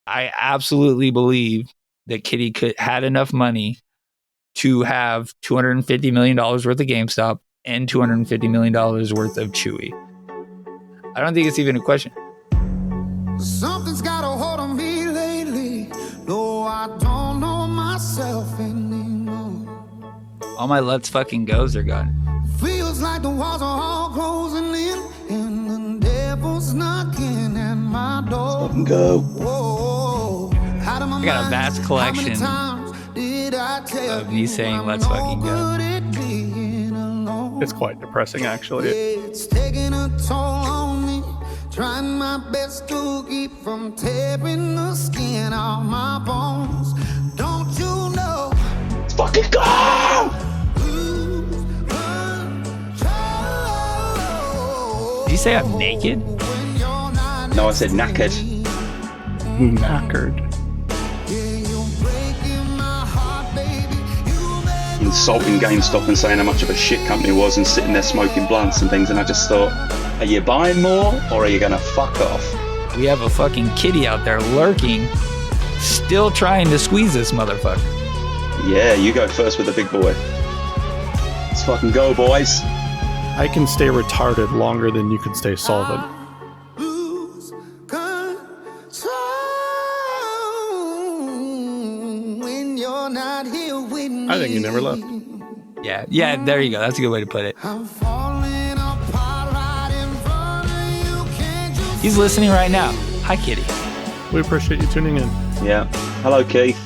I absolutely believe that Kitty had enough money to have $250 million worth of GameStop and $250 million worth of Chewy. I don't think it's even a question. Something's got a hold on me lately, though I don't know myself anymore. All my let's fucking goes are gone. Feels like the walls are all closing in, and the devil's knocking at my door. Fucking go. Whoa, out of my I got a vast collection of me saying let's fucking go. It's quite depressing, actually. It's taking a toll on me, trying my best to keep from tearing the skin off my bones. Don't you know? Let's fucking go! Did you say I'm naked? No, I said knackered. Knackered. Insulting GameStop and saying how much of a shit company it was and sitting there smoking blunts and things, and I just thought, are you buying more or are you gonna fuck off? We have a fucking kitty out there lurking, still trying to squeeze this motherfucker. Yeah, you go first with the big boy. Let's fucking go, boys. I can stay retarded longer than you can stay solvent. I think he never left. Yeah, there you go. That's a good way to put it. He's listening right now. Hi, Kitty. We appreciate you tuning in. Yeah. Hello, Keith.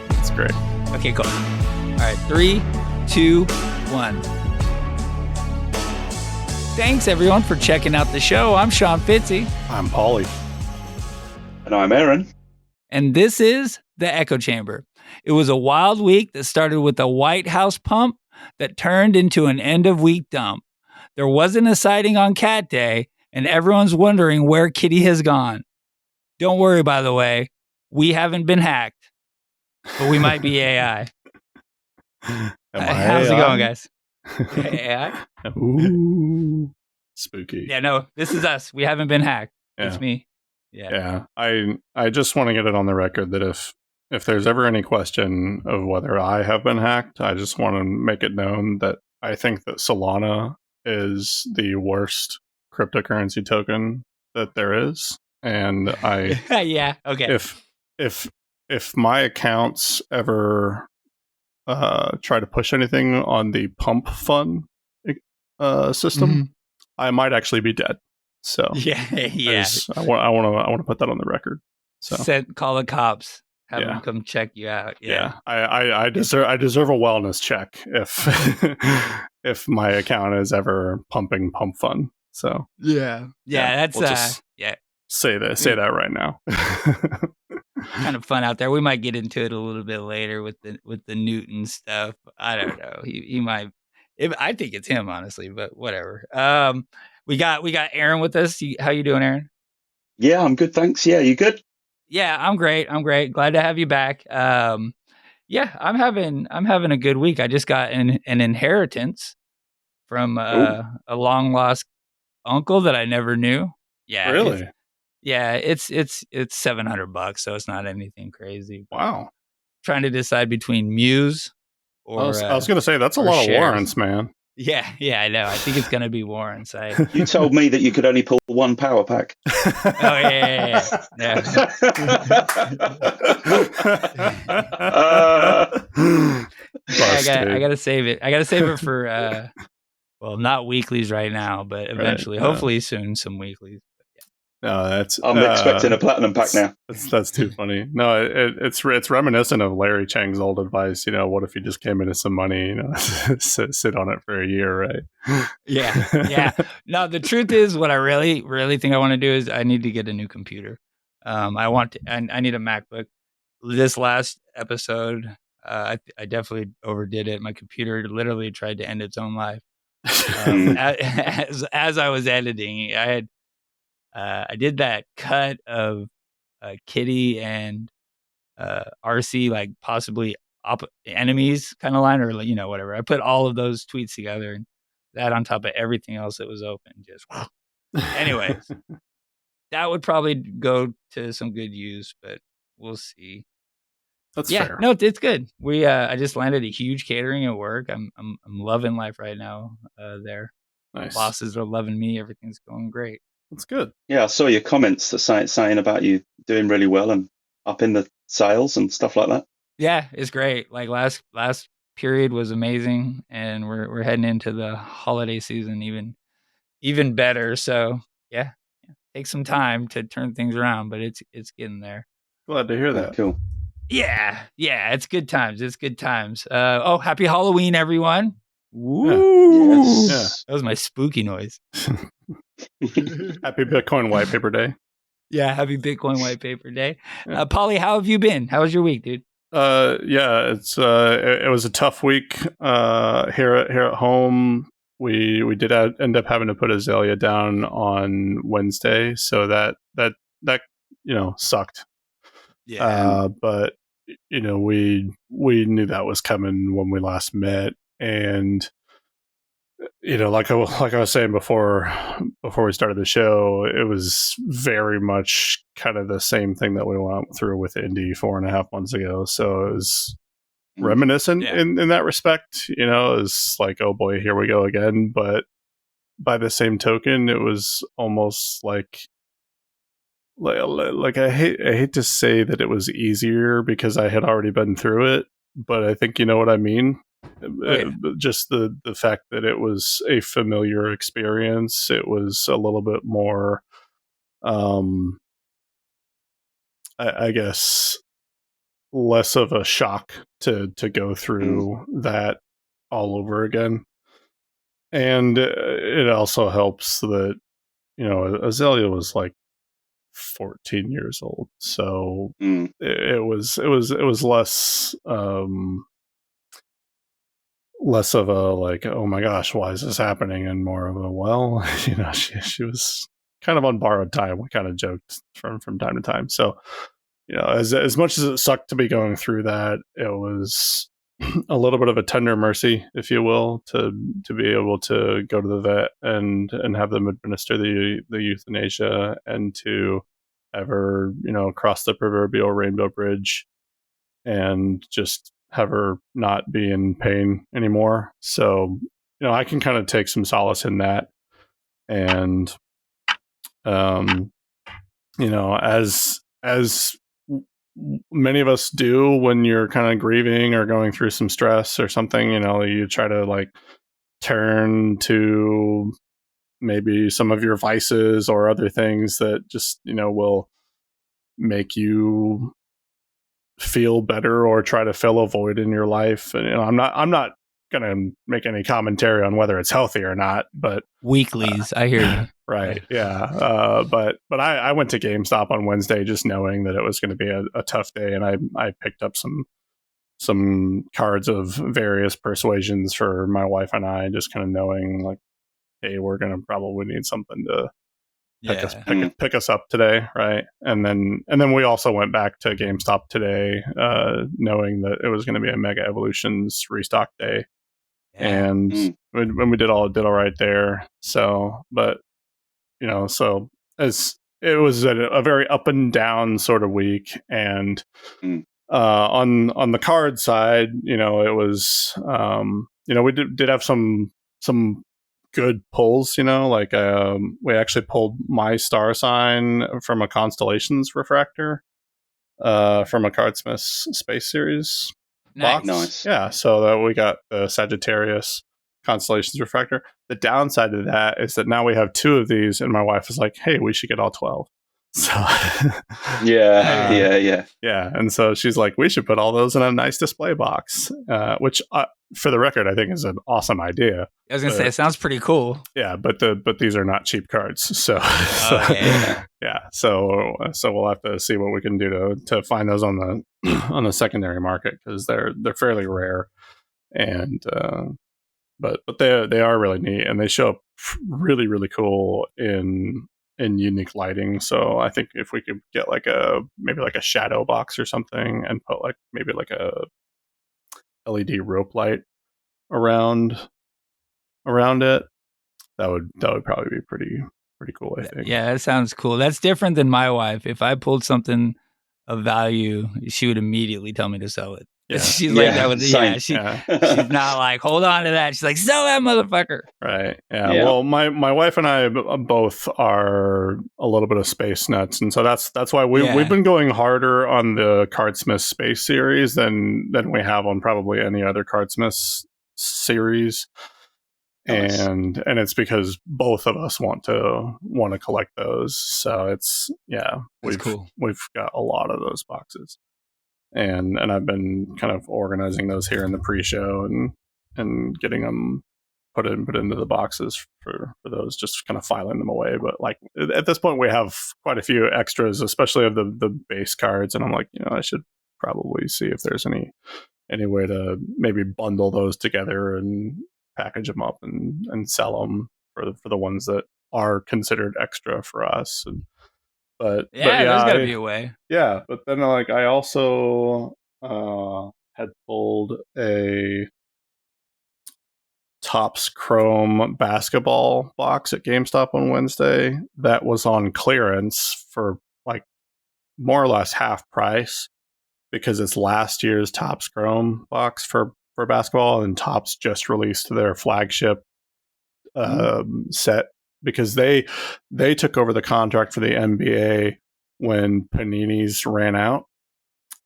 That's great. Okay, cool. All right, 3, 2, 1. Thanks, everyone, for checking out the show. I'm Sean Fitzzzy. I'm Paulie. And I'm Aaron. And this is The Echo Chamber. It was a wild week that started with a White House pump that turned into an end-of-week dump. There wasn't a sighting on Cat Day, and everyone's wondering where Kitty has gone. Don't worry, by the way. We haven't been hacked, but we might be AI. How's it going, guys? AI? Ooh, spooky. Yeah, no, this is us. We haven't been hacked. Yeah. It's me. Yeah. I just want to get it on the record that if there's ever any question of whether I have been hacked, I just want to make it known that I think that Solana is the worst cryptocurrency token that there is. And I yeah, okay. If my accounts ever try to push anything on the pump fund system, I might actually be dead. So yeah. I want to put that on the record. So call the cops. Have them come check you out. Yeah. I deserve a wellness check if my account is ever pumping pump fun. So that's we'll say that right now. Kind of fun out there. We might get into it a little bit later with the Newton stuff. I don't know. He might. I think it's him, honestly, but whatever. We got Aaron with us. How you doing, Aaron? Yeah, I'm good, thanks. Yeah, you good? Yeah, I'm great. Glad to have you back. I'm having a good week. I just got an inheritance from a long lost uncle that I never knew. Yeah, really? It's $700, so it's not anything crazy. Wow. Trying to decide between Muse or I was going to say that's a lot shares. of warrants, man. Yeah, I know. I think it's going to be warrants. You told me that you could only pull one power pack. Oh yeah. I gotta save it. I gotta save it for not weeklies right now, but eventually, hopefully soon, some weeklies. No, I'm expecting a platinum pack now. That's too funny. No, it's reminiscent of Larry Chang's old advice. What if you just came into some money, sit on it for a year, right? Yeah. No, the truth is, what I really, really think I want to do is I need to get a new computer. I need a MacBook. This last episode, I definitely overdid it. My computer literally tried to end its own life. As I was editing, I did that cut of Kitty and RC, like possibly enemies kind of line, or whatever. I put all of those tweets together, and that on top of everything else that was open. Just anyways, that would probably go to some good use, but we'll see. That's Yeah, fair. no, it's good. I just landed a huge catering at work. I'm loving life right now. There, Nice. bosses are loving me. Everything's going great. That's good. Yeah, I saw your comments that saying about you doing really well and up in the sales and stuff like that. Yeah, it's great. Like last period was amazing, and we're heading into the holiday season even better. So yeah, take some time to turn things around, but it's getting there. Glad to hear that. Cool. Yeah, it's good times. It's good times. Happy Halloween, everyone. Woo! Yes. That was my spooky noise. Happy Bitcoin White Paper Day. Yeah, happy Bitcoin White Paper Day. Yeah. Paulie, how have you been? How was your week, dude? Yeah, it was a tough week here at home. We did end up having to put Azalea down on Wednesday, so that sucked. But we knew that was coming when we last met, and like I was saying before we started the show, it was very much kind of the same thing that we went through with Indy 4.5 months ago. So it was reminiscent in that respect. It's like, oh boy, here we go again. But by the same token, it was almost like I hate to say that it was easier because I had already been through it, but I think you know what I mean. Just the fact that it was a familiar experience, it was a little bit more I guess less of a shock to go through that all over again. And it also helps that Azalea was like 14 years old, so it was less of a like, oh my gosh, why is this happening, and more of a, well, she was kind of on borrowed time. We kind of joked from time to time. So as much as it sucked to be going through that, it was a little bit of a tender mercy, if you will, to be able to go to the vet and have them administer the euthanasia, and to ever cross the proverbial rainbow bridge and just have her not be in pain anymore. So I can kind of take some solace in that. And as many of us do when you're kind of grieving or going through some stress or something, you try to like turn to maybe some of your vices or other things that just will make you feel better or try to fill a void in your life. And I'm not gonna make any commentary on whether it's healthy or not, but weeklies, I hear you. Right. Yeah. But I went to GameStop on Wednesday just knowing that it was going to be a tough day, and I picked up some cards of various persuasions for my wife and I, just kind of knowing like, hey, we're going to probably need something to pick us up today, right? And then we also went back to GameStop today, knowing that it was going to be a Mega Evolutions restock day. And when we did all right there. So, but so as it was a very up and down sort of week, and on the card side, it was we did have some good pulls. Like we actually pulled my star sign from a Constellations refractor from a Cardsmiths Space Series box. Nice. Yeah, so that we got the Sagittarius Constellations refractor. The downside of that is that now we have 2 of these, and my wife is like, hey, we should get all 12. So yeah. And so she's like, we should put all those in a nice display box, which for the record, I think is an awesome idea. I was gonna say, it sounds pretty cool. Yeah, but these are not cheap cards, so yeah. So we'll have to see what we can do to find those on the secondary market, because they're fairly rare, and but they are really neat, and they show up really, really cool in unique lighting. So I think if we could get maybe a shadow box or something, and put maybe a LED rope light around it, that would probably be pretty cool, I think. Yeah, that sounds cool. That's different than my wife. If I pulled something of value, she would immediately tell me to sell it. Yeah. She's like that with same. she's not like, hold on to that. She's like, sell that motherfucker. Right. Yeah. Yeah. Well, my wife and I both are a little bit of space nuts, and so that's why we've been going harder on the Cardsmith Space series than we have on probably any other Cardsmith series. Nice. And it's because both of us want to collect those. So it's That's cool. We've got a lot of those boxes. And I've been kind of organizing those here in the pre-show and getting them put into the boxes for those, just kind of filing them away. But like at this point, we have quite a few extras, especially of the base cards, and I'm like, I should probably see if there's any way to maybe bundle those together and package them up and sell them for the ones that are considered extra for us. But there's got to be a way. Yeah, but then like I also had pulled a Topps Chrome basketball box at GameStop on Wednesday that was on clearance for like more or less half price because it's last year's Topps Chrome box for basketball, and Topps just released their flagship set because they took over the contract for the NBA when Panini's ran out.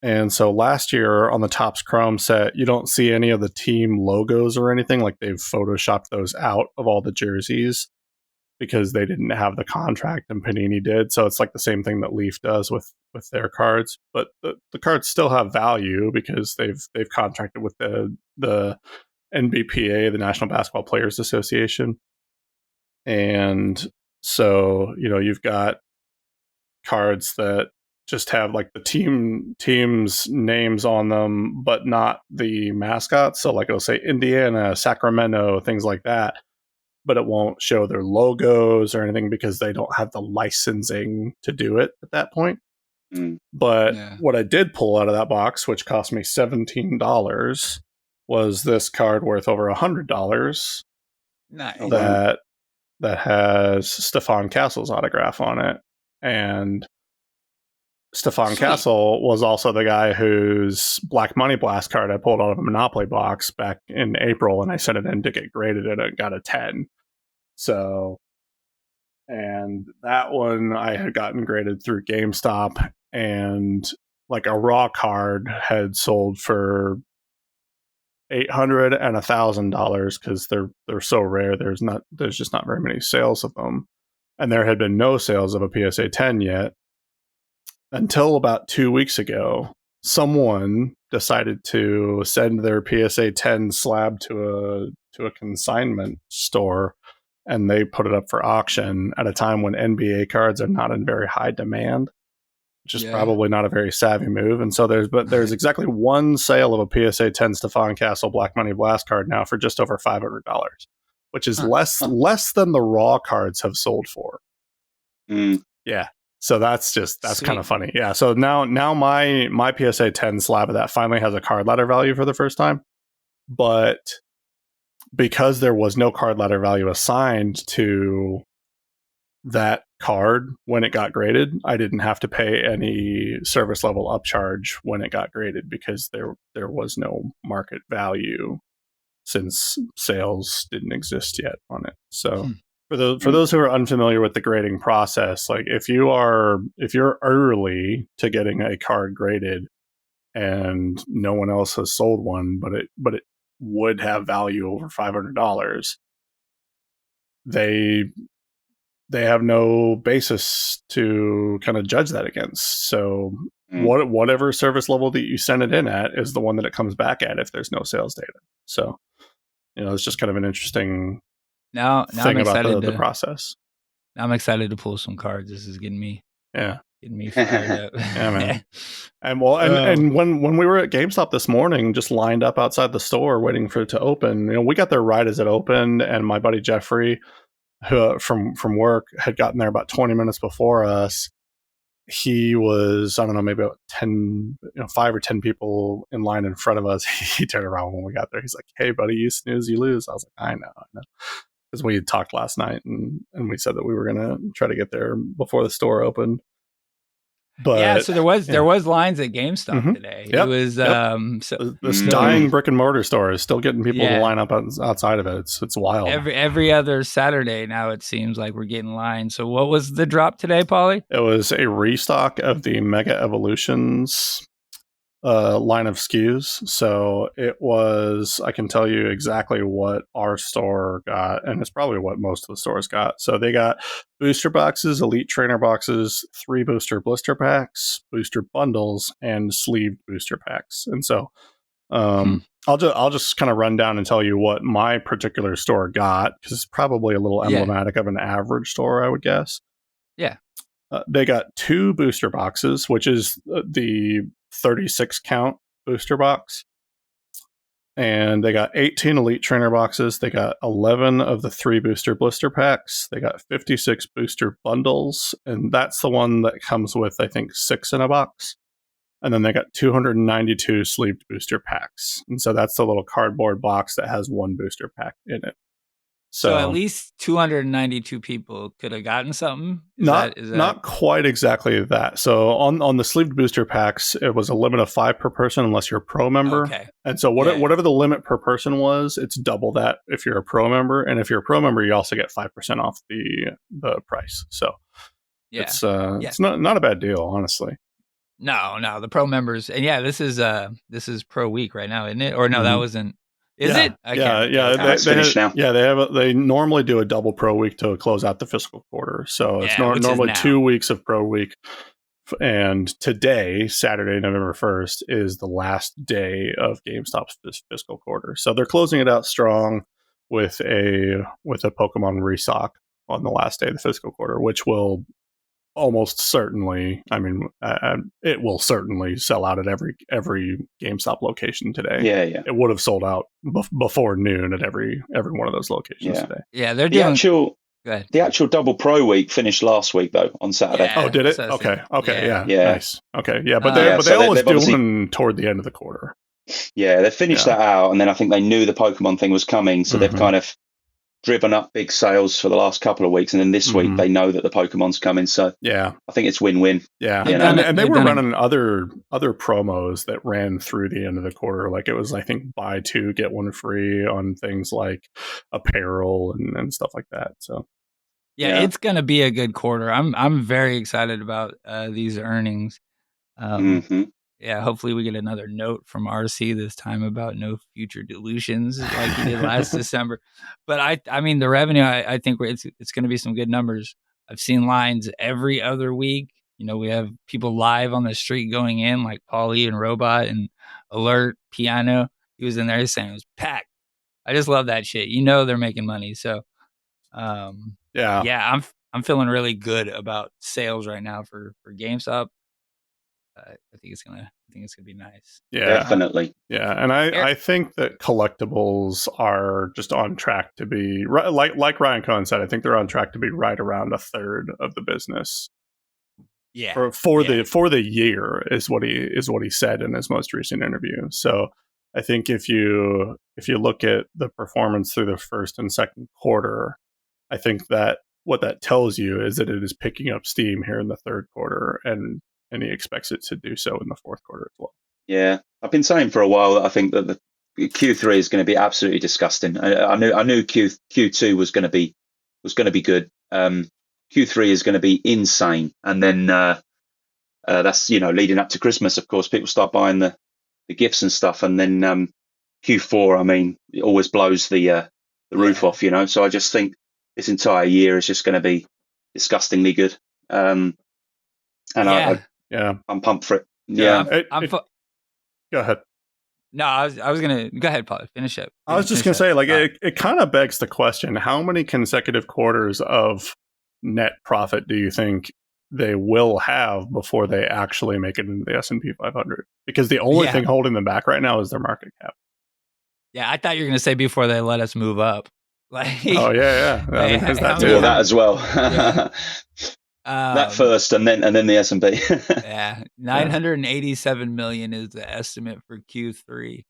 And so last year on the Topps Chrome set, you don't see any of the team logos or anything. Like they've photoshopped those out of all the jerseys because they didn't have the contract and Panini did. So it's like the same thing that Leaf does with their cards. But the cards still have value because they've contracted with the NBPA, the National Basketball Players Association. And so, you've got cards that just have like the team's names on them, but not the mascots. So like it'll say Indiana, Sacramento, things like that, but it won't show their logos or anything because they don't have the licensing to do it at that point. But what I did pull out of that box, which cost me $17, was this card worth over $100. Nice. That has Stefan Castle's autograph on it. And Stefan Castle was also the guy whose Black Money Blast card I pulled out of a Monopoly box back in April, and I sent it in to get graded, and it got a 10. So, and that one I had gotten graded through GameStop, and like a raw card had sold for $800 and $1,000 because they're so rare. There's just not very many sales of them, and there had been no sales of a PSA 10 yet until about 2 weeks ago. Someone decided to send their PSA 10 slab to a consignment store, and they put it up for auction at a time when NBA cards are not in very high demand, which is probably not a very savvy move. And so there's exactly one sale of a PSA 10 Stefan Castle Black Money Blast card now for just over $500, which is less than the raw cards have sold for. Yeah. So that's kind of funny. Yeah. So now my PSA 10 slab of that finally has a card ladder value for the first time. But because there was no card ladder value assigned to that card when it got graded, I didn't have to pay any service level upcharge when it got graded because there was no market value since sales didn't exist yet on it. So for those who are unfamiliar with the grading process, like if you're early to getting a card graded and no one else has sold one, but it would have value over $500, they have no basis to kind of judge that against. So whatever service level that you send it in at is the one that it comes back at if there's no sales data. So, it's just kind of an interesting thing about the process. Now I'm excited to pull some cards. This is getting me fired up. Yeah, man. And when we were at GameStop this morning, just lined up outside the store waiting for it to open, we got there right as it opened, and my buddy Jeffrey, who from work, had gotten there about 20 minutes before us. He was, I don't know, maybe about 5 or 10 people in line in front of us. He turned around when we got there. He's like, "Hey, buddy, you snooze, you lose." I was like, I know. because we had talked last night and we said that we were going to try to get there before the store opened. But so there was lines at GameStop today. Yep. It was this dying brick and mortar store is still getting people to line up outside of it. It's wild. Every other Saturday now it seems like we're getting lines. So what was the drop today, Paulie? It was a restock of the Mega Evolutions line of SKUs. So it was, I can tell you exactly what our store got, and it's probably what most of the stores got. So they got booster boxes, elite trainer boxes, 3 booster blister packs, booster bundles, and sleeved booster packs. And so I'll just kind of run down and tell you what my particular store got, because it's probably a little emblematic of an average store, I would guess. Yeah. They got 2 booster boxes, which is the 36 count booster box. And they got 18 elite trainer boxes. They got 11 of the 3 booster blister packs. They got 56 booster bundles. And that's the one that comes with, I think, 6 in a box. And then they got 292 sleeved booster packs. And so that's the little cardboard box that has 1 booster pack in it. So at least 292 people could have gotten something. Is that not quite exactly that. So on the sleeved booster packs, it was a limit of 5 per person unless you're a pro member. Okay. And so whatever the limit per person was, it's double that if you're a pro member. And if you're a pro member, you also get 5% off the price. So it's not a bad deal, honestly. No, the pro members, and this is Pro Week right now, isn't it? Or no, that wasn't. Is it? It's finished now. Yeah, they normally do a double Pro Week to close out the fiscal quarter. So it's normally 2 weeks of Pro Week. And today, Saturday, November 1st, is the last day of GameStop's fiscal quarter. So they're closing it out strong with a Pokemon restock on the last day of the fiscal quarter, which will almost certainly, it will certainly sell out at every GameStop location today. Yeah. It would have sold out before noon at every one of those locations today. Yeah, they're doing the actual double Pro Week finished last week though on Saturday. Yeah, oh, did it? Okay, nice. Okay, yeah, but they always do one toward the end of the quarter. Yeah, they finished that out, and then I think they knew the Pokemon thing was coming, so they've kind of driven up big sales for the last couple of weeks, and then this week they know that the Pokemon's coming, so I think it's win-win. Yeah, and they were running other promos that ran through the end of the quarter, like it was, I think, buy 2 get 1 free on things like apparel and stuff like that. So it's gonna be a good quarter. I'm very excited about these earnings. Hopefully we get another note from RC this time about no future dilutions like he did last December. But I mean, the revenue, I think it's going to be some good numbers. I've seen lines every other week. You know, we have people live on the street going in, like Paulie and Robot and Alert Piano. He was in there saying it was packed. I just love that shit. You know, they're making money. So, I'm feeling really good about sales right now for GameStop. I think it's gonna be nice. Yeah, definitely. Yeah, and I think that collectibles are just on track to be like Ryan Cohen said. I think they're on track to be right around a third of the business. Yeah, for the year is what he said in his most recent interview. So I think if you look at the performance through the first and second quarter, I think that what that tells you is that it is picking up steam here in the third quarter, and he expects it to do so in the fourth quarter as well. Yeah, I've been saying for a while that I think that the Q3 is going to be absolutely disgusting. I knew Q2 was going to be good. Q3 is going to be insane, and then that's leading up to Christmas. Of course, people start buying the gifts and stuff, and then Q4. I mean, it always blows the roof off. So I just think this entire year is just going to be disgustingly good. I'm pumped for it. Yeah. Go ahead. No, I was gonna go ahead, Paul. Finish it. I was just gonna say, it kind of begs the question: how many consecutive quarters of net profit do you think they will have before they actually make it into the S&P 500? Because the only thing holding them back right now is their market cap. Yeah, I thought you were gonna say before they let us move up. There's that too. That as well. That first, and then the S&P. 987 million is the estimate for Q3,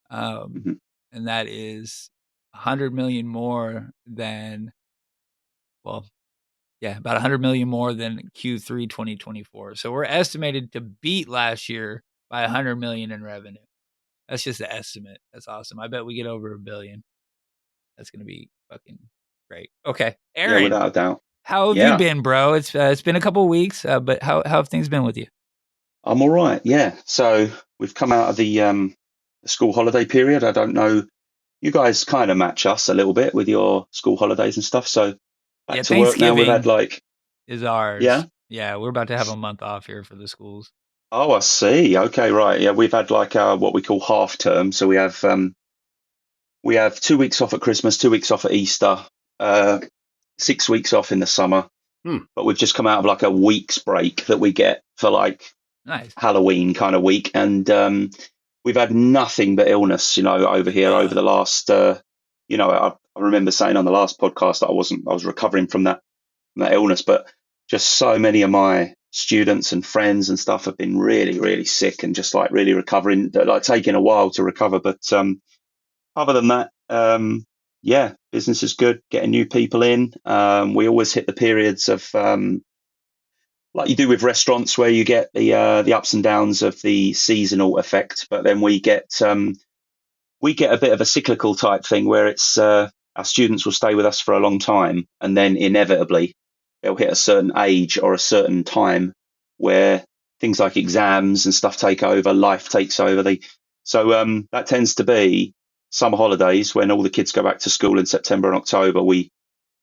and that is 100 million more than, well, yeah, about 100 million more than Q3 2024. So we're estimated to beat last year by 100 million in revenue. That's just an estimate. That's awesome. I bet we get over $1 billion. That's going to be fucking great. Okay. Yeah, Aaron, without a doubt. how have you Yeah, been, bro? It's been a couple of weeks, but how have things been with you? I'm all right. Yeah. So we've come out of the school holiday period. I don't know. You guys kind of match us a little bit with your school holidays and stuff. So Yeah, back to work now. We've had Thanksgiving like, is ours. yeah. Yeah, we're about to have a month off here for the schools. Oh, I see. Okay, right. Yeah, we've had like what we call half term. So we have 2 weeks off at Christmas, 2 weeks off at Easter, 6 weeks off in the summer. But we've just come out of like a week's break that we get for like Nice. Halloween kind of week, and we've had nothing but illness, over here over the last. I remember saying on the last podcast that I was recovering from that illness, but just so many of my students and friends and stuff have been really, really sick and just like really recovering, like taking a while to recover. But other than that, yeah, business is good. Getting new people in. We always hit the periods of like you do with restaurants where you get the ups and downs of the seasonal effect, but then we get a bit of a cyclical type thing where it's our students will stay with us for a long time, and then inevitably they'll hit a certain age or a certain time where things like exams and stuff take over, life takes over. So that tends to be summer holidays when all the kids go back to school in September and October. We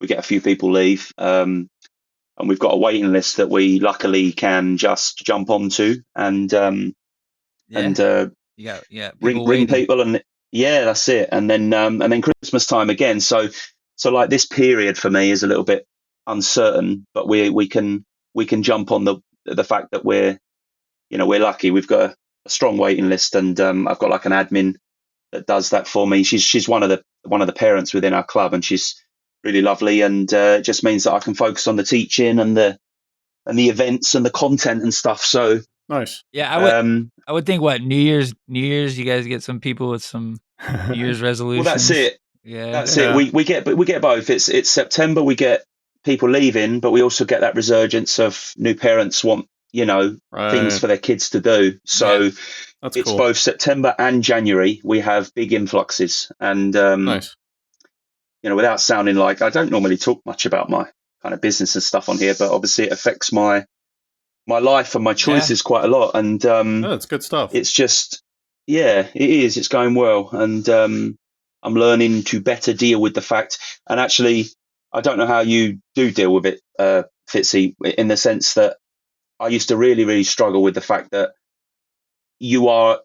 get a few people leave. And we've got a waiting list that we luckily can just jump onto and People ring waiting. people, and yeah, that's it. And then Christmas time again. So like this period for me is a little bit uncertain, but we can jump on the fact that we're lucky. We've got a strong waiting list, and I've got like an admin that does that for me. She's one of the parents within our club, and she's really lovely, and it just means that I can focus on the teaching and the events and the content and stuff. So nice. Yeah, I would think what New Year's you guys get some people with some New Year's resolutions. Well, that's it. Yeah. That's it. We get both. It's September. We get people leaving, but we also get that resurgence of new parents want things for their kids to do. So it's cool. both September and January. We have big influxes, and nice. Without sounding like I don't normally talk much about my kind of business and stuff on here, but obviously it affects my life and my choices quite a lot. And it's good stuff. It's just, yeah, it is. It's going well, and I'm learning to better deal with the fact. And actually, I don't know how you do deal with it, Fitzy, in the sense that I used to really, really struggle with the fact that you are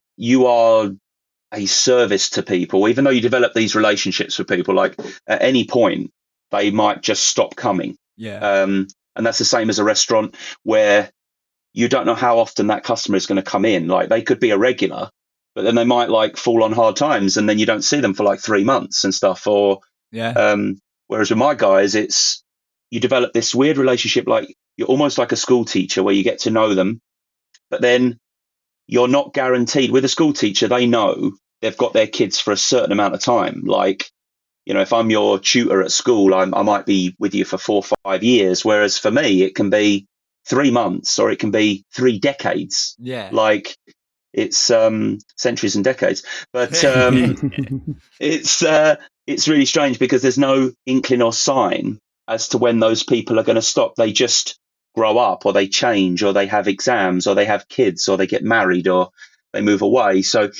a service to people, even though you develop these relationships with people. Like at any point, they might just stop coming. Yeah. And that's the same as a restaurant where you don't know how often that customer is going to come in. Like they could be a regular, but then they might like fall on hard times, and then you don't see them for like 3 months and stuff. Or whereas with my guys, it's you develop this weird relationship, like you're almost like a school teacher where you get to know them, but then you're not guaranteed. With a school teacher, they know they've got their kids for a certain amount of time. Like, if I'm your tutor at school, I might be with you for 4 or 5 years. Whereas for me, it can be 3 months or it can be 3 decades. Yeah. Like it's centuries and decades. But it's really strange because there's no inkling or sign as to when those people are going to stop. They just grow up, or they change, or they have exams, or they have kids, or they get married, or they move away. So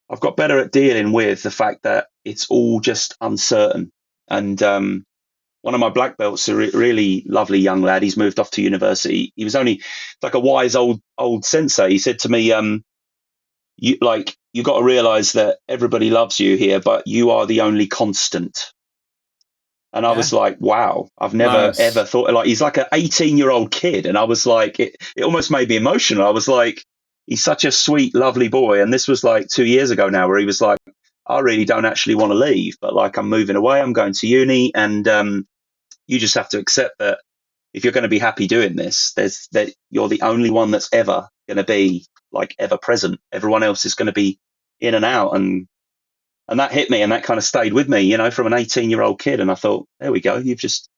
I've got better at dealing with the fact that it's all just uncertain. And one of my black belts, a really lovely young lad, he's moved off to university. He was only like a wise old sensei. He said to me, you got to realize that everybody loves you here, but you are the only constant. And I was like, wow, I've never, ever thought, like, he's like an 18-year-old kid. And I was like, it almost made me emotional. I was like, he's such a sweet, lovely boy. And this was like 2 years ago now, where he was like, I really don't actually want to leave, but like, I'm moving away, I'm going to uni. And you just have to accept that if you're going to be happy doing this, that you're the only one that's ever going to be like ever present. Everyone else is going to be in and out. And And that hit me, and that kind of stayed with me, you know, from an 18-year-old kid. And I thought, there we go, you've just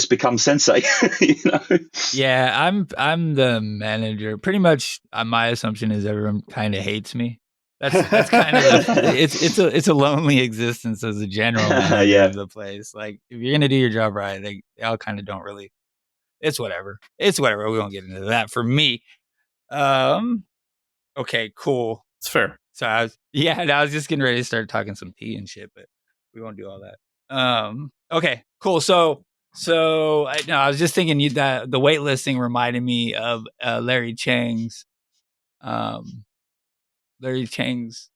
become Sensei, you know. Yeah, I'm the manager. Pretty much, my assumption is everyone kind of hates me. That's kind of it's a lonely existence as a general manager Yeah. of the place. Like, if you're gonna do your job right, they all kind of don't really. It's whatever. It's whatever. We won't get into that for me. Okay, cool. It's fair. So I was just getting ready to start talking some tea and shit, but we won't do all that. Okay, cool. So I was just thinking that the waitlisting reminded me of Larry Chang's. Larry Chang's.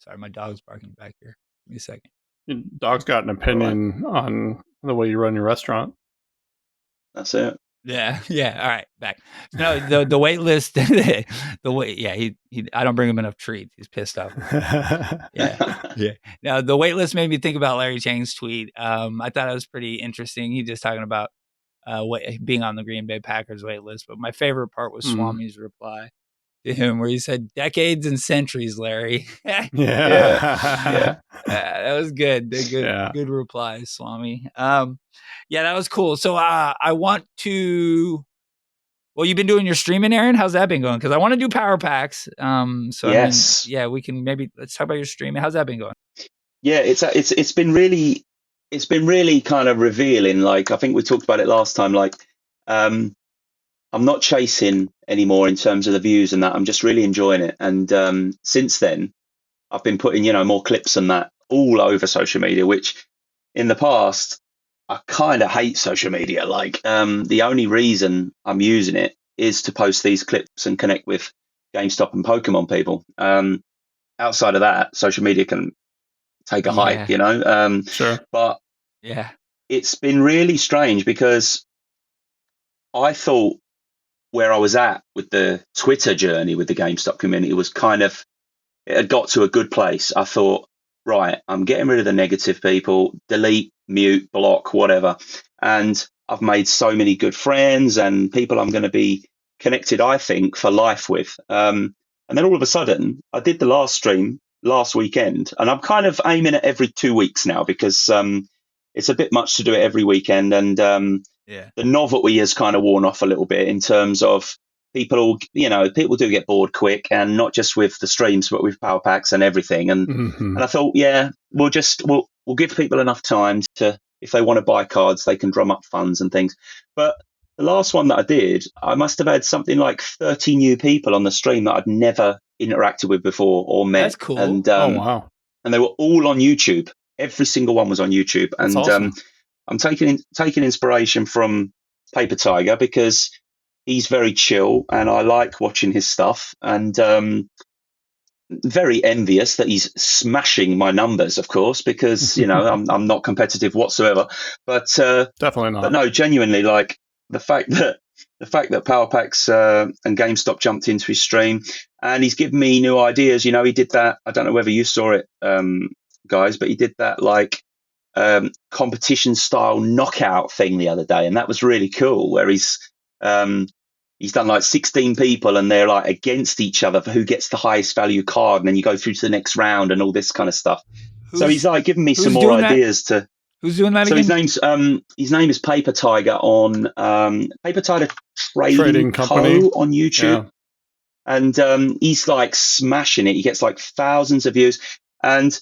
Sorry, my dog's barking back here. Give me a second. Your dog's got an opinion on the way you run your restaurant. That's it. Yeah. All right, back. No, the wait list. He. I don't bring him enough treats. He's pissed off. Yeah. Now the wait list made me think about Larry Chang's tweet. I thought it was pretty interesting. He just talking about being on the Green Bay Packers wait list. But my favorite part was Swami's reply to him, where he said, "Decades and centuries, Larry." Yeah. That was good. Good reply, Swami. That was cool. So I want to. Well, you've been doing your streaming, Aaron. How's that been going? Because I want to do power packs. Yes. I mean, we can let's talk about your streaming. How's that been going? Yeah, it's been really kind of revealing. Like, I think we talked about it last time. Like, I'm not chasing anymore in terms of the views and that. I'm just really enjoying it. And since then, I've been putting, you know, more clips and that all over social media, which in the past, I kind of hate social media. Like, the only reason I'm using it is to post these clips and connect with GameStop and Pokémon people. Outside of that, social media can take a hike, you know. Sure. But yeah, it's been really strange because I thought where I was at with the Twitter journey with the GameStop community was kind of, it had got to a good place. I thought, right, I'm getting rid of the negative people, delete, mute, block, whatever. And I've made so many good friends and people I'm going to be connected, I think, for life with. And then all of a sudden, I did the last stream last weekend, and I'm kind of aiming at every 2 weeks now because it's a bit much to do it every weekend. And the novelty has kind of worn off a little bit in terms of people do get bored quick, and not just with the streams, but with power packs and everything. And I thought, we'll give people enough time to, if they want to buy cards, they can drum up funds and things. But the last one that I did, I must have had something like 30 new people on the stream that I'd never interacted with before or met. That's cool. And wow. And they were all on YouTube. Every single one was on YouTube. That's and awesome. I'm taking inspiration from Paper Tiger because he's very chill and I like watching his stuff, and very envious that he's smashing my numbers, of course, because, you know, I'm not competitive whatsoever. But definitely not. But no, genuinely, like the fact that Power Packs and GameStop jumped into his stream, and he's given me new ideas. You know, he did that. I don't know whether you saw it, guys, but he did that like competition style knockout thing the other day, and that was really cool. Where he's done like 16 people, and they're like against each other for who gets the highest value card, and then you go through to the next round and all this kind of stuff. So he's like giving me some more ideas to. Who's doing that so again? His name is Paper Tiger on Paper Tiger Trading Company on YouTube. And he's like smashing it. He gets like thousands of views. And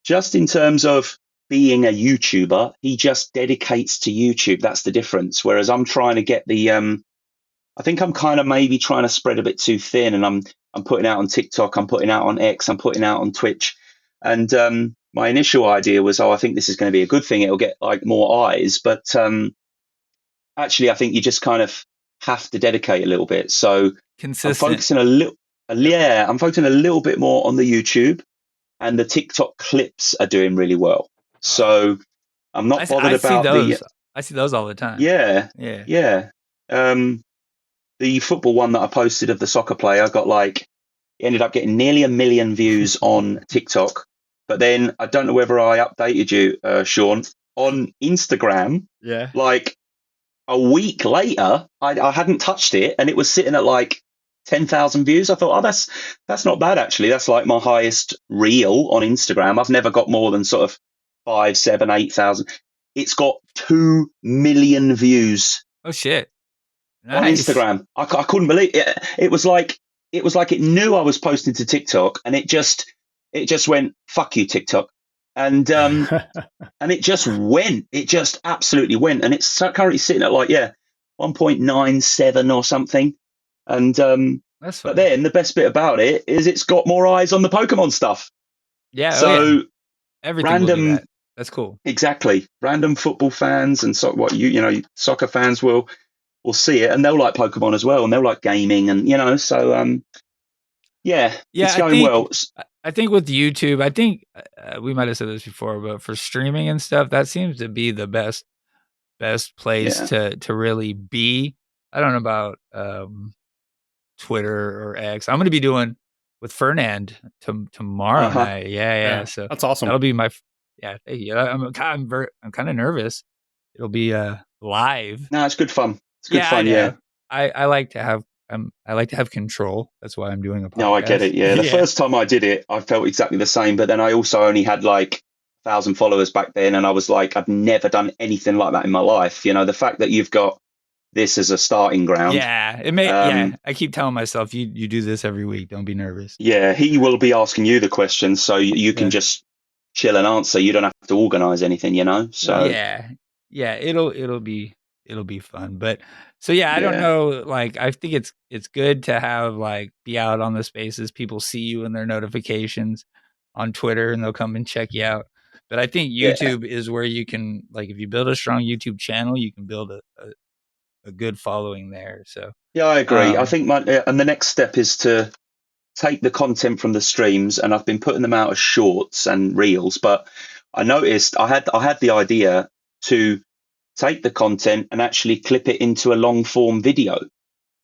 just in terms of being a YouTuber, he just dedicates to YouTube. That's the difference. Whereas I'm trying to get the I think I'm kind of maybe trying to spread a bit too thin, and I'm putting out on TikTok, I'm putting out on X, I'm putting out on Twitch. And my initial idea was, I think this is going to be a good thing. It'll get like more eyes. But actually, I think you just kind of have to dedicate a little bit. So consistent. I'm focusing a little bit more on the YouTube, and the TikTok clips are doing really well. So I'm not bothered about those. I see those all the time. Yeah. The football one that I posted of the soccer player ended up getting nearly 1 million views on TikTok. But then I don't know whether I updated you, Sean, on Instagram. Yeah. Like a week later, I hadn't touched it, and it was sitting at like 10,000 views. I thought, oh, that's not bad actually. That's like my highest reel on Instagram. I've never got more than sort of 5, 7, 8,000. It's got 2 million views Oh shit! on Nice. Instagram. I couldn't believe it. It was like it knew I was posting to TikTok, and it just went, fuck you, TikTok, and and it just went. It just absolutely went, and it's currently sitting at like 1.97 or something. And That's but fun. then the best bit about it is it's got more eyes on the Pokemon stuff. Yeah. So everything will do random, that. That's cool. exactly. Random football fans and soccer fans will see it, and they'll like Pokemon as well, and they'll like gaming, and so Yeah, it's going well. I think with YouTube, I think we might have said this before, but for streaming and stuff, that seems to be the best place Yeah. to really be. I don't know about Twitter or X. I'm going to be doing with Fernand tomorrow Uh-huh. night. Yeah. So that's awesome. that'll be my I'm kind of nervous. It'll be live. No, it's good fun. It's good fun. I know. I like to have I like to have control. That's why I'm doing a podcast. No, I get it. Yeah, the first time I did it, I felt exactly the same. But then I also only had like 1,000 followers back then, and I was like, I've never done anything like that in my life. The fact that you've got this as a starting ground. Yeah, I keep telling myself, you do this every week. Don't be nervous. Yeah, he will be asking you the questions, so you can just chill and answer. You don't have to organize anything, So yeah, it'll be fun. But so I don't know. Like, I think it's good to have like be out on the spaces. People see you in their notifications on Twitter, and they'll come and check you out. But I think YouTube is where you can, like, if you build a strong YouTube channel, you can build a good following there. So yeah, I agree. I think and the next step is to take the content from the streams, and I've been putting them out as shorts and reels. But I noticed I had the idea to take the content and actually clip it into a long form video.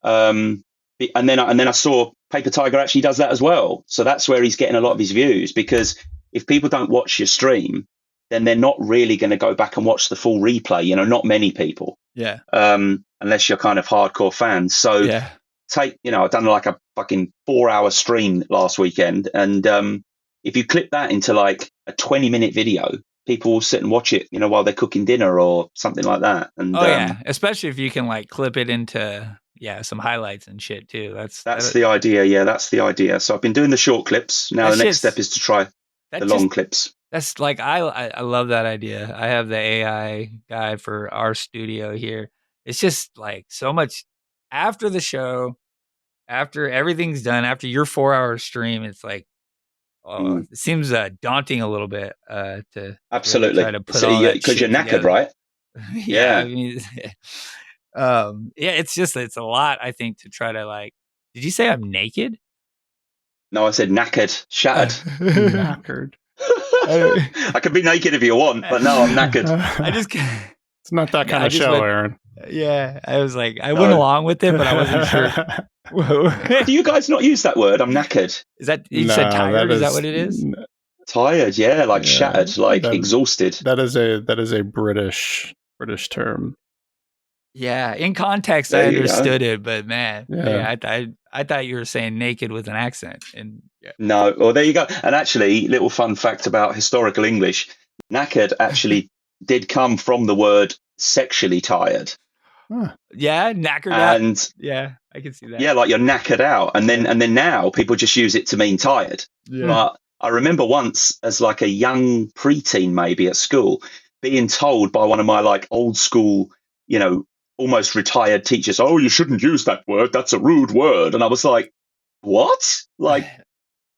And then I saw Paper Tiger actually does that as well. So that's where he's getting a lot of his views, because if people don't watch your stream, then they're not really going to go back and watch the full replay. Not many people. Yeah. Unless you're kind of hardcore fans. So I've done like a fucking 4-hour stream last weekend, and if you clip that into like a 20-minute video, people will sit and watch it, while they're cooking dinner or something like that. And especially if you can like clip it into some highlights and shit too. That's the idea. Yeah, that's the idea. So I've been doing the short clips. Now the next step is to try the long clips. That's like I love that idea. I have the AI guy for our studio here. It's just like so much after the show, after everything's done, after your 4-hour stream, it's like it seems daunting a little bit to absolutely really try to put all that because you're knackered, together. right? I mean, it's a lot. I think to try to like. Did you say I'm naked? No, I said knackered, shattered, knackered. I could be naked if you want, but no, I'm knackered. It's not that kind of show, Aaron. Yeah, I was like, I went along with it, but I wasn't sure. Do you guys not use that word? I'm knackered. Is that you said tired? Is that what it is? Tired, like shattered, like exhausted. That is a British term. Yeah, in context, I understood it, but man, I thought you were saying naked with an accent. And no, well, there you go. And actually, little fun fact about historical English: knackered actually did come from the word sexually tired. Huh. Yeah, knackered and out. Yeah, I can see that. Yeah, like you're knackered out, and then now people just use it to mean tired. Yeah. But I remember once, as like a young preteen, maybe at school, being told by one of my like old school, almost retired teachers, "Oh, you shouldn't use that word. That's a rude word." And I was like, "What? Like,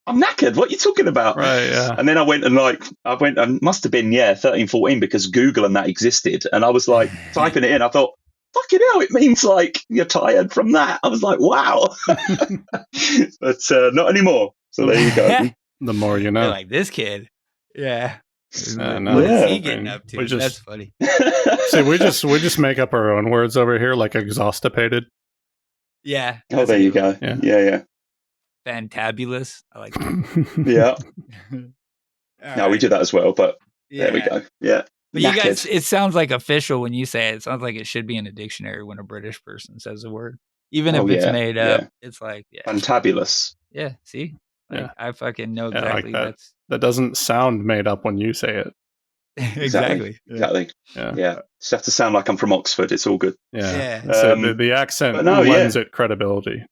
I'm knackered. What are you talking about?" Right, yeah. And then I went and must have been 13, 14, because Google and that existed, and I was like typing it in. I thought, fucking hell, it means like you're tired from that. I was like, wow. But not anymore. So there you go. The more you know. You're like this kid. Yeah. What is he getting up to? That's funny. See, we just make up our own words over here, like exhaustipated. Yeah. Oh, there you go. Yeah. Fantabulous. I like that. Yeah. No, we do that as well, but there we go. Yeah. But knackered. You guys, it sounds like official when you say it. It sounds like it should be in a dictionary when a British person says a word. Even if Oh it's yeah, made up, it's like, fantabulous. yeah, see? Like, Yeah. I fucking know Yeah, like exactly that. that's That doesn't sound made up when you say it. exactly. Exactly. Yeah. Yeah. Just have to sound like I'm from Oxford. It's all good. Yeah. Yeah. So Um, the accent but no, lends yeah, it credibility.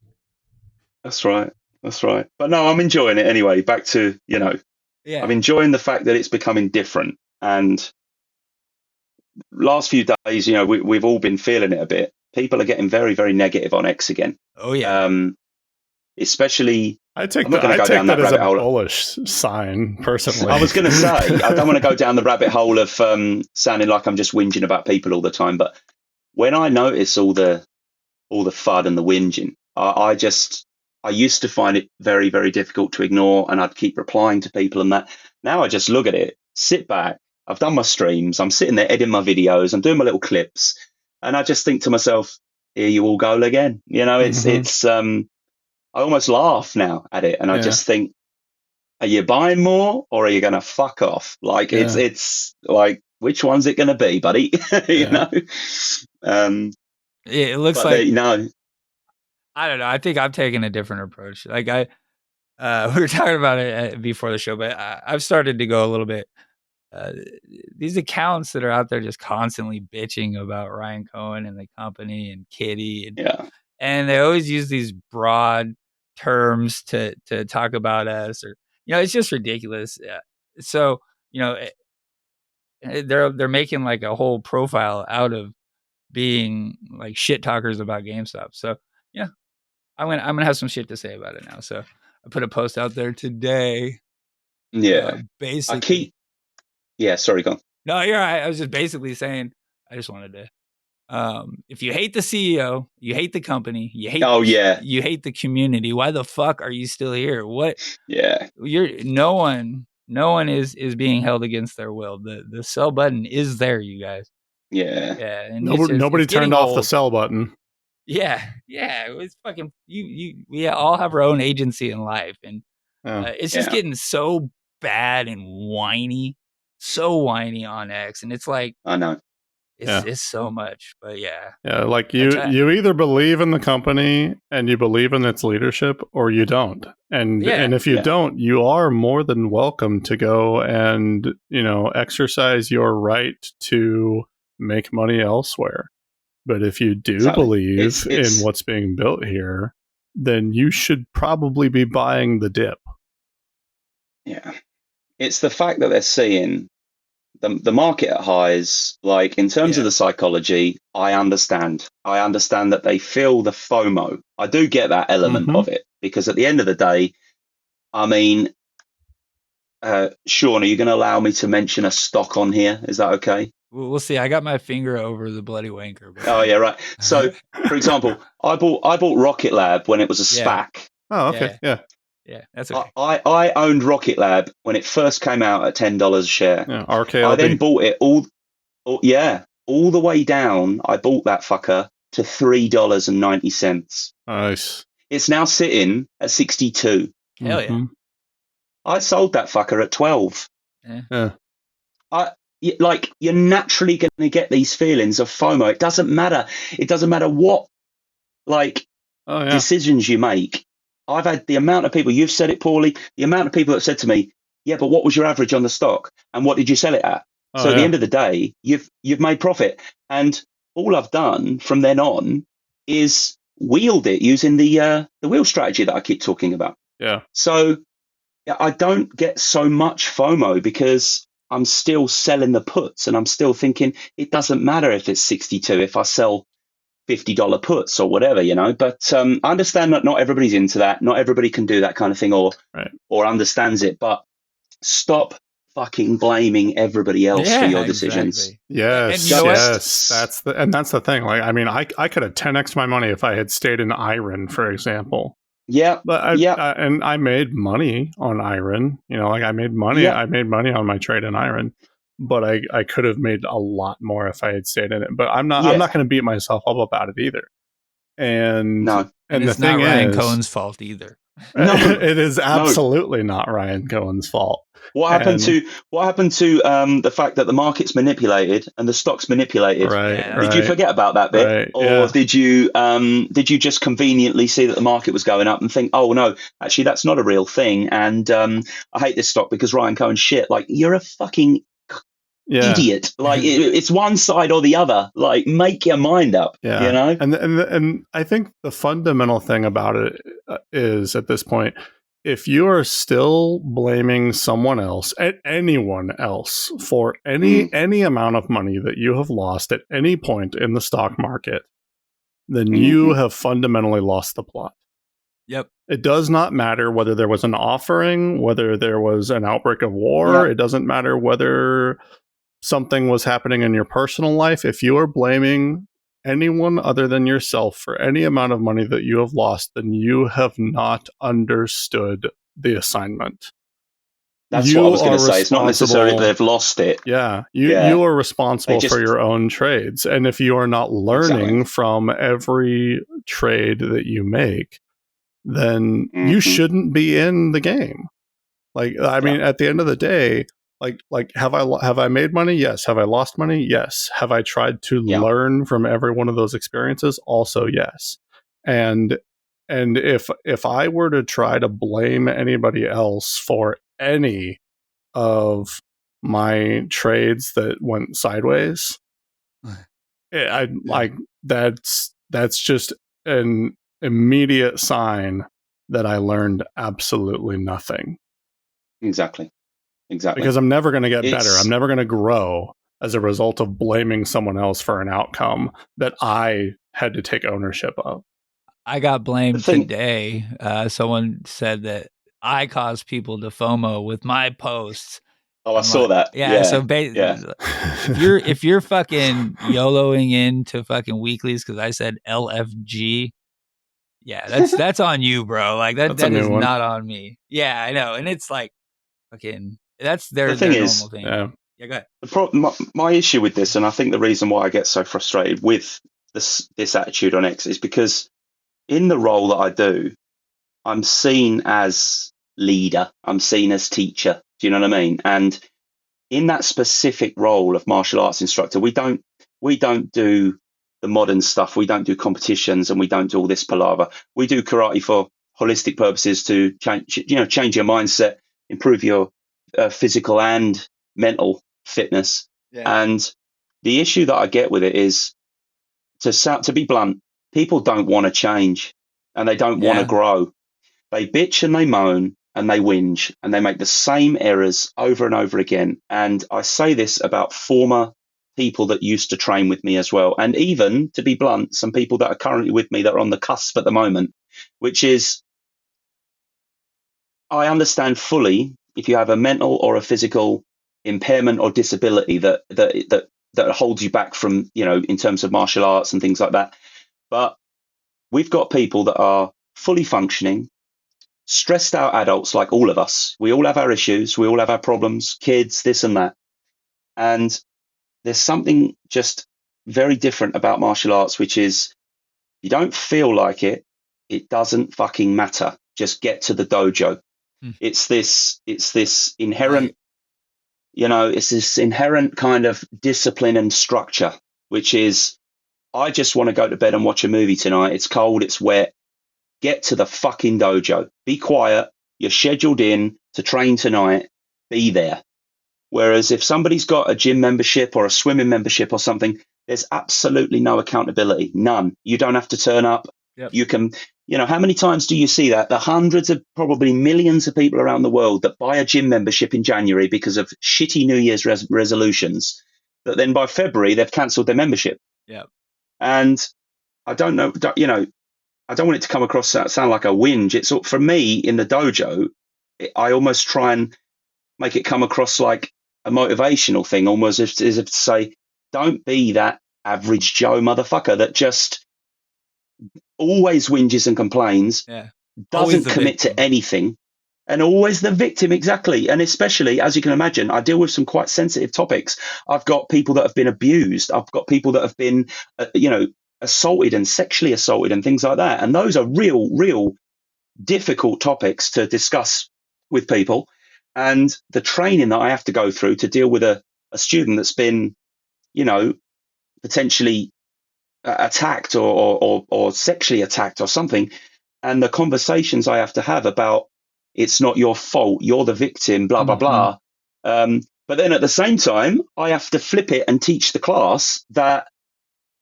that's right. That's right. But no, I'm enjoying it anyway. Back to, I'm Yeah. enjoying the fact that it's becoming different. And last few days, we've all been feeling it a bit. People are getting very, very negative on X again. Oh yeah. Especially, I take I'm not going to go that down that as a rabbit hole. bullish sign, personally. I was going to say, I don't want to go down the rabbit hole of sounding like I'm just whinging about people all the time. But when I notice all the FUD and the whinging, I used to find it very, very difficult to ignore, and I'd keep replying to people and that. Now I just look at it, sit back. I've done my streams. I'm sitting there editing my videos. I'm doing my little clips, and I just think to myself, "Here you all go again." It's. I almost laugh now at it, and I just think, are you buying more or are you going to fuck off? Like it's like, which one's it going to be, buddy? you know. It looks But like no. I don't know. I think I'm taking a different approach. Like we were talking about it before the show, but I've started to go a little bit. These accounts that are out there just constantly bitching about Ryan Cohen and the company and Kitty, and they always use these broad terms to talk about us, or it's just ridiculous. So they're making like a whole profile out of being like shit talkers about GameStop. So yeah, I'm gonna have some shit to say about it now. So I put a post out there today. Yeah. Basically. Sorry, go on. No, you're right. I was just basically saying, I just wanted to, if you hate the CEO, you hate the company, you hate, you hate the community. Why the fuck are you still here? What? Yeah. No one is being held against their will. The sell button is there, you guys. Yeah. Yeah. And nobody turned off the sell button. Yeah. Yeah. It was fucking, we all have our own agency in life. And it's just getting so bad and whiny. So whiny on X, and it's like, I know, it's so much, but like you either believe in the company and you believe in its leadership, or you don't, and if you don't, you are more than welcome to go and exercise your right to make money elsewhere. But if you do believe in what's being built here, then you should probably be buying the dip. Yeah, it's the fact that they're seeing the market at highs. Like, in terms of the psychology, I understand that they feel the FOMO. I do get that element of it, because at the end of the day, I mean, Sean, are you going to allow me to mention a stock on here? Is that okay? We'll see. I got my finger over the bloody wanker. Oh yeah, right. So, for example, I bought Rocket Lab when it was a SPAC. Oh, okay. Yeah, that's okay. I owned Rocket Lab when it first came out at $10 a share. Yeah, RKLB. I then bought it all the way down. I bought that fucker to $3.90. Nice. It's now sitting at 62. Hell yeah. I sold that fucker at 12. Yeah. You're naturally going to get these feelings of FOMO. It doesn't matter. It doesn't matter what decisions you make. I've had the amount of people, you've said it, Paulie, the amount of people that said to me, yeah, but what was your average on the stock? And what did you sell it at? So at the end of the day, you've made profit. And all I've done from then on is wield it using the wheel strategy that I keep talking about. Yeah. So I don't get so much FOMO, because I'm still selling the puts, and I'm still thinking it doesn't matter if it's 62 if I sell $50 puts or whatever, But I understand that not everybody's into that. Not everybody can do that kind of thing or understands it. But stop fucking blaming everybody else for your decisions. Exactly. Yes. That's the thing. Like, I mean, I could have 10x my money if I had stayed in Iron, for example. Yeah. But and I made money on Iron. I made money. Yeah. I made money on my trade in Iron. But I could have made a lot more if I had stayed in it. But I'm not going to beat myself up about it either. And it's the thing not Ryan is, Cohen's fault either. No, It is absolutely not Ryan Cohen's fault. What happened to the fact that the market's manipulated and the stock's manipulated? Right. Yeah, Did you forget about that bit, Right, or yeah. did you just conveniently see that the market was going up and think, oh no, actually that's not a real thing, and I hate this stock because Ryan Cohen's shit? Like, you're a fucking Yeah. idiot. Like, it's one side or the other. Like, make your mind up. Yeah. You know. And I think the fundamental thing about it is, at this point, if you are still blaming someone else, anyone else, for any amount of money that you have lost at any point in the stock market, then you have fundamentally lost the plot. Yep. It does not matter whether there was an offering, whether there was an outbreak of war. Yep. It doesn't matter whether something was happening in your personal life. If you are blaming anyone other than yourself for any amount of money that you have lost, then you have not understood the assignment. That's what I was going to say. It's not necessarily they've lost it. Yeah, you are responsible for your own trades. And if you are not learning from every trade that you make, then you shouldn't be in the game. Like, I mean, at the end of the day, like have I made money? Yes. Have I lost money? Yes. Have I tried to learn from every one of those experiences? Also, yes. And if I were to try to blame anybody else for any of my trades that went sideways, that's just an immediate sign that I learned absolutely nothing. Exactly. Because I'm never going to get better. I'm never going to grow as a result of blaming someone else for an outcome that I had to take ownership of. I got blamed today. Someone said that I caused people to FOMO with my posts. Oh, I saw that. Yeah. So if you're fucking YOLOing into fucking weeklies because I said LFG, yeah, that's on you, bro. Like that is not on me. Yeah, I know. And it's like fucking that's their normal thing. Yeah, go ahead. My issue with this, and I think the reason why I get so frustrated with this attitude on X, is because in the role that I do, I'm seen as leader. I'm seen as teacher. Do you know what I mean? And in that specific role of martial arts instructor, we don't do the modern stuff. We don't do competitions, and we don't do all this palaver. We do karate for holistic purposes to change your mindset, improve your physical and mental fitness. Yeah. And the issue that I get with it is, to be blunt, people don't want to change and they don't want to grow. They bitch and they moan and they whinge and they make the same errors over and over again. And I say this about former people that used to train with me as well. And even, to be blunt, some people that are currently with me that are on the cusp at the moment, which is, I understand fully if you have a mental or a physical impairment or disability that holds you back from, in terms of martial arts and things like that. But we've got people that are fully functioning, stressed out adults like all of us. We all have our issues. We all have our problems, kids, this and that. And there's something just very different about martial arts, which is, you don't feel like it. It doesn't fucking matter. Just get to the dojo. It's this inherent, it's this inherent kind of discipline and structure, which is, I just want to go to bed and watch a movie tonight. It's cold. It's wet. Get to the fucking dojo. Be quiet. You're scheduled in to train tonight. Be there. Whereas if somebody's got a gym membership or a swimming membership or something, there's absolutely no accountability. None. You don't have to turn up. Yep. You can, how many times do you see that? The hundreds of, probably millions of people around the world that buy a gym membership in January because of shitty New Year's resolutions, that then by February they've cancelled their membership. Yeah. And I don't know, I don't want it to come across, sound like a whinge. It's, for me in the dojo, I almost try and make it come across like a motivational thing, almost as if to say, don't be that average Joe motherfucker that just always whinges and complains, doesn't commit to anything, and always the victim. Exactly. And especially, as you can imagine, I deal with some quite sensitive topics. I've got people that have been abused. I've got people that have been, assaulted and sexually assaulted and things like that. And those are real difficult topics to discuss with people, and the training that I have to go through to deal with a student that's been, potentially attacked or sexually attacked or something, and the conversations I have to have about it's not your fault, you're the victim, blah blah blah. But then at the same time, I have to flip it and teach the class that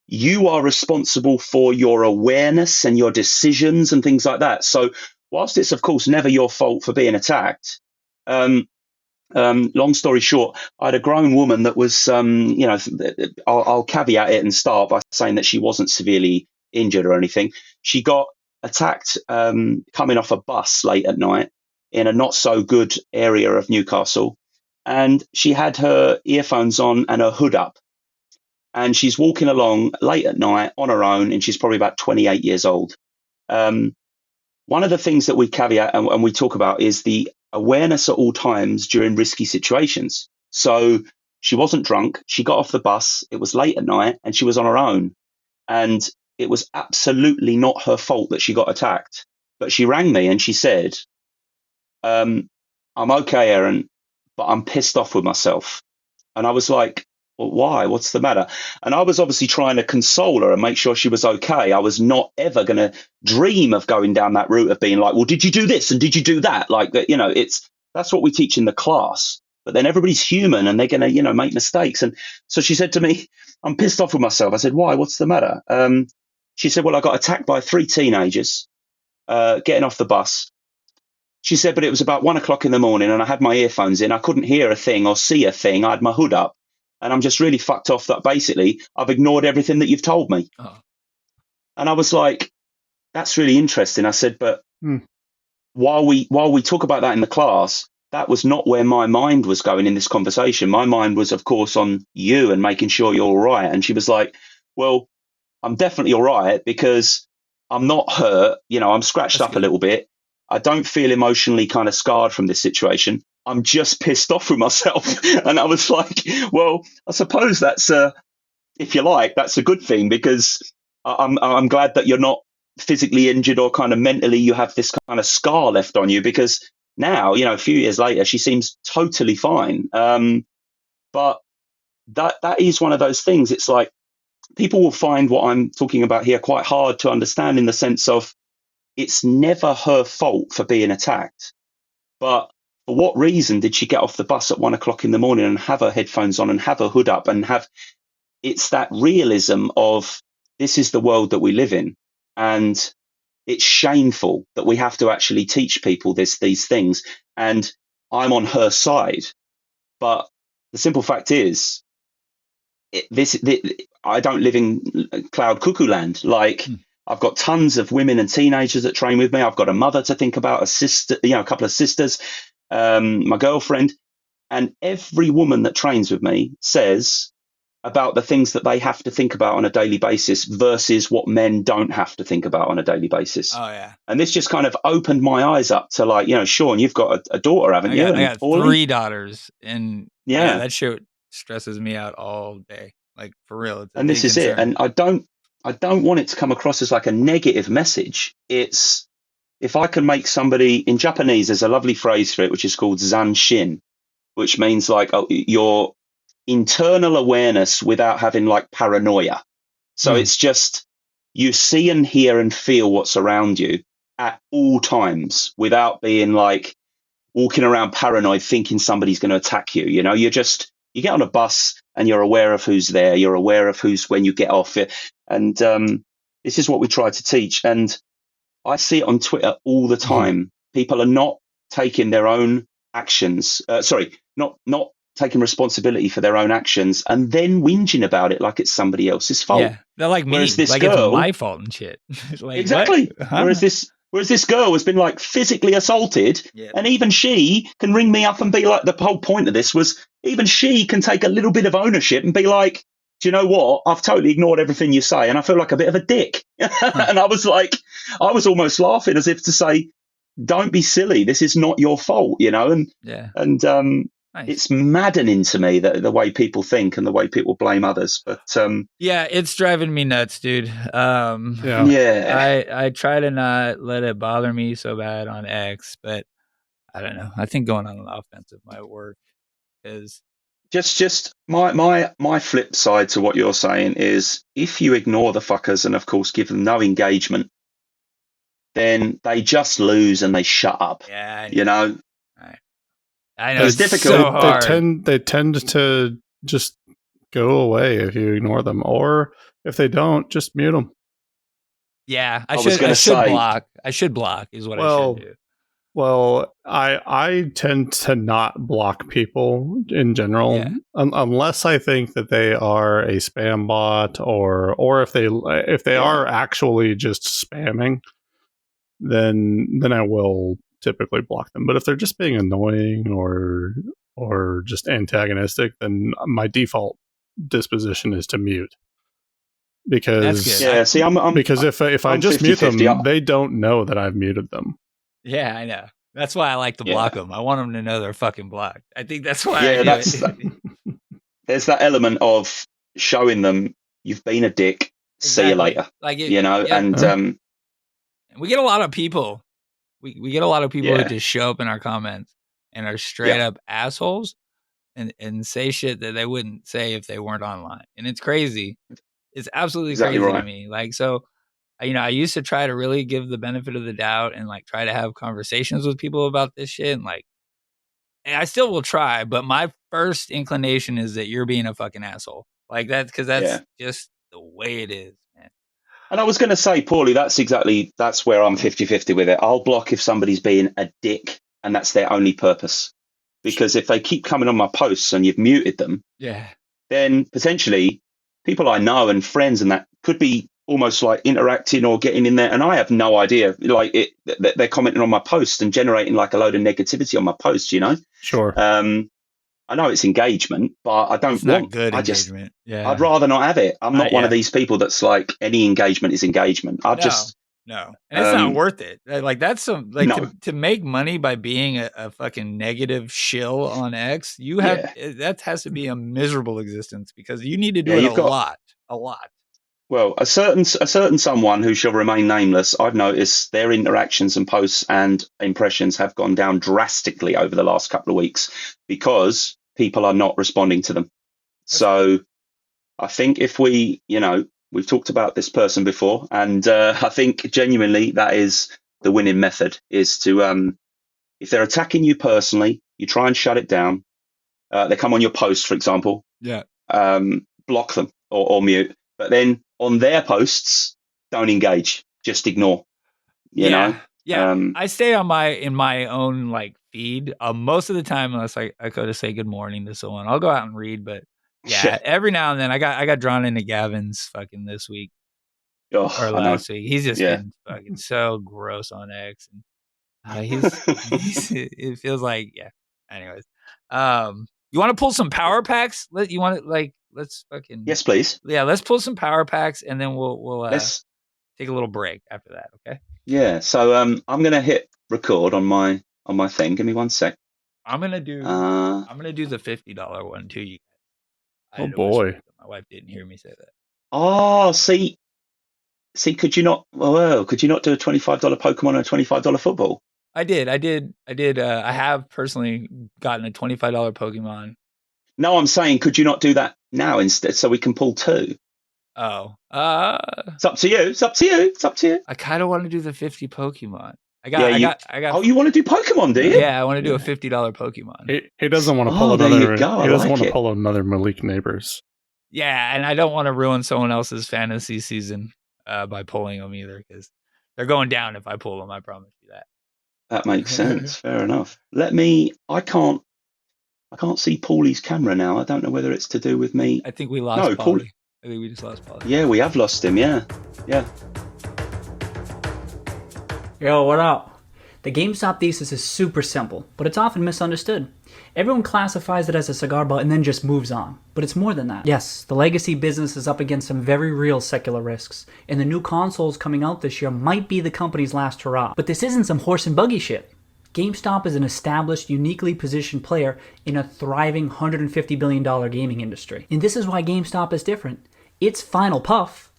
you are responsible for your awareness and your decisions and things like that. So whilst it's of course never your fault for being attacked, long story short, I had a grown woman that was, I'll caveat it and start by saying that she wasn't severely injured or anything. She got attacked coming off a bus late at night in a not so good area of Newcastle. And she had her earphones on and her hood up. And she's walking along late at night on her own, and she's probably about 28 years old. One of the things that we caveat and we talk about is the awareness at all times during risky situations. So she wasn't drunk. She got off the bus. It was late at night and she was on her own. And it was absolutely not her fault that she got attacked. But she rang me and she said, I'm okay, Aaron, but I'm pissed off with myself. And I was like, well, why? What's the matter? And I was obviously trying to console her and make sure she was okay. I was not ever going to dream of going down that route of being like, well, did you do this and did you do that? Like, that's what we teach in the class. But then everybody's human and they're going to, make mistakes. And so she said to me, I'm pissed off with myself. I said, why? What's the matter? She said, well, I got attacked by 3 teenagers getting off the bus. She said, but it was about 1:00 in the morning and I had my earphones in. I couldn't hear a thing or see a thing. I had my hood up. And I'm just really fucked off that basically I've ignored everything that you've told me. Oh. And I was like, that's really interesting. I said, but while we talk about that in the class, that was not where my mind was going in this conversation. My mind was, of course, on you and making sure you're all right. And she was like, well, I'm definitely all right because I'm not hurt. I'm scratched up a little bit. I don't feel emotionally kind of scarred from this situation. I'm just pissed off with myself. And I was like, well, I suppose that's if you like, that's a good thing because I'm glad that you're not physically injured or kind of mentally you have this kind of scar left on you, because now, a few years later, she seems totally fine. But that is one of those things. It's like people will find what I'm talking about here quite hard to understand, in the sense of it's never her fault for being attacked. But for what reason did she get off the bus at 1:00 in the morning and have her headphones on and have her hood up and it's that realism of this is the world that we live in. And it's shameful that we have to actually teach people these things. And I'm on her side. But the simple fact is, I don't live in cloud cuckoo land. Like, I've got tons of women and teenagers that train with me. I've got a mother to think about, a sister, a couple of sisters, my girlfriend. And every woman that trains with me says about the things that they have to think about on a daily basis versus what men don't have to think about on a daily basis. Oh, yeah. And this just kind of opened my eyes up to, like, Sean, you've got a daughter, haven't you? I got Paulie? 3 daughters. And yeah, that shit stresses me out all day. Like, for real. It's and this is it. And I don't want it to come across as like a negative message. It's, if I can make somebody, in Japanese, there's a lovely phrase for it, which is called zanshin, which means like your internal awareness without having like paranoia. So it's just, you see and hear and feel what's around you at all times without being like walking around paranoid thinking somebody's going to attack you. You get on a bus and you're aware of who's there. You're aware of who's when you get off it. And this is what we try to teach. And I see it on Twitter all the time. People are not taking their own actions. Not taking responsibility for their own actions and then whinging about it like it's somebody else's fault. Yeah, they're like me. Whereas this like girl, it's my fault and shit. Like, exactly. Huh? Whereas this girl has been like physically assaulted, and even she can ring me up and be like, the whole point of this was even she can take a little bit of ownership and be like, do you know what? I've totally ignored everything you say and I feel like a bit of a dick. And I was almost laughing as if to say, don't be silly. This is not your fault, And Nice. It's maddening to me that the way people think and the way people blame others. But yeah, it's driving me nuts, dude. yeah, I try to not let it bother me so bad on X, but I don't know. I think going on an offensive might work because just my flip side to what you're saying is if you ignore the fuckers and of course give them no engagement, then they just lose and they shut up. yeah, You know, I know It's it's difficult. so hard. They tend to just go away if you ignore them, or if they don't, just mute them. Yeah, I was gonna say- block. I should block is what I should do. Well, I tend to not block people in general, Yeah. unless I think that they are a spam bot, or if they are actually just spamming, then I will typically block them. But if they're just being annoying or just antagonistic, then my default disposition is to mute. Because That's good. yeah. See, because if I I'm just mute 50-50. them, they don't know that I've muted them. Yeah, I know. That's why I like to block them. I want them to know they're fucking blocked. I think that's why I do that's it. there's that element of showing them you've been a dick. See you later. Like it, and we get a lot of people. We get a lot of people Yeah. who just show up in our comments and are straight up assholes and say shit that they wouldn't say if they weren't online. And it's crazy. It's absolutely Exactly crazy right. to me. Like, so, I used to try to really give the benefit of the doubt and like try to have conversations with people about this shit. And I still will try, but my first inclination is that you're being a fucking asshole. Like that's because that's just the way it is, man. And I was going to say, Paulie, that's where I'm 50-50 with it. I'll block if somebody's being a dick and that's their only purpose. Because if they keep coming on my posts and you've muted them, then potentially people I know and friends and that could be almost like interacting or getting in there. And I have no idea, like they're commenting on my post and generating like a load of negativity on my post, Sure. I know it's engagement, but I don't It's not want good engagement. I'd rather not have it. I'm not one of these people that's like any engagement is engagement. No, and it's not worth it. Like that's to make money by being a fucking negative shill on X. You have that has to be a miserable existence because you need to do it a lot. Well, a certain someone who shall remain nameless, I've noticed their interactions and posts and impressions have gone down drastically over the last couple of weeks because people are not responding to them. So I think if we've talked about this person before, and I think genuinely that is the winning method is to, if they're attacking you personally, you try and shut it down. They come on your post, for example, block them or mute. But then on their posts, don't engage, just ignore. You know? I stay on in my own like feed most of the time, unless I go to say good morning to someone. I'll go out and read, but every now and then I got drawn into Gavin's fucking this week or last week. He's just been fucking so gross on X, and he's it feels like Anyways, you want to pull some power packs? Let's fucking yes, please. Yeah, let's pull some power packs, and then we'll take a little break after that. Okay. Yeah. So I'm gonna hit record on my thing. Give me 1 sec. I'm gonna do the $50 one too. You guys. Oh boy, my wife didn't hear me say that. Oh, see, could you not? Well, could you not do a $25 Pokemon and a $25 football? I did. I have personally gotten a $25 Pokemon. No, I'm saying, could you not do that now instead, so we can pull two? Oh, it's up to you. I kind of want to do the 50 Pokemon. I got. Oh, you want to do Pokemon, do you? Yeah, I want to do a $50 Pokemon. He doesn't want to pull another. He doesn't want to pull another Malik Neighbors. Yeah, and I don't want to ruin someone else's fantasy season by pulling them either, because they're going down if I pull them. I promise you that. That makes sense. Fair enough. I can't see Paulie's camera now. I don't know whether it's to do with me. I think we lost Paulie. I think we just lost Paulie. Yeah, we have lost him. Yeah. Yo, what up? The GameStop thesis is super simple, but it's often misunderstood. Everyone classifies it as a cigar butt and then just moves on. But it's more than that. Yes, the legacy business is up against some very real secular risks, and the new consoles coming out this year might be the company's last hurrah. But this isn't some horse and buggy shit. GameStop is an established, uniquely positioned player in a thriving $150 billion gaming industry. And this is why GameStop is different. Its final puff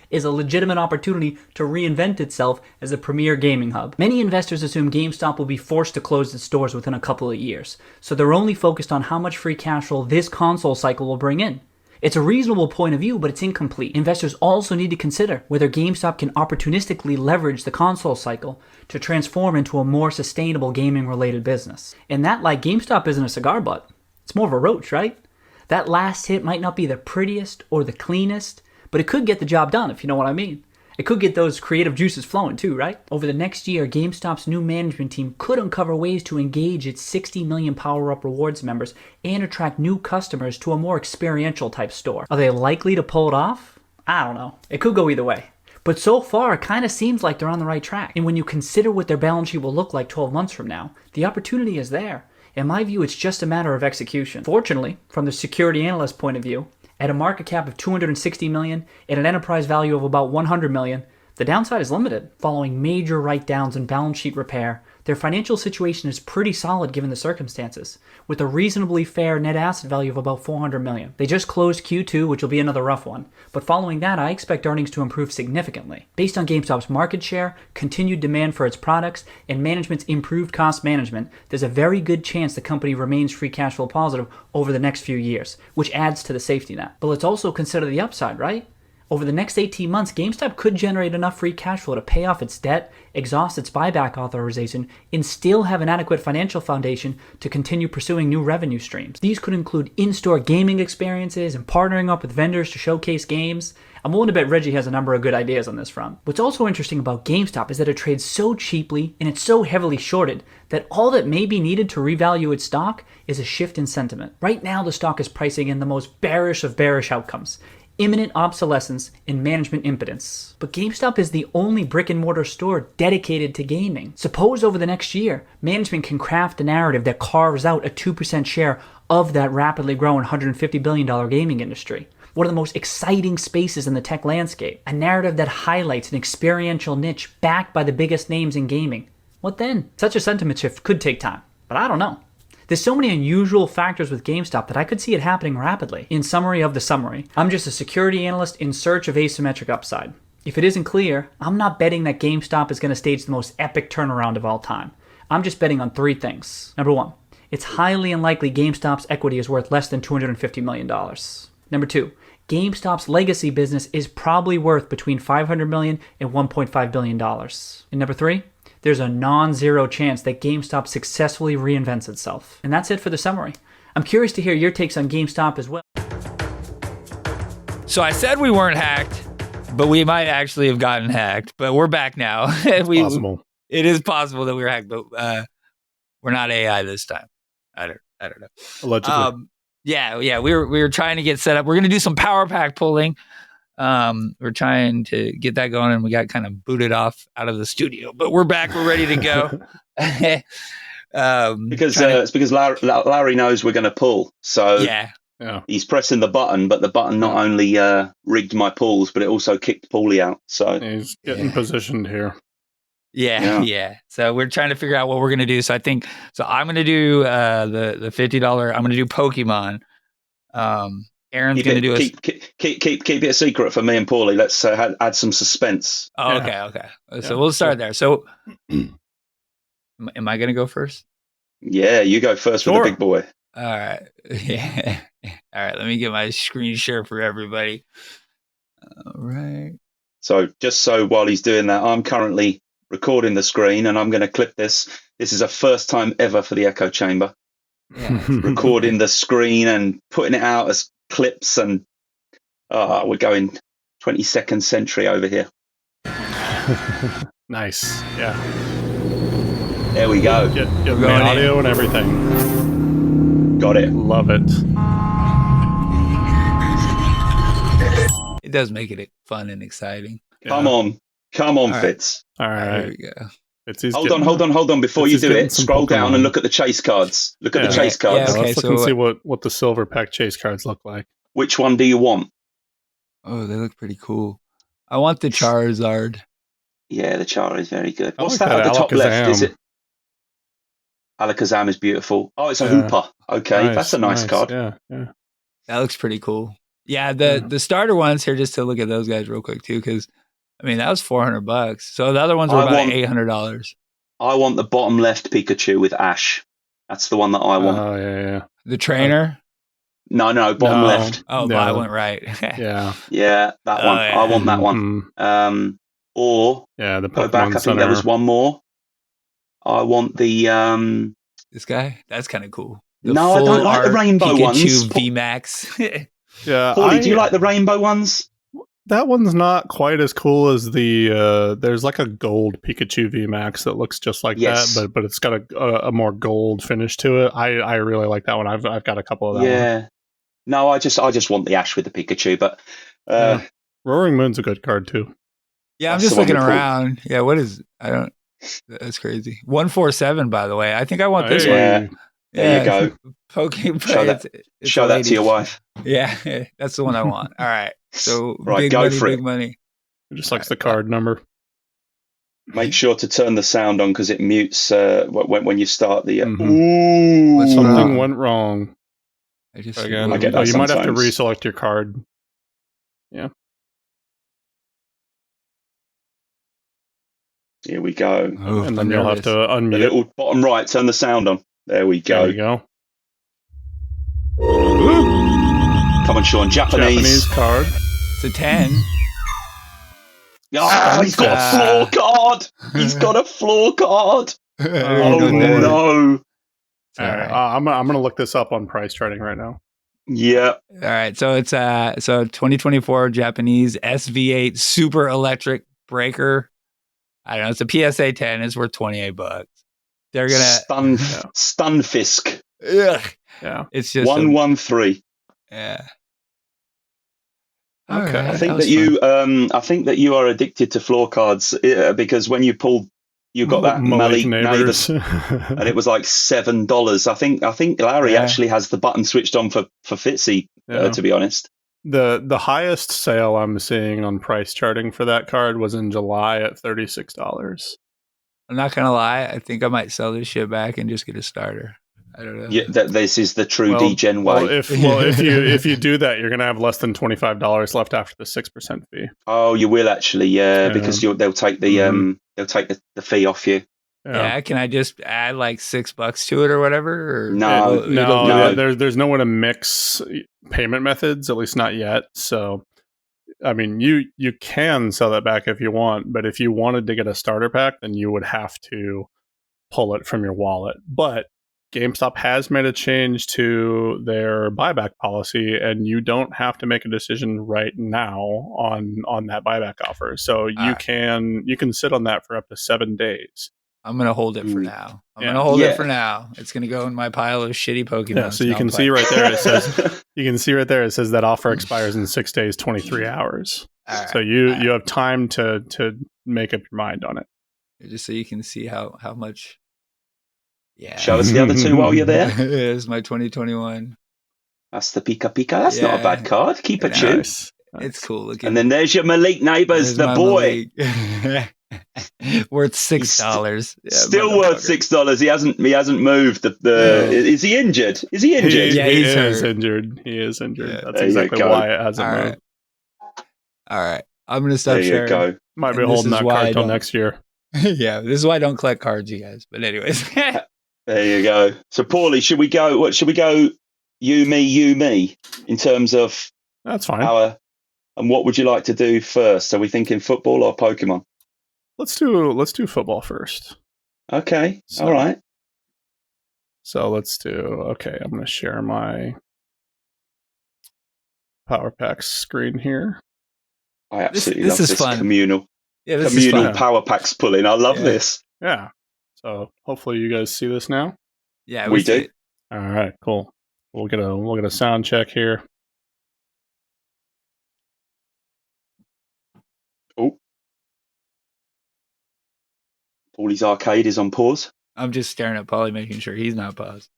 is a legitimate opportunity to reinvent itself as a premier gaming hub. Many investors assume GameStop will be forced to close its doors within a couple of years, so they're only focused on how much free cash flow this console cycle will bring in. It's a reasonable point of view, but it's incomplete. Investors also need to consider whether GameStop can opportunistically leverage the console cycle to transform into a more sustainable gaming-related business. And that, like GameStop isn't a cigar butt, it's more of a roach, right? That last hit might not be the prettiest or the cleanest, but it could get the job done, if you know what I mean. It could get those creative juices flowing too, right? Over the next year, GameStop's new management team could uncover ways to engage its 60 million Power Up Rewards members and attract new customers to a more experiential type store. Are they likely to pull it off? I don't know. It could go either way. But so far, it kind of seems like they're on the right track. And when you consider what their balance sheet will look like 12 months from now, the opportunity is there. In my view, it's just a matter of execution. Fortunately, from the security analyst point of view, at a market cap of $260 million and an enterprise value of about $100 million, the downside is limited. Following major write-downs and balance sheet repair, their financial situation is pretty solid given the circumstances, with a reasonably fair net asset value of about $400 million. They just closed Q2, which will be another rough one, but following that, I expect earnings to improve significantly. Based on GameStop's market share, continued demand for its products, and management's improved cost management, there's a very good chance the company remains free cash flow positive over the next few years, which adds to the safety net. But let's also consider the upside, right? Over the next 18 months, GameStop could generate enough free cash flow to pay off its debt, exhaust its buyback authorization, and still have an adequate financial foundation to continue pursuing new revenue streams. These could include in-store gaming experiences and partnering up with vendors to showcase games. I'm willing to bet Reggie has a number of good ideas on this front. What's also interesting about GameStop is that it trades so cheaply and it's so heavily shorted that all that may be needed to revalue its stock is a shift in sentiment. Right now, the stock is pricing in the most bearish of bearish outcomes: imminent obsolescence and management impotence. But GameStop is the only brick and mortar store dedicated to gaming. Suppose over the next year, management can craft a narrative that carves out a 2% share of that rapidly growing $150 billion gaming industry. One of the most exciting spaces in the tech landscape. A narrative that highlights an experiential niche backed by the biggest names in gaming. What then? Such a sentiment shift could take time, but I don't know. There's so many unusual factors with GameStop that I could see it happening rapidly. In summary of the summary, I'm just a security analyst in search of asymmetric upside. If it isn't clear, I'm not betting that GameStop is going to stage the most epic turnaround of all time. I'm just betting on three things. Number one, it's highly unlikely GameStop's equity is worth less than $250 million. Number two, GameStop's legacy business is probably worth between $500 million and $1.5 billion. And number three, there's a non-zero chance that GameStop successfully reinvents itself. And that's it for the summary. I'm curious to hear your takes on GameStop as well. So I said we weren't hacked, but we might actually have gotten hacked. But we're back now. Possible. It is possible that we were hacked, but we're not AI this time. I don't know. Allegedly. Yeah. We were trying to get set up. We're gonna do some power pack pulling. We're trying to get that going, and we got kind of booted off out of the studio, but we're back. We're ready to go. It's because Larry knows we're going to pull. So yeah, he's pressing the button, but the button not only rigged my pulls, but it also kicked Paulie out. So he's getting positioned here. Yeah. So we're trying to figure out what we're going to do. So I'm going to do the $50. I'm going to do Pokémon. Aaron's going to do keep it a secret for me and Paulie. Let's add some suspense. Oh, okay. So we'll start there. So am I going to go first? Yeah, you go first with the big boy. All right. Yeah. All right. Let me get my screen share for everybody. All right. So just so while he's doing that, I'm currently recording the screen and I'm going to clip this. This is a first time ever for the Echo Chamber. Yeah. Recording the screen and putting it out as clips, and we're going 22nd century over here. Nice. Yeah. There we go. Get the audio and everything. Got it. Love it. It does make it fun and exciting. Yeah. Come on, right. Fitz. All right. There we go. Hold on. Before you do it, scroll down and look at the chase cards. Look at the chase cards. Yeah, okay, let's look and see what the silver pack chase cards look like. Which one do you want? Oh, they look pretty cool. I want the Charizard. Yeah, the Chara is very good. I What's like that at that the top left? Is Alakazam. it Alakazam is beautiful. Oh, it's a Yeah. Hooper. Okay, that's a nice card. Yeah. That looks pretty cool. Yeah, Yeah. the starter ones here, just to look at those guys real quick too, because I mean that was $400. So the other ones were I about want- $800. I want the bottom left Pikachu with Ash. That's the one that I want. Oh, yeah. The trainer. No, bottom No. left. Oh, No. I went right. Yeah. Yeah, that Oh, one. yeah. I want that one. Mhm. Or Yeah, the go Pokemon back. I think Center. there was one more. I want the. This guy. That's kind of cool. The No, I don't full like the art rainbow Pikachu ones. VMAX. Yeah, Paulie, do you like the rainbow ones? that one's not quite as cool as the there's like a gold Pikachu VMAX that looks just like Yes. that, but it's got a more gold finish to it. I really like that one. I've got a couple of that one. Yeah. No, I just want the Ash with the Pikachu, but Yeah. Roaring Moon's a good card too. Yeah, I'm That's just the one looking we pulled. around. Yeah, what is? I don't. That's crazy. 147, by the way. I think I want this Hey. one. yeah, there you go. Pokemon. Show that- It's Show a that to your lady. wife. Yeah, that's the one I want. All right. So Right, big go money, for it. big money. It just likes the card number. Make sure to turn the sound on because it mutes when you start the. Mhm. Ooh, What's Something wrong? went wrong I just again. I get that you might have to sometimes. reselect your card. Here we go. Oh, And I'm then you'll have to nervous. The unmute. little bottom right, turn the sound on. There we There go. you go. Come on, Sean. Japanese card. It's a 10. Oh, he's got a floor card. He's got a floor card. I don't Oh know what that is. no. It's all right. I'm gonna look this up on price trading right now. Yeah. All right, so it's 2024 Japanese SV8 super electric breaker. I don't know. It's a PSA 10. It's worth $28. They're gonna Stunfisk. ugh. Yeah. It's just 113. yeah. Okay. All right, I think was that you I think that you are addicted to floor cards because when you pulled you got that Malik Neighbors and it was like $7. I think Larry Yeah. actually has the button switched on for Fitzy, Yeah. to be honest. The highest sale I'm seeing on price charting for that card was in July at $36. I'm not gonna lie. I think I might sell this shit back and just get a starter. I don't know. Yeah, this is the true degen way. Well, if you do that, you're gonna have less than $25 left after the 6% fee. Oh, you will actually, because they'll take the they'll take the fee off you. Yeah, can I just add like $6 to it or whatever? Or No, no. There's no way to mix payment methods, at least not yet. So, I mean, you can sell that back if you want, but if you wanted to get a starter pack, then you would have to pull it from your wallet. But GameStop has made a change to their buyback policy, and you don't have to make a decision right now on that buyback offer. So you can sit on that for up to 7 days. I'm gonna hold it for now. I'm Yeah. gonna hold it for now. It's gonna go in my pile of shitty Pokemon. Yeah, so you can see right there. It says that offer expires in 6 days, 23 hours. All right. So you have time to make up your mind on it. Just so you can see how much. Yeah. Show us the other two while you're there. It's my 2021. That's the Pika Pika. That's not a bad card. Keep a tune. Nice. It's cool looking. And then there's your Malik Neighbors, There's the my boy. Malik. Worth $6. Yeah, Still worth $6. He hasn't moved. Is he injured? Is he injured? Yeah, he he's is hurt. injured. He is injured. Yeah. That's There you exactly go. why it hasn't All moved. right. All right. I'm gonna stop There you sharing. go. Might be And this holding is that why I card till don't- next year. Yeah, this is why I don't collect cards, you guys. But anyways. There you go. So, Paulie, should we go? What should we go? You, me, in terms of That's fine. our. And what would you like to do first? Are we thinking football or Pokemon? Let's do football first. Okay. So- All right. So let's do. Okay, I'm going to share my Power Packs screen here. I absolutely this love is this fun. communal Yeah, this is communal fun. power packs pulling. I love Yeah. this. Yeah. So hopefully you guys see this now. Yeah, We see do. it. All right, cool. We'll get a sound check here. Oh, Paulie's arcade is on pause. I'm just staring at Paulie, making sure he's not paused.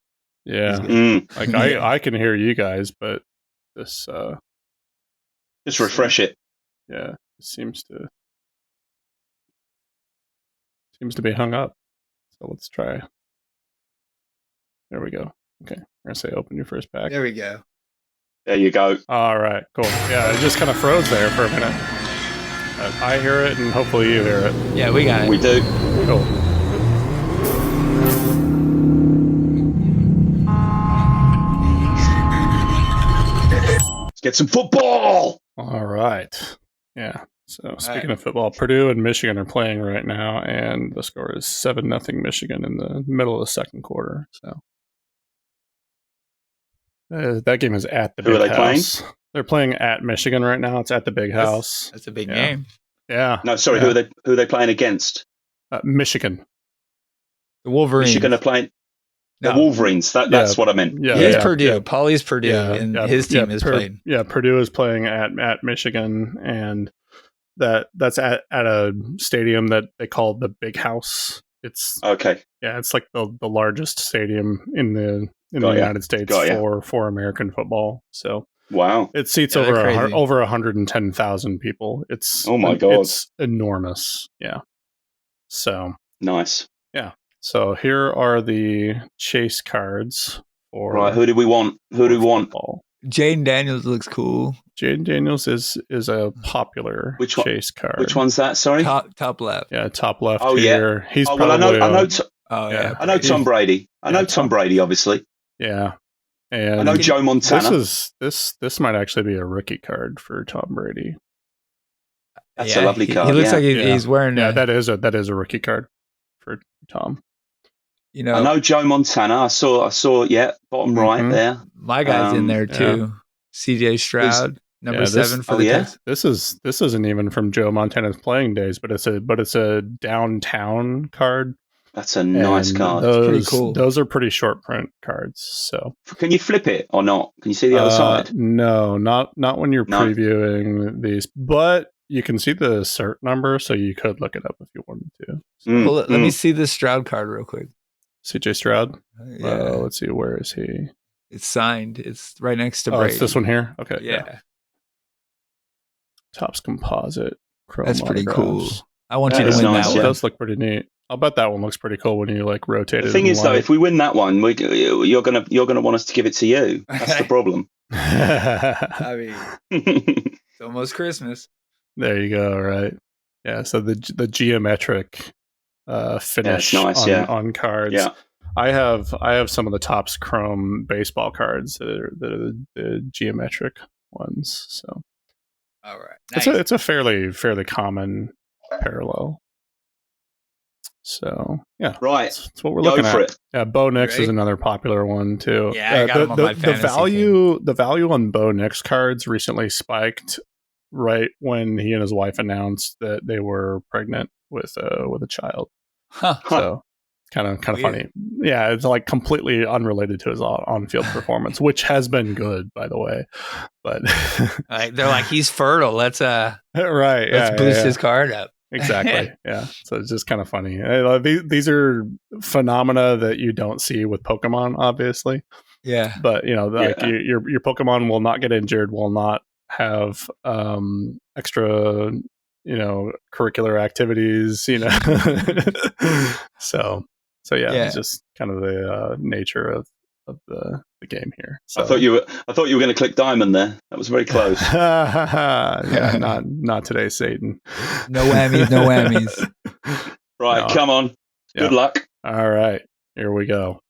Yeah. Mm. Like Yeah. I can hear you guys, but this Just refresh it. yeah, it seems to seems to be hung up. So let's try. There we go. Okay, I'm gonna say open your first pack. There we go. There you go. All right, cool. Yeah, it just kind of froze there for a minute. I hear it, and hopefully you hear it. Yeah, we got it. We do. Cool. Let's get some football. All right. Yeah. So speaking of football, Purdue and Michigan are playing right now, and the score is 7-0 Michigan in the middle of the second quarter. So that game is at the Who Big are they House. They're playing at Michigan right now. It's at the Big House. That's a big Yeah. game. Yeah. No, sorry. Yeah. Who are they playing against? Michigan. The Wolverines. Michigan are playing the No. Wolverines. That's what I meant. Yeah. He's yeah, Purdue. yeah. Paulie's Purdue, and his team is playing. Yeah, Purdue is playing at Michigan, and that's at a stadium that they call the Big House. It's Okay. yeah, it's like the largest stadium in the Got ya. United States Got ya. for American football. So Wow. it seats Yeah, they're over crazy. over 110,000 people. It's Oh my God. it's enormous. Yeah. So Nice. so here are the chase cards for Right. Who do we want? Who do we want? football. Jaden Daniels looks cool. Jaden Daniels is a popular Which one- chase card. Which one's that? Sorry. Top left. Yeah, top left Oh, yeah. here. He's Oh well, probably I know Oh Yeah. yeah. I know Tom Brady. I know Yeah, Tom Brady, obviously. yeah. I And know Joe Montana. this might actually be a rookie card for Tom Brady. That's a lovely card. He looks yeah. like Yeah. he's wearing. Yeah, a, that is a rookie card for Tom. you know, I know Joe Montana. I saw. Yeah, bottom right Mhm. there. my guy's in there yeah. too. C.J. Stroud, number Yeah, 7 for oh, the yeah? Texans. This isn't even from Joe Montana's playing days, but it's a downtown card. That's a nice And card. Those, pretty cool. Those are pretty short print cards. So Can you flip it or not? Can you see the other side? No, not when you're No. previewing these, but you can see the cert number, so you could look it up if you wanted to. Mm, Pull it, let me mm. see this Stroud card real quick. CJ Stroud. Yeah, Let's see, where is he? it's signed. It's right next to Oh, Brady. it's this one here. Okay, Yeah, Topps composite. Chrome that's pretty autographs. cool. I want That you to is win nice, that It yeah. one. does look pretty neat. I'll bet that one looks pretty cool when you like rotate it. The thing in is, though, light. if we win that one, you're gonna want us to give it to you. That's the problem. I mean, it's almost Christmas. There you go. Right. Yeah. So the geometric finish nice, yeah. on cards. Yeah. I have some of the Topps Chrome baseball cards that are the geometric ones. So All right, it's a fairly common parallel. So yeah, Right. that's what we're Go looking for at. it. Yeah, Bo Nix is Ready? another popular one too. Yeah, I got him on my fantasy the value on Bo Nix cards recently spiked right when he and his wife announced that they were pregnant with a child. Huh. So kind of Weird. funny. Yeah, it's like completely unrelated to his on-field performance, which has been good, by the way. But Like, they're like, he's fertile. Let's right, let's boost his card up. Exactly. Yeah. So it's just kind of funny. These are phenomena that you don't see with Pokemon, obviously. Yeah. But like Yeah. your Pokemon will not get injured, will not have extra, curricular activities, so yeah, Yeah. it's just kind of the nature of the game here. So I thought you were going to click diamond there. That was very close. yeah, not today, Satan. No whammies, no whammies. Right, No. come on. Yeah. Good luck. All right, here we go.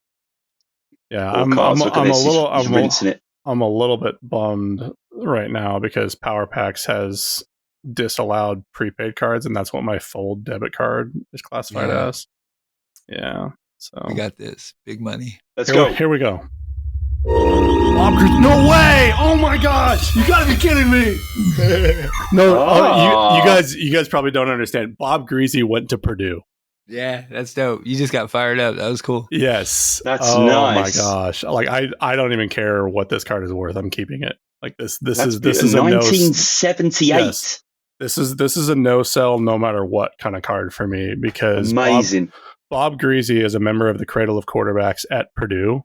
Yeah, All I'm cards, look at this. He's rinsing it. I'm a little bit bummed right now because Power Packs has disallowed prepaid cards, and that's what my Fold debit card is classified Yeah. as. Yeah, so We got this. Big money. Let's go. Here we go. No way! Oh my gosh! You gotta be kidding me! No, you guys probably don't understand. Bob Greasy went to Purdue. Yeah, that's dope. You just got fired up. That was cool. Yes, That's oh nice. my gosh! Like I don't even care what this card is worth. I'm keeping it. Like this That's is beautiful. a no. 1978. Yes. This is a no sell no matter what kind of card for me because Amazing. Bob Greasy is a member of the Cradle of Quarterbacks at Purdue,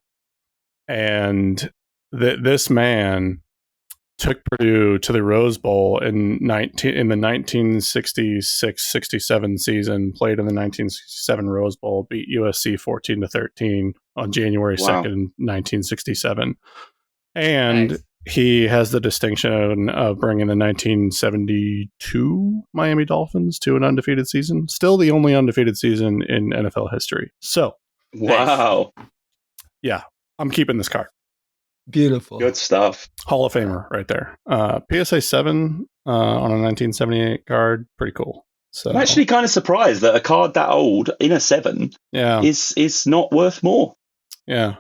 and this man took Purdue to the Rose Bowl in the 1966-67 season, played in the 1967 Rose Bowl, beat USC 14-13 on January 2nd, 1967. And he has the distinction of bringing the 1972 Miami Dolphins to an undefeated season. Still the only undefeated season in NFL history. So, wow. Yeah, I'm keeping this card. Beautiful. Good stuff. Hall of Famer right there. PSA 7 on a 1978 card. Pretty cool. So I'm actually kind of surprised that a card that old in a 7 is not worth more. Yeah.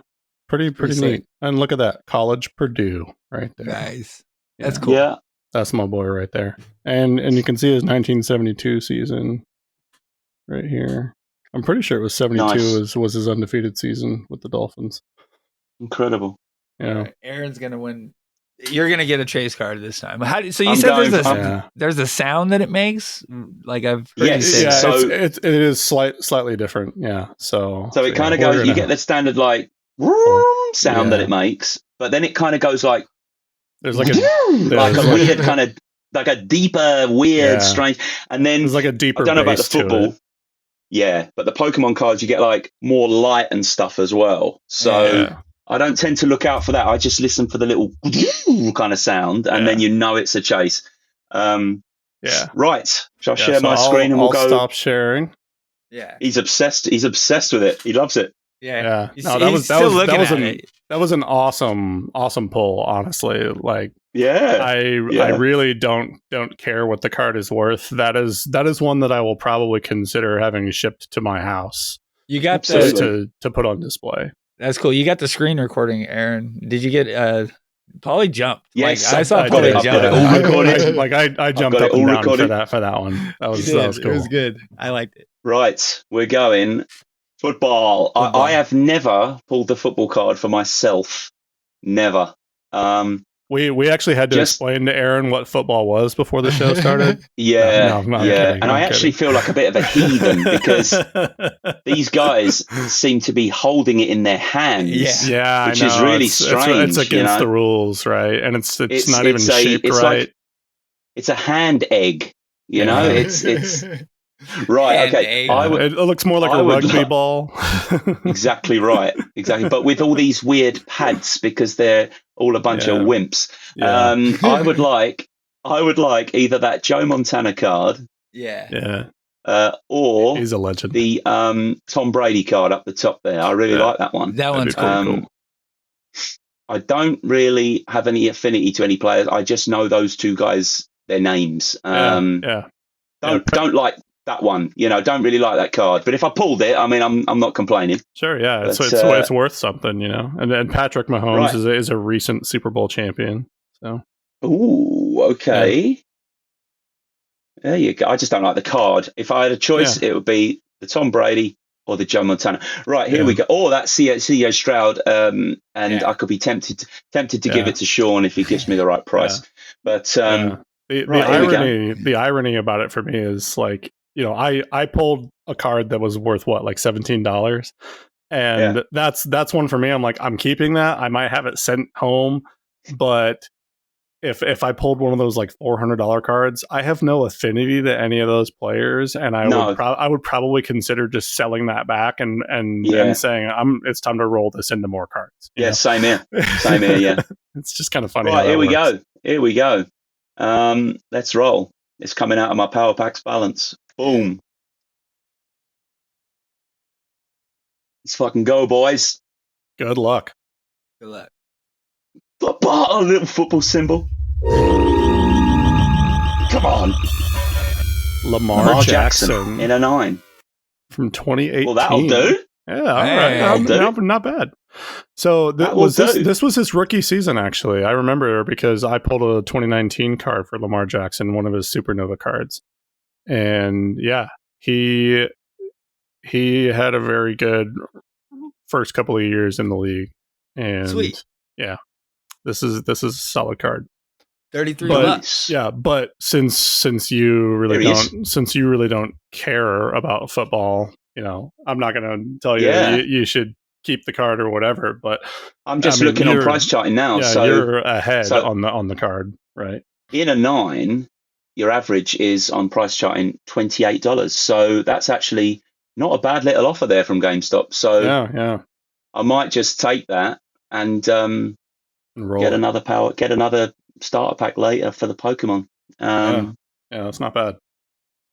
Pretty neat. And look at that. College Purdue right there. Nice. That's cool. Yeah. That's my boy right there. And you can see his 1972 season right here. I'm pretty sure it was 72 was his undefeated season with the Dolphins. Incredible. Yeah. Right. Aaron's gonna win. You're gonna get a chase card this time. So you said there's a sound that it makes. Like I've heard you say. Yeah. So it is slightly different. Yeah. So it kind of goes. You get the standard like sound that it makes, but then it kind of goes like there's like a weird kind of like a deeper, weird, strange, and then there's like a deeper. I don't know about the football. Yeah, but the Pokemon cards you get like more light and stuff as well. So I don't tend to look out for that. I just listen for the little kind of sound, and then you know it's a chase. Right. Shall I share my screen and we'll go? Stop sharing. Yeah. He's obsessed. He's obsessed with it. He loves it. Yeah. No, that was an awesome pull, honestly. Like I really don't care what the card is worth. That is one that I will probably consider having shipped to my house. You got to put on display. That's cool. You got the screen recording, Aaron. Did you get Paulie jumped? Yes, I saw Paulie jump. I jumped up and down for that one. That was cool. It was good. I liked it. Right, we're going football. I have never pulled the football card for myself. Never. We actually had to explain to Aaron what football was before the show started. Yeah. And I actually feel like a bit of a heathen because these guys seem to be holding it in their hands. Yeah, which is really strange. It's against the rules, right? And it's not even shaped right. Like, it's a hand egg. You know, it's right. Okay, it looks more like a rugby ball. Exactly right. Exactly, but with all these weird pads because they're all a bunch of wimps. Yeah. I would like either that Joe Montana card. Yeah. Or he's a legend. The Tom Brady card up the top there. I really like that one. That one's cool. I don't really have any affinity to any players. I just know those two guys, their names. Don't like that one, don't really like that card. But if I pulled it, I mean, I'm not complaining. Sure, yeah, it's worth something, And then Patrick Mahomes is a recent Super Bowl champion. So, okay. There you go. I just don't like the card. If I had a choice, it would be the Tom Brady or the Joe Montana. Right, here we go. Oh, that's CEO Stroud, and I could be tempted to give it to Sean if he gives me the right price. But the irony about it for me is like, I pulled a card that was worth like $17, and that's one for me. I'm like, I'm keeping that. I might have it sent home, but if I pulled one of those like $400 cards, I have no affinity to any of those players, and I would probably consider just selling that back and saying it's time to roll this into more cards. Same here. Yeah, it's just kind of funny. Right, here we go. Let's roll. It's coming out of my Power Packs balance. Boom. Let's fucking go, boys. Good luck. Good luck. A little football symbol. Come on. Lamar Jackson in a 9. From 2018. Well, that'll do. Yeah, all right. Not bad. So this was his rookie season, actually. I remember because I pulled a 2019 card for Lamar Jackson, one of his Supernova cards. And he had a very good first couple of years in the league. And sweet. Yeah. This is a solid card. $33. Yeah, but since you really don't care about football, I'm not going to tell you you should keep the card or whatever. But I'm just looking on price charting now. Yeah, so you're ahead on the card, right? In a 9, your average is on price charting $28. So that's actually not a bad little offer there from GameStop. So yeah. I might just take that and get another starter pack later for the Pokemon. Yeah, that's not bad.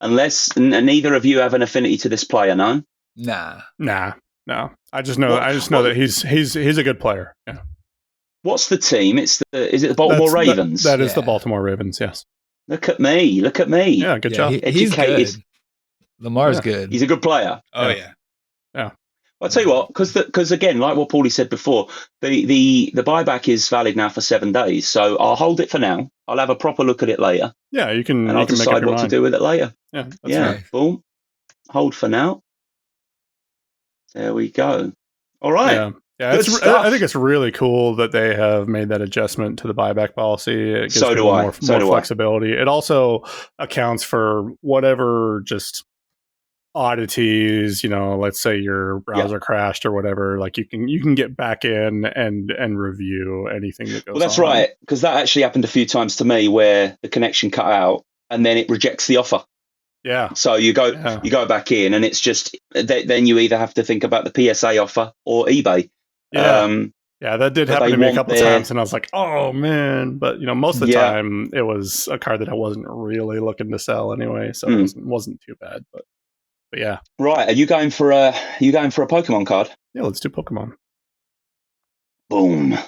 Unless neither of you have an affinity to this player, no? Nah. No. I just know that he's a good player. Yeah. What's the team? Is it the Baltimore Ravens? That is the Baltimore Ravens, yes. Look at me. Yeah, good job. He's good. Lamar's good. He's a good player. Oh, yeah. I'll tell you what, because again, like what Paulie said before, the buyback is valid now for 7 days. So I'll hold it for now. I'll have a proper look at it later. Yeah, you can. And I'll decide what to do with it later. Yeah, that's right. Boom. Hold for now. There we go. All right. Yeah. I think it's really cool that they have made that adjustment to the buyback policy. It gives more flexibility. It also accounts for whatever just oddities, let's say your browser crashed or whatever, like you can get back in and review anything that goes on. Well, that's right, because that actually happened a few times to me where the connection cut out and then it rejects the offer. Yeah. So you go back in and it's just then you either have to think about the PSA offer or eBay. Yeah. That did happen to me a couple times, and I was like, "Oh man!" But most of the time, it was a card that I wasn't really looking to sell anyway, so it wasn't too bad. But yeah. Right. Are you going for a Pokemon card? Yeah, let's do Pokemon. Boom.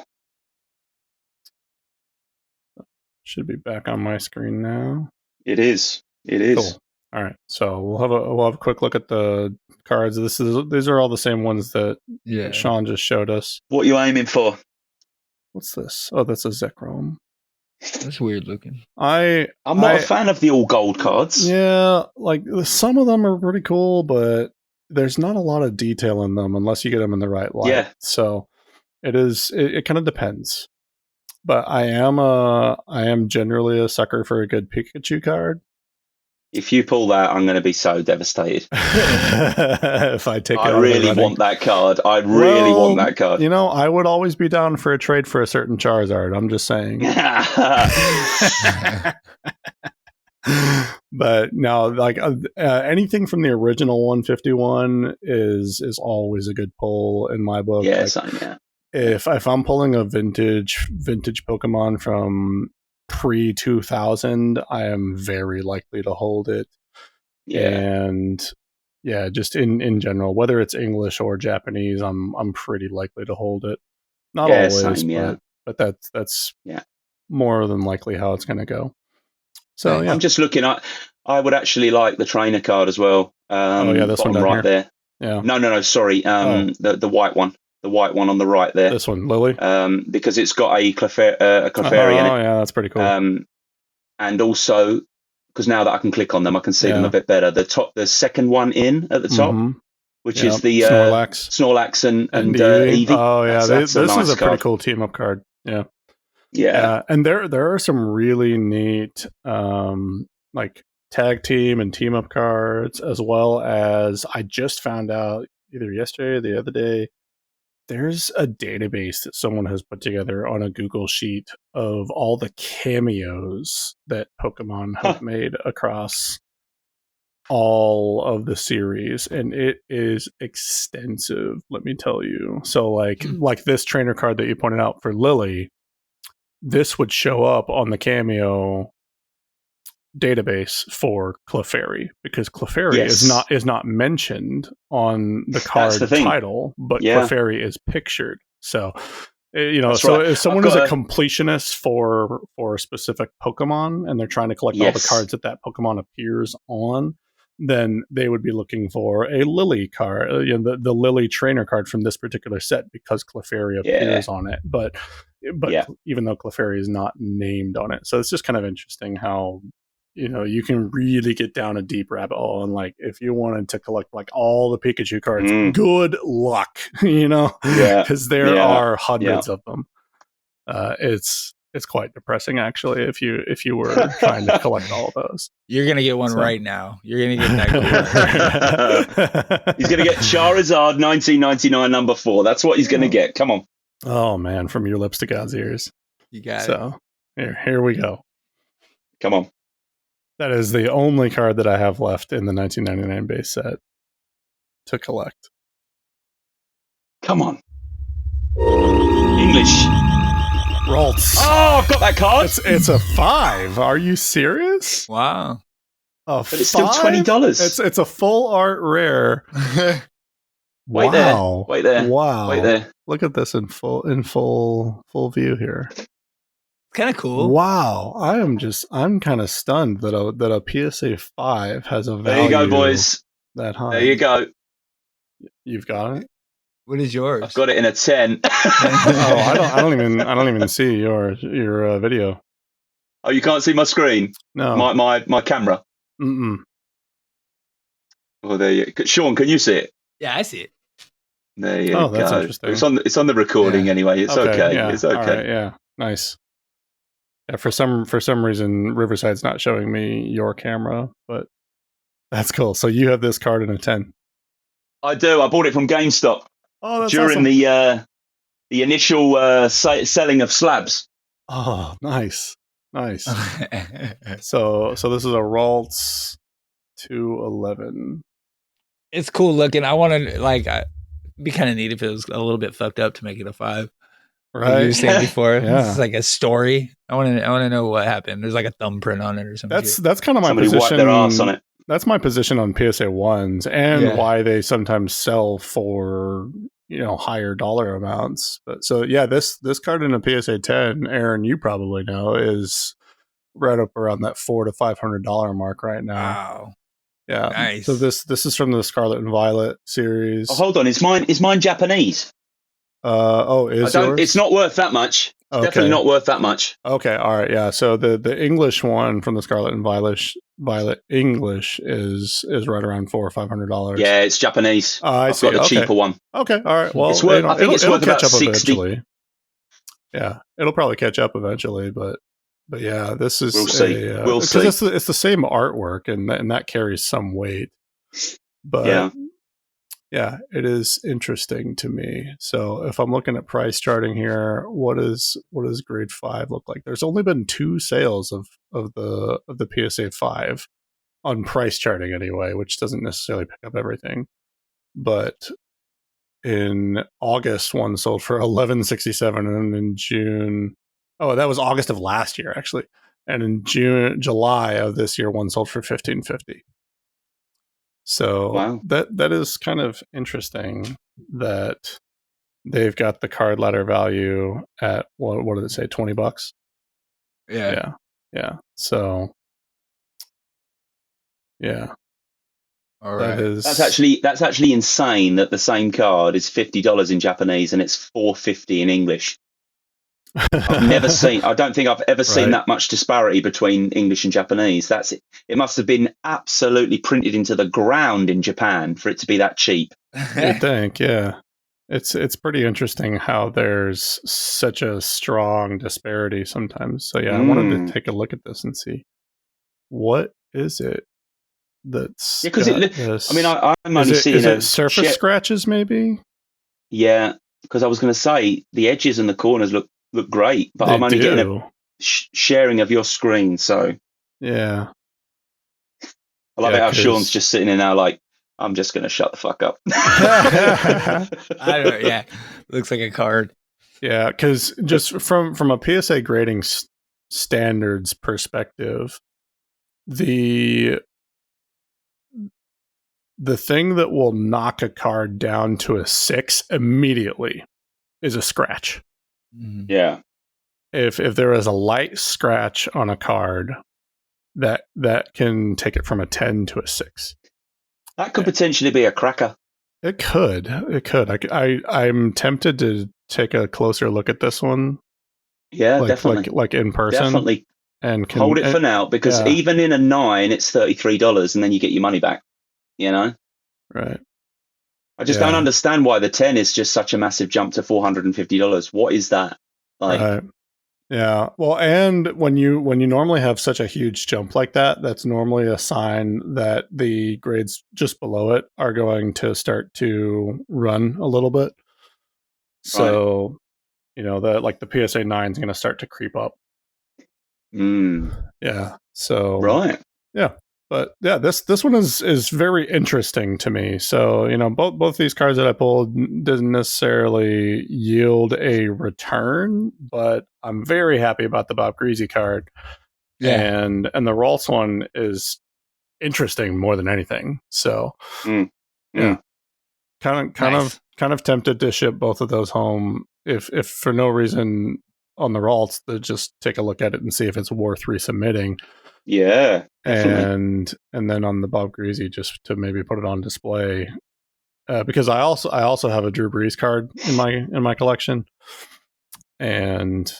Should be back on my screen now. It is. Cool. All right. So we'll have a quick look at the cards. These are all the same ones that Sean just showed us. What are you aiming for? What's this? Oh, that's a Zekrom. That's weird looking. I'm not a fan of the all gold cards. Yeah, like some of them are pretty cool, but there's not a lot of detail in them unless you get them in the right light. Yeah. So it kind of depends. But I am generally a sucker for a good Pikachu card. If you pull that, I'm going to be so devastated. If I take it, I really want that card. I really want that card. I would always be down for a trade for a certain Charizard. I'm just saying. But no, like anything from the original 151 is always a good pull in my book. Yeah, If I'm pulling a vintage Pokemon from pre-2000, I am very likely to hold it. Yeah. And just in general, whether it's English or Japanese, I'm pretty likely to hold it. Not always, but that's more than likely how it's going to go. So I'm just looking at. I would actually like the trainer card as well. This one down right here. There. Yeah. No. Sorry. The white one. The white one on the right there. This one, Lily. Because it's got a Clefairy in it. Oh yeah, that's pretty cool. And also because now that I can click on them, I can see them a bit better. The second one in at the top, which is the Snorlax and Eevee. Oh yeah, this is a pretty cool team up card. Yeah. Yeah. And there are some really neat like tag team and team up cards, as well as I just found out either yesterday or the other day. There's a database that someone has put together on a Google sheet of all the cameos that Pokemon have made across all of the series, and it is extensive, let me tell you. So like this trainer card that you pointed out for Lily, this would show up on the cameo database for Clefairy, because Clefairy is not mentioned on the card title, but Clefairy is pictured. So if someone is a completionist for a specific Pokemon and they're trying to collect all the cards that Pokemon appears on, then they would be looking for a Lily card, the Lily trainer card from this particular set, because Clefairy appears on it. But even though Clefairy is not named on it, so it's just kind of interesting how you can really get down a deep rabbit hole. And like, if you wanted to collect like all the Pikachu cards, good luck, because there are hundreds of them. It's it's quite depressing actually if you were trying to collect all of those. You're gonna get one right now. You're gonna get that. He's gonna get Charizard 1999 number 4. That's what he's gonna get. Come on. Oh man, from your lips to God's ears. You got it. So here we go. Come on. That is the only card that I have left in the 1999 base set to collect. Come on. English. Ralts. Oh, I've got that card. It's a 5. Are you serious? Wow. Oh, but it's still $20. It's a full art rare. Wait there. Wow. Wait there. Look at this in full view here. Kind of cool. Wow. I'm kind of stunned that a PSA 5 has a value. There you go, boys. That high. There you go. You've got it. What is yours? I've got it in a 10. I don't even see your video. Oh, you can't see my screen? No. My camera. Mm-mm. Oh, there you go. Sean, can you see it? Yeah, I see it. There you go. That's interesting. It's on the recording anyway. It's okay. Yeah. It's okay. All right, yeah. Nice. Yeah, for some reason Riverside's not showing me your camera, but that's cool. So you have this card in a 10. I do. I bought it from GameStop. Oh, that's during awesome. The initial selling of slabs. Oh, nice. So this is a Ralts 211. It's cool looking. I want to it'd be kind of neat if it was a little bit fucked up to make it a 5. Right. Like you were saying before. Yeah. It's like a story. I want to know what happened. There's like a thumbprint on it or something. That's kind of my Somebody position. Wiped their ass on it. That's my position on PSA 1s and why they sometimes sell for, higher dollar amounts. But so yeah, this card in a PSA 10, Aaron, you probably know, is right up around that $400 to $500 mark right now. Wow. Yeah. Nice. So this is from the Scarlet and Violet series. Oh, hold on, is mine Japanese? Is yours? It's not worth that much. It's definitely not worth that much. Okay, all right, yeah. So the English one from the Scarlet and Violet English is right around $400 or $500. Yeah, it's Japanese. I've got the cheaper one. Okay, all right. Well, it's worth, I think it's worth catch about up 60. eventually. Yeah, it'll probably catch up eventually, but yeah, this is we'll see. We'll see. It's the same artwork, and that carries some weight. But yeah, it is interesting to me. So if I'm looking at price charting here, what does grade 5 look like? There's only been 2 sales of the PSA 5 on price charting anyway, which doesn't necessarily pick up everything. But in August, one sold for $11.67, and in June, that was August of last year actually, and in July of this year, one sold for $15.50. So wow. that is kind of interesting that they've got the card ladder value at what did it say, $20? Yeah. So yeah. All right. That's actually insane that the same card is $50 in Japanese and it's $4.50 in English. I don't think I've ever seen that much disparity between English and Japanese. That's it. It must have been absolutely printed into the ground in Japan for it to be that cheap. You'd think, yeah. It's pretty interesting how there's such a strong disparity sometimes. So yeah, I wanted to take a look at this and see what is it that's because I'm only seeing is it surface scratches maybe. Yeah, because I was going to say the edges and the corners look great, but I'm only getting a sharing of your screen. So yeah, I love it how Sean's just sitting in there like, I'm just going to shut the fuck up. I don't know. Yeah, looks like a card. Yeah, because just from a PSA grading standards perspective, the thing that will knock a card down to a 6 immediately is a scratch. Yeah. If there is a light scratch on a card, that can take it from a 10 to a 6. That could potentially be a cracker. It could. I'm tempted to take a closer look at this one. Yeah, definitely. Like in person. Definitely. And hold it for now, because even in a 9, it's $33, and then you get your money back. You know? Right. I just don't understand why the 10 is just such a massive jump to $450. What is that? Like, Yeah. Well, and when you normally have such a huge jump like that, that's normally a sign that the grades just below it are going to start to run a little bit. So, the PSA 9 is going to start to creep up. Yeah. So Right. Yeah. But yeah, this one is very interesting to me. So, both these cards that I pulled didn't necessarily yield a return, but I'm very happy about the Bob Greasy card. Yeah. And the Ralts one is interesting more than anything. So yeah. Kind of tempted to ship both of those home if for no reason on the Ralts to just take a look at it and see if it's worth resubmitting. Yeah, definitely. And then on the Bob Greasy, just to maybe put it on display, because I also have a Drew Brees card in my collection, and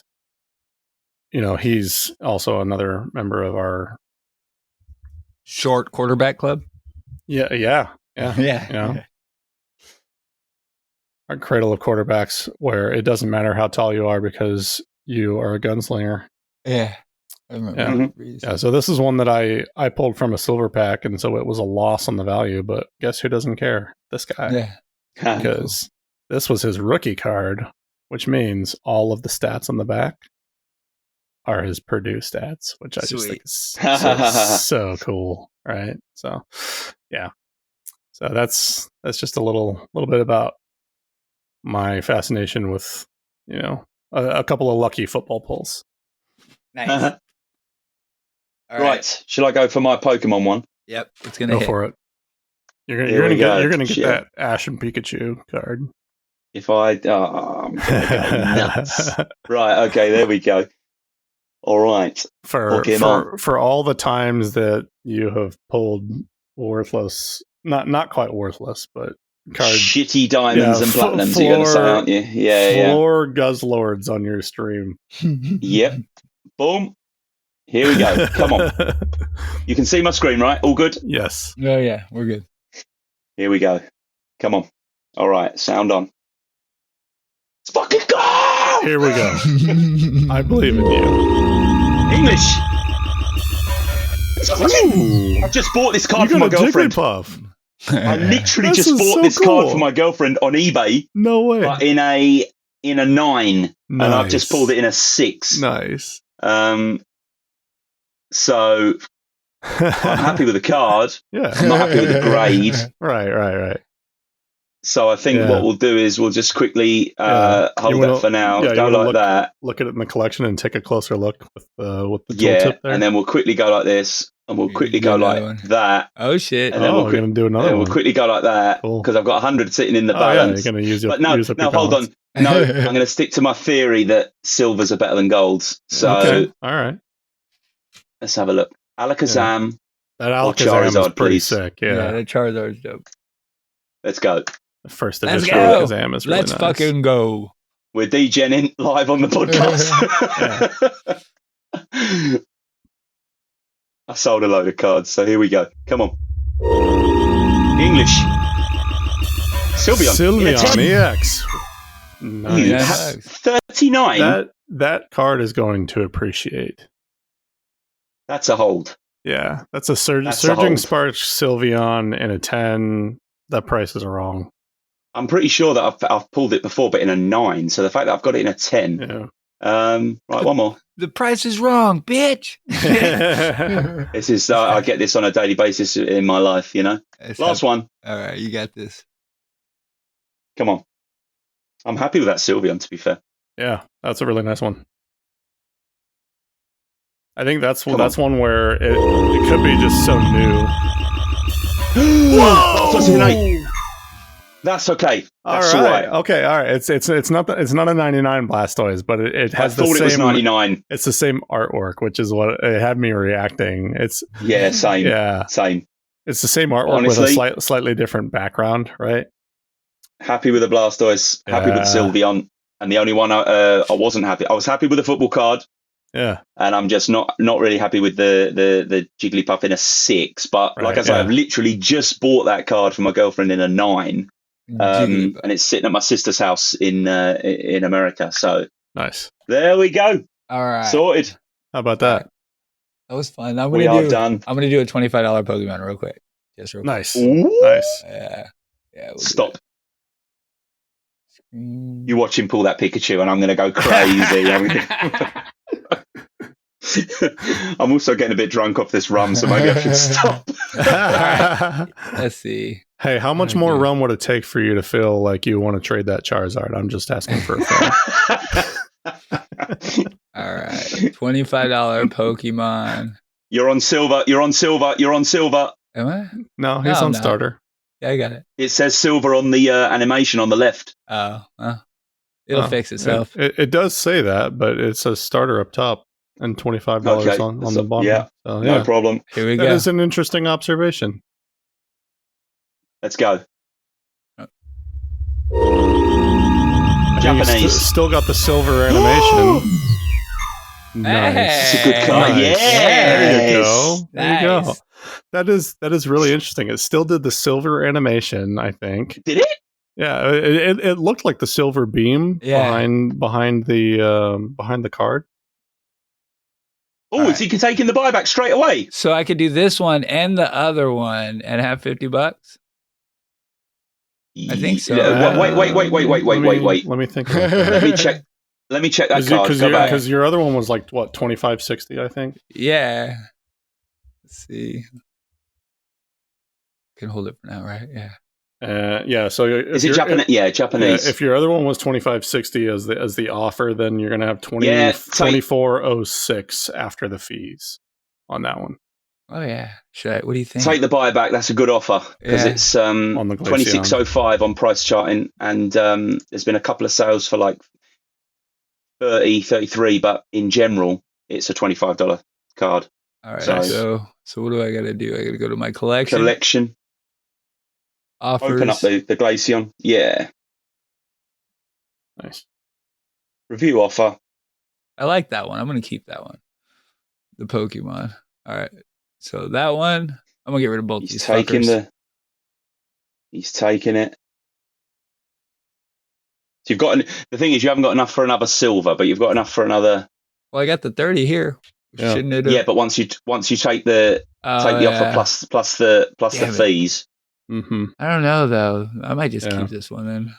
he's also another member of our short quarterback club. Yeah. Our cradle of quarterbacks, where it doesn't matter how tall you are because you are a gunslinger. Yeah. I remember. Yeah, so this is one that I pulled from a silver pack, and so it was a loss on the value, but guess who doesn't care? This guy. Yeah. Because this was his rookie card, which means all of the stats on the back are his Purdue stats, which I just think is so cool, right? So, yeah. So that's just a little bit about my fascination with, a couple of lucky football pulls. Nice. Right. Shall I go for my Pokemon one? Yep. It's gonna go hit. for it. You're gonna get that Ash and Pikachu card. If I'm gonna go nuts. Right. Okay. There we go. All right. For all the times that you have pulled worthless, not quite worthless, but cards, shitty diamonds and platinums. You're gonna say, aren't you? Yeah. Floor Guzzlords on your stream. Yep. Boom. Here we go. Come on. You can see my screen, right? All good? Yes. Oh, yeah. We're good. Here we go. Come on. All right. Sound on. Let's fucking go! Here we go. I believe in you. English. I just bought this card for my girlfriend. I literally just bought this card for my girlfriend on eBay. No way. But in a 9. And I've just pulled it in a 6. Nice. So I'm happy with the card. Yeah. I'm not happy with the grade. Right. So I think what we'll do is we'll just quickly hold that for now. Go like that. Look at it in the collection and take a closer look with the tooltip there. And then we'll quickly go like this, and we'll quickly go like that. Oh shit! And then we're gonna do another one. We'll quickly go like that because I've got 100 sitting in the balance. You're gonna use your. But no, hold on. No, I'm going to stick to my theory that silvers are better than golds. So, all right. Let's have a look. Alakazam. That Alakazam is pretty please. sick. Yeah, that Charizard's dope. Let's go. The first edition Alakazam is really Let's nice. fucking go. We're degenning live on the podcast. I sold a load of cards, so here we go. Come on. English. Sylveon EX. Nice. 39. That card is going to appreciate. That's a hold. Yeah, that's a Surging Spark Sylveon in a 10. That price is wrong. I'm pretty sure that I've pulled it before, but in a 9. So the fact that I've got it in a 10. Yeah. Right, one more. The price is wrong, bitch. This is I get this on a daily basis in my life, Last one. All right, you got this. Come on. I'm happy with that Sylveon, to be fair. Yeah, that's a really nice one. I think that's one where it could be just so new. Whoa! That's okay. That's all right. Okay, all right. It's not a 99 Blastoise, but it has the same. I thought it was 99. It's the same artwork, which is what it had me reacting. It's same. Yeah, same. It's the same artwork. Honestly, with a slightly different background, right? Happy with the Blastoise. Happy with Sylveon. And the only one I wasn't happy. I was happy with the football card. Yeah. And I'm just not really happy with the Jigglypuff in a 6. But like I said, I've literally just bought that card for my girlfriend in a 9. And it's sitting at my sister's house in America. So nice. There we go. All right. Sorted. How about that? That was fun. I'm We are done. I'm gonna do a $25 Pokemon real quick. Just real quick. Nice. Ooh. Nice. Yeah. We'll Stop. Do You watch him pull that Pikachu, and I'm going to go crazy. I'm also getting a bit drunk off this rum, so maybe I should stop. Let's see. Hey, how much more rum would it take for you to feel like you want to trade that Charizard? I'm just asking for a friend. All right. $25 Pokemon. You're on silver. You're on silver. You're on silver. Am I? No, he's No, on no. starter. Yeah, I got it. It says silver on the animation on the left. Oh, it'll fix itself. It does say that, but it says starter up top and $25 on the bottom. Yeah, So, no problem. Here we That go. is an interesting observation. Let's go. And Japanese. you still got the silver animation. Nice. It's a good card. Nice. Yes. There you go. There you go. Nice. That is really interesting. It still did the silver animation, I think. Did it? Yeah, it looked like the silver beam behind the card. Oh, so you can take in the buyback straight away. So I could do this one and the other one and have $50. I think so. Wait. Let me think. About that. Let me check that card. Because your other one was like what, $25.60, I think. Yeah. Let's see. Can hold it for now, right? Yeah. Yeah. So is it Japanese? Yeah, Japanese. Yeah, if your other one was $25.60 as the offer, then you're gonna have $24.06 after the fees on that one. Oh yeah. What do you think? Take the buyback. That's a good offer because it's on the Glaceon. 26.05 on price charting, and there's been a couple of sales for like 30, 33, but in general, it's a $25 card. All right. So what do I got to do? I got to go to my collection. Offers. Open up the Glaceon. Yeah. Nice. Review offer. I like that one. I'm going to keep that one. The Pokemon. All right. So that one, I'm going to get rid of both these fuckers. He's taking it. So the thing is, you haven't got enough for another silver, but you've got enough for another. Well, I got the 30 here. Yeah. Shouldn't it? Yeah, but once you take the offer plus the fees. Mm-hmm. I don't know though. I might just keep this one then.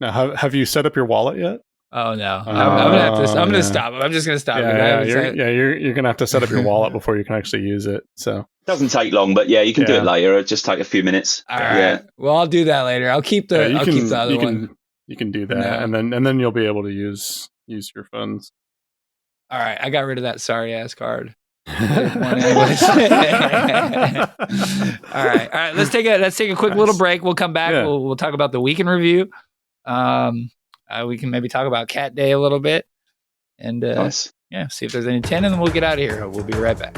Now, have you set up your wallet yet? Oh no, I'm gonna stop. I'm just gonna stop. You're gonna have to set up your wallet before you can actually use it. So doesn't take long, but yeah, you can do it later. It'll just take a few minutes. All right. Yeah. Well, I'll do that later. I'll keep the. I'll keep the other one. You can do that, and then you'll be able to use your funds. All right, I got rid of that sorry ass card. All right. Let's take a quick little break. We'll come back. Yeah. We'll talk about the week in review. We can maybe talk about Cat Day a little bit, and see if there's any 10, and then we'll get out of here. We'll be right back.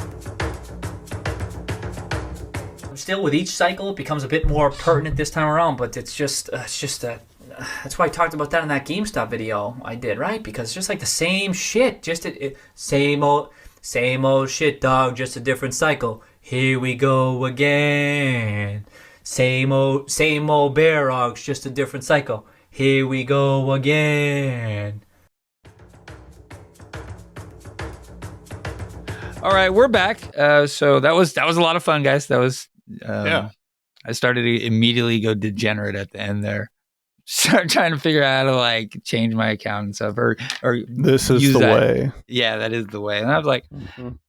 Still, with each cycle, it becomes a bit more pertinent this time around, but it's just that's why I talked about that in that GameStop video I did, right? Because it's just like the same shit, same old shit, dog, just a different cycle. Here we go again. Same old bear dogs, just a different cycle. Here we go again. All right, we're back. So that was a lot of fun, guys. That was I started to immediately go degenerate at the end there. Start trying to figure out how to like change my account and stuff, or this is the way. Yeah, that is the way. And I was like,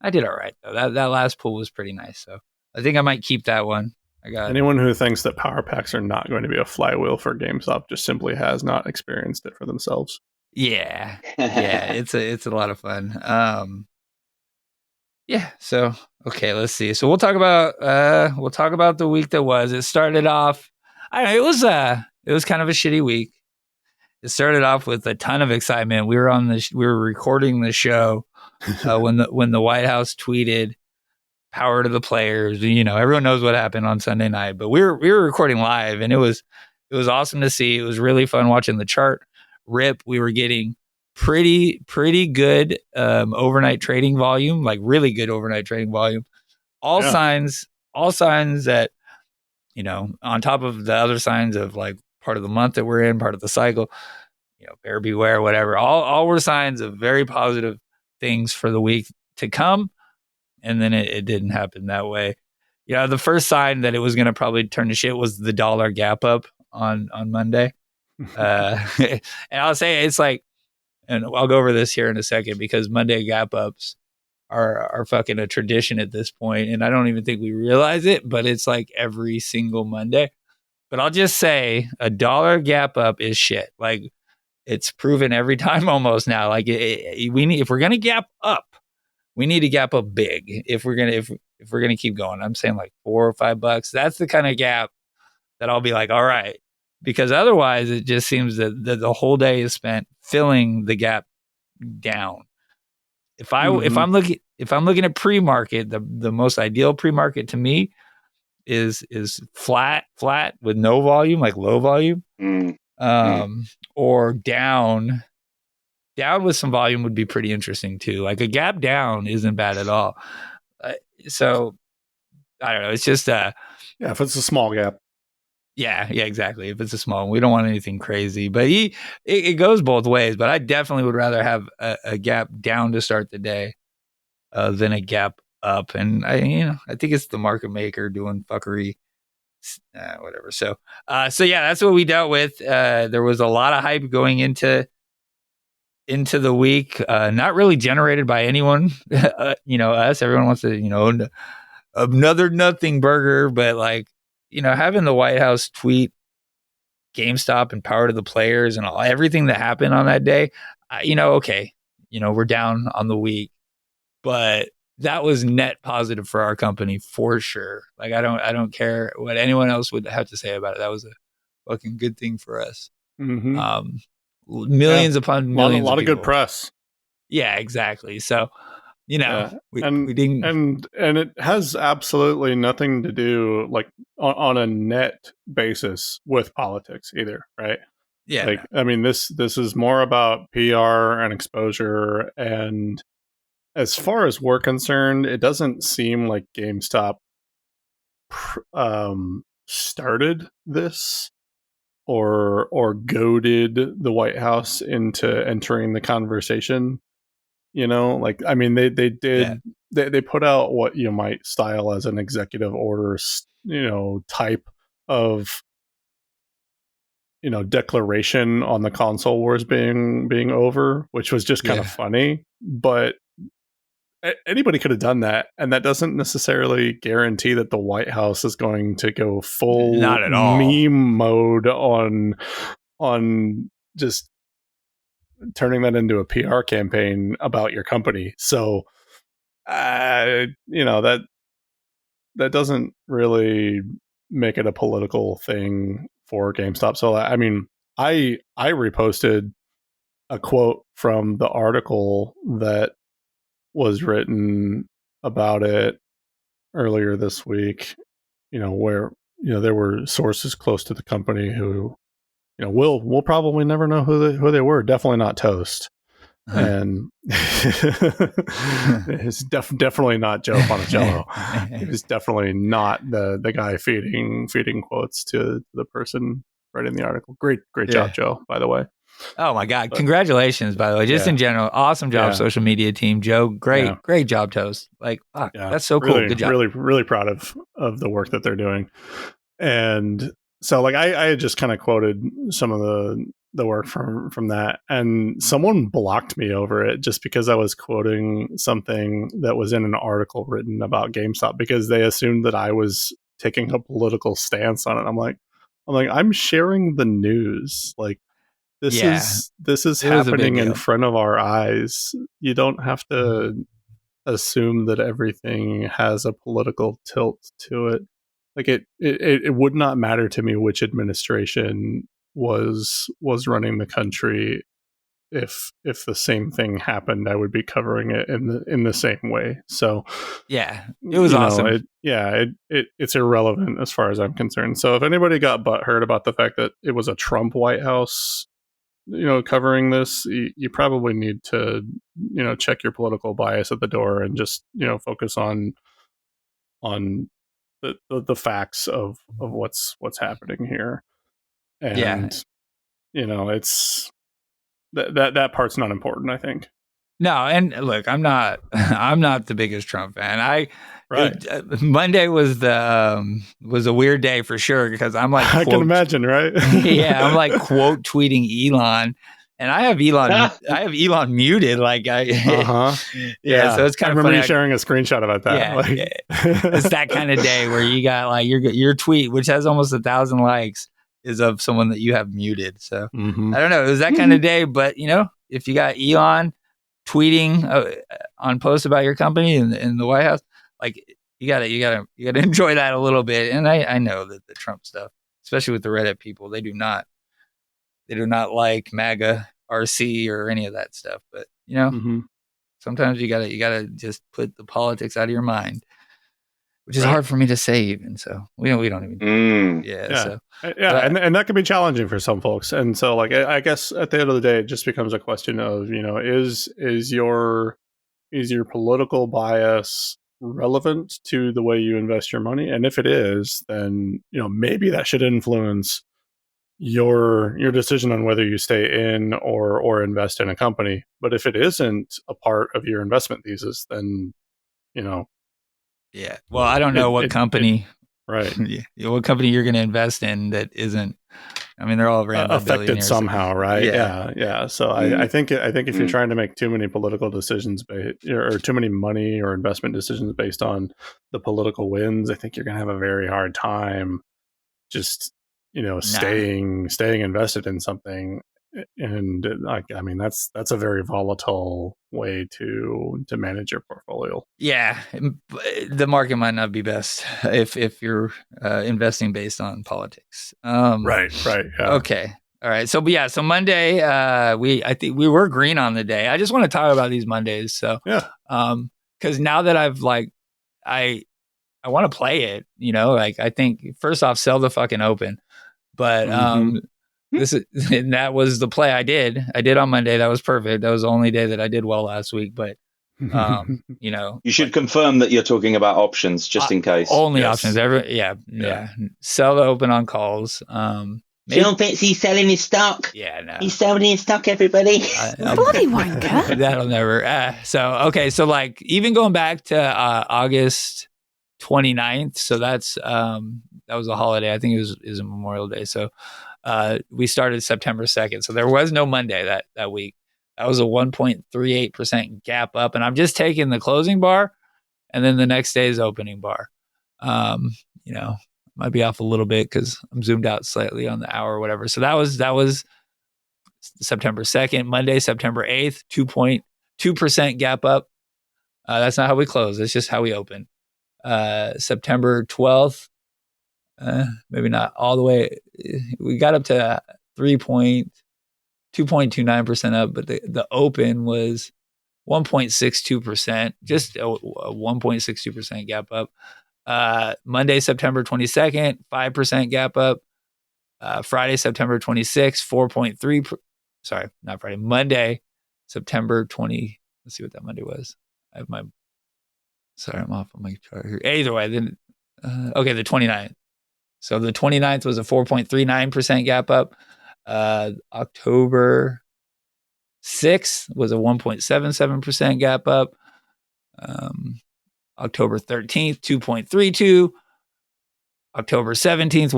I did all right though. That last pull was pretty nice. So I think I might keep that one. I got anyone who thinks that power packs are not going to be a flywheel for GameStop just simply has not experienced it for themselves. Yeah, it's a lot of fun. Yeah. So okay, let's see. So we'll talk about the week that was. It started off. I don't know. It was kind of a shitty week. It started off with a ton of excitement. We were recording the show when the White House tweeted "Power to the players." You know, everyone knows what happened on Sunday night, but we were recording live, and it was awesome to see. It was really fun watching the chart rip. We were getting pretty good overnight trading volume, like really good overnight trading volume. All signs that, you know, on top of the other signs of like part of the month that we're in, part of the cycle, you know, bear beware, whatever. All were signs of very positive things for the week to come. And then it didn't happen that way. The first sign that it was going to probably turn to shit was the dollar gap up on Monday. And I'll say it's like, and I'll go over this here in a second, because Monday gap ups are fucking a tradition at this point, and I don't even think we realize it, but it's like every single Monday. But I'll just say a dollar gap up is shit. Like, it's proven every time almost now. Like, we need, if we're gonna gap up, we need to gap up big. If we're gonna keep going, I'm saying like $4 or $5. That's the kind of gap that I'll be like, all right, because otherwise it just seems that the whole day is spent filling the gap down. If I'm looking at pre-market, the most ideal pre-market to me is flat with no volume, like low volume, or down with some volume would be pretty interesting too. Like a gap down isn't bad at all. So I don't know. It's just if it's a small gap. Yeah, exactly. If it's a small one, we don't want anything crazy. But it goes both ways. But I definitely would rather have a gap down to start the day than a gap up. And I think it's the market maker doing fuckery, whatever. So yeah, that's what we dealt with. There was a lot of hype going into the week, not really generated by anyone. Us. Everyone wants to, another nothing burger, but like, having the White House tweet GameStop and power to the players and everything that happened on that day, okay, we're down on the week, but that was net positive for our company for sure. Like, I don't care what anyone else would have to say about it. That was a fucking good thing for us. Mm-hmm. Millions upon millions. A lot of good press. Yeah, exactly. So, we didn't, and it has absolutely nothing to do, like, on a net basis with politics either, right? Yeah. Like, I mean, this is more about PR and exposure, and as far as we're concerned, it doesn't seem like GameStop started this or goaded the White House into entering the conversation. Like, I mean, they did. Yeah. They put out what you might style as an executive order, type of, declaration on the console wars being over, which was just kind of funny. But anybody could have done that, and that doesn't necessarily guarantee that the White House is going to go full not at all meme mode on just turning that into a PR campaign about your company. So, that doesn't really make it a political thing for GameStop. So, I mean, I reposted a quote from the article that was written about it earlier this week, where, there were sources close to the company who, we'll probably never know who they were. Definitely not Toast. And it's definitely not Joe Fonicello. It was definitely not the guy feeding quotes to the person writing the article. Great job, Joe, by the way. Oh my God. Congratulations, by the way. Just in general, awesome job, social media team. Joe, great job, Toast. Like, that's so cool. Good job. Really, really proud of the work that they're doing. And so, like, I had just kind of quoted some of the work from that, and someone blocked me over it just because I was quoting something that was in an article written about GameStop, because they assumed that I was taking a political stance on it. I'm like, I'm sharing the news. Like, this is happening in front of our eyes. You don't have to assume that everything has a political tilt to it. Like, it would not matter to me which administration was running the country. If the same thing happened, I would be covering it in the same way. So yeah, it was awesome. It's irrelevant as far as I'm concerned. So if anybody got butthurt about the fact that it was a Trump White House, covering this, you probably need to, check your political bias at the door and just, focus on the facts of what's happening here. And it's that part's not important, I think. No, and look, I'm not the biggest Trump fan. Right. Monday was a weird day for sure because I'm like, I can imagine, right? yeah, I'm like quote tweeting Elon, and I have Elon muted. Like yeah. So it's kind I of remember funny. you sharing a screenshot about that. Yeah, it's that kind of day where you got like your tweet, which has almost 1,000 likes, is of someone that you have muted. So Mhm. I don't know. It was that kind of day, but if you got Elon tweeting on posts about your company in the White House, like you gotta enjoy that a little bit. And I know that the Trump stuff, especially with the Reddit people, they do not like MAGA RC or any of that stuff. But Mhm. sometimes you gotta just put the politics out of your mind, which is Right. hard for me to say even. So we don't even. Yeah. So and that can be challenging for some folks. And so, like, I guess at the end of the day, it just becomes a question of, is your political bias relevant to the way you invest your money? And if it is, then maybe that should influence your decision on whether you stay in or invest in a company. But if it isn't a part of your investment thesis, then yeah. Well, I don't know what company. Right. What company you're going to invest in that isn't? I mean, they're all ran by affected somehow, right? Yeah. So I think if you're trying to make too many political decisions or too many money or investment decisions based on the political winds, I think you're going to have a very hard time just staying invested in something. And I mean, that's a very volatile way to manage your portfolio. Yeah, the market might not be best if you're investing based on politics. Right. Yeah. Okay. All right. So Monday, I think we were green on the day. I just want to talk about these Mondays. So yeah. Because now that I've I want to play it. Like I think first off, sell the fucking open. But and that was the play I did. I did on Monday. That was perfect. That was the only day that I did well last week. But you should confirm that you're talking about options just in case. Only options. Yeah. Sell the open on calls. Sean Fitzzzy selling his stock. Yeah, no. He's selling his stock, everybody. Bloody wanker. That'll never. So like even going back to August 29th. So that's that was a holiday. I think it was a Memorial Day. So we started September 2nd. So there was no Monday that week. That was a 1.38% gap up. And I'm just taking the closing bar and then the next day's opening bar. Might be off a little bit because I'm zoomed out slightly on the hour or whatever. So that was September 2nd. Monday, September 8th, 2.2% gap up. That's not how we close. That's just how we open. September 12th, maybe not all the way. We got up to 2.29% up, but the open was 1.62%, just a 1.62% gap up. Monday, September 22nd, 5% gap up. Friday, September 26th, 4.3. Sorry, not Friday. Monday, September 20. Let's see what that Monday was. I have sorry, I'm off on my chart here. Either way, then, okay, the 29th. So the 29th was a 4.39% gap up. October 6th was a 1.77% gap up. October 13th, 2.32. October 17th, the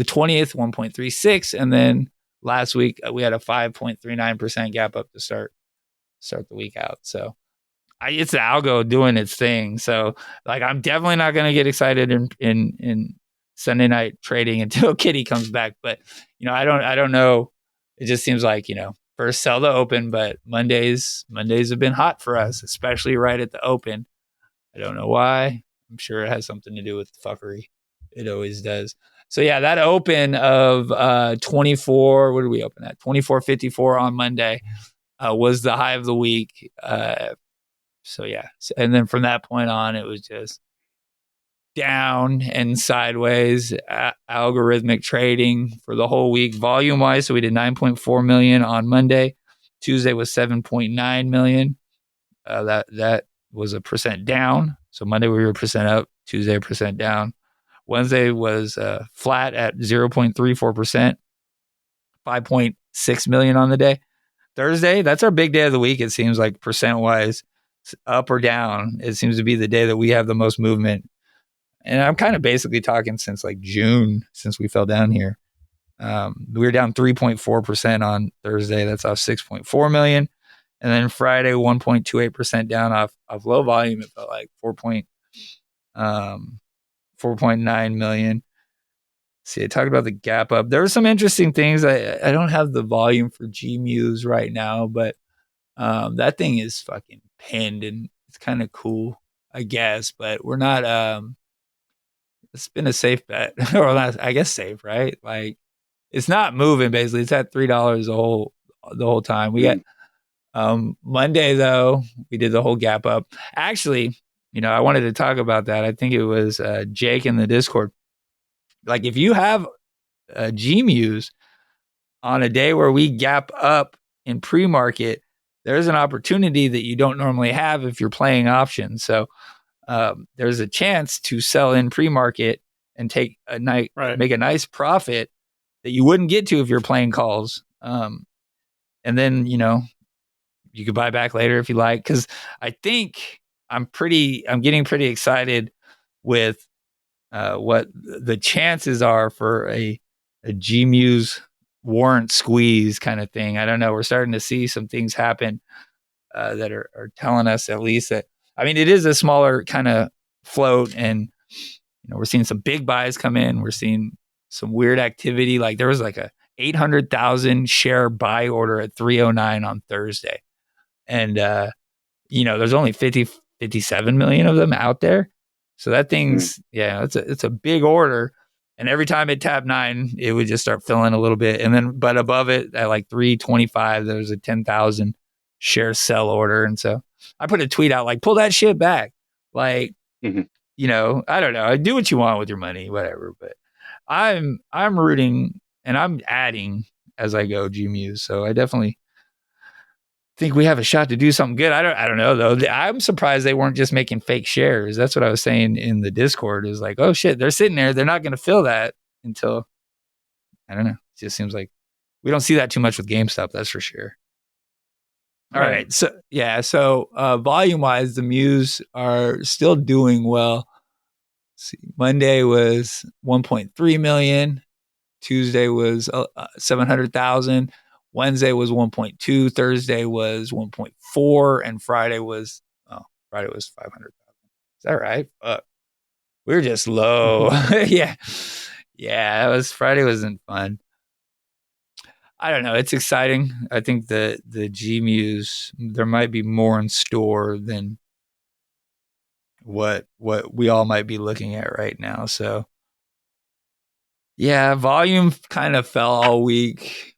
20th, 1.36. And then last week, we had a 5.39% gap up to start the week out. So it's the algo doing its thing. So like, I'm definitely not going to get excited in Sunday night trading until Kitty comes back. But, I don't know. It just seems like, first sell the open, but Mondays have been hot for us, especially right at the open. I don't know why. I'm sure it has something to do with fuckery. It always does. So yeah, that open of 24, what did we open at? 24.54 on Monday was the high of the week. So yeah. And then from that point on, it was just down and sideways, algorithmic trading for the whole week volume wise. So we did 9.4 million on Monday. Tuesday was 7.9 million. That was a percent down. So Monday we were a percent up, Tuesday a percent down. Wednesday was flat at 0.34%, 5.6 million on the day. Thursday, that's our big day of the week. It seems like percent wise, up or down. It seems to be the day that we have the most movement. And I'm kind of basically talking since like June, since we fell down here. We were down 3.4% on Thursday. That's off 6.4 million. And then Friday, 1.28% down off low volume. It felt like 4.9 million. See, I talked about the gap up. There were some interesting things. I don't have the volume for Gmuse right now, but that thing is fucking pinned and it's kind of cool, I guess. But we're not. It's been a safe bet, or not, I guess safe, right? Like it's not moving. Basically, it's at $3 the whole time. We got Monday though. We did the whole gap up. Actually, I wanted to talk about that. I think it was Jake in the Discord. Like if you have a Gmuse on a day where we gap up in pre-market, there's an opportunity that you don't normally have if you're playing options. So there's a chance to sell in pre-market and take make a nice profit that you wouldn't get to if you're playing calls. And then, you could buy back later if you like. Cause I think I'm getting pretty excited with what the chances are for a Gmuse warrant squeeze kind of thing. I don't know. We're starting to see some things happen that are telling us at least that, it is a smaller kind of float and, we're seeing some big buys come in. We're seeing some weird activity. Like there was like a 800,000 share buy order at 309 on Thursday. And, there's only 57 million of them out there. So that thing's, it's a big order. And every time it tapped 9, it would just start filling a little bit. And then, but above it at like 325, there was a 10,000 share sell order. And so I put a tweet out like, pull that shit back. Like, I don't know. Do what you want with your money, whatever. But I'm rooting and I'm adding as I go Gmuse. So I definitely think we have a shot to do something good. I don't know though. I'm surprised they weren't just making fake shares. That's what I was saying in the Discord is like, oh shit, they're sitting there. They're not going to fill that until, I don't know. It just seems like we don't see that too much with GameStop. That's for sure. All right. So volume wise, the Muse are still doing well. Let's see, Monday was 1.3 million. Tuesday was 700,000. Wednesday was 1.2. Thursday was 1.4. And Friday was 500,000. Is that right? We're just low. Yeah. Friday wasn't fun. I don't know. It's exciting. I think the Gmuse, there might be more in store than what we all might be looking at right now. So yeah, volume kind of fell all week.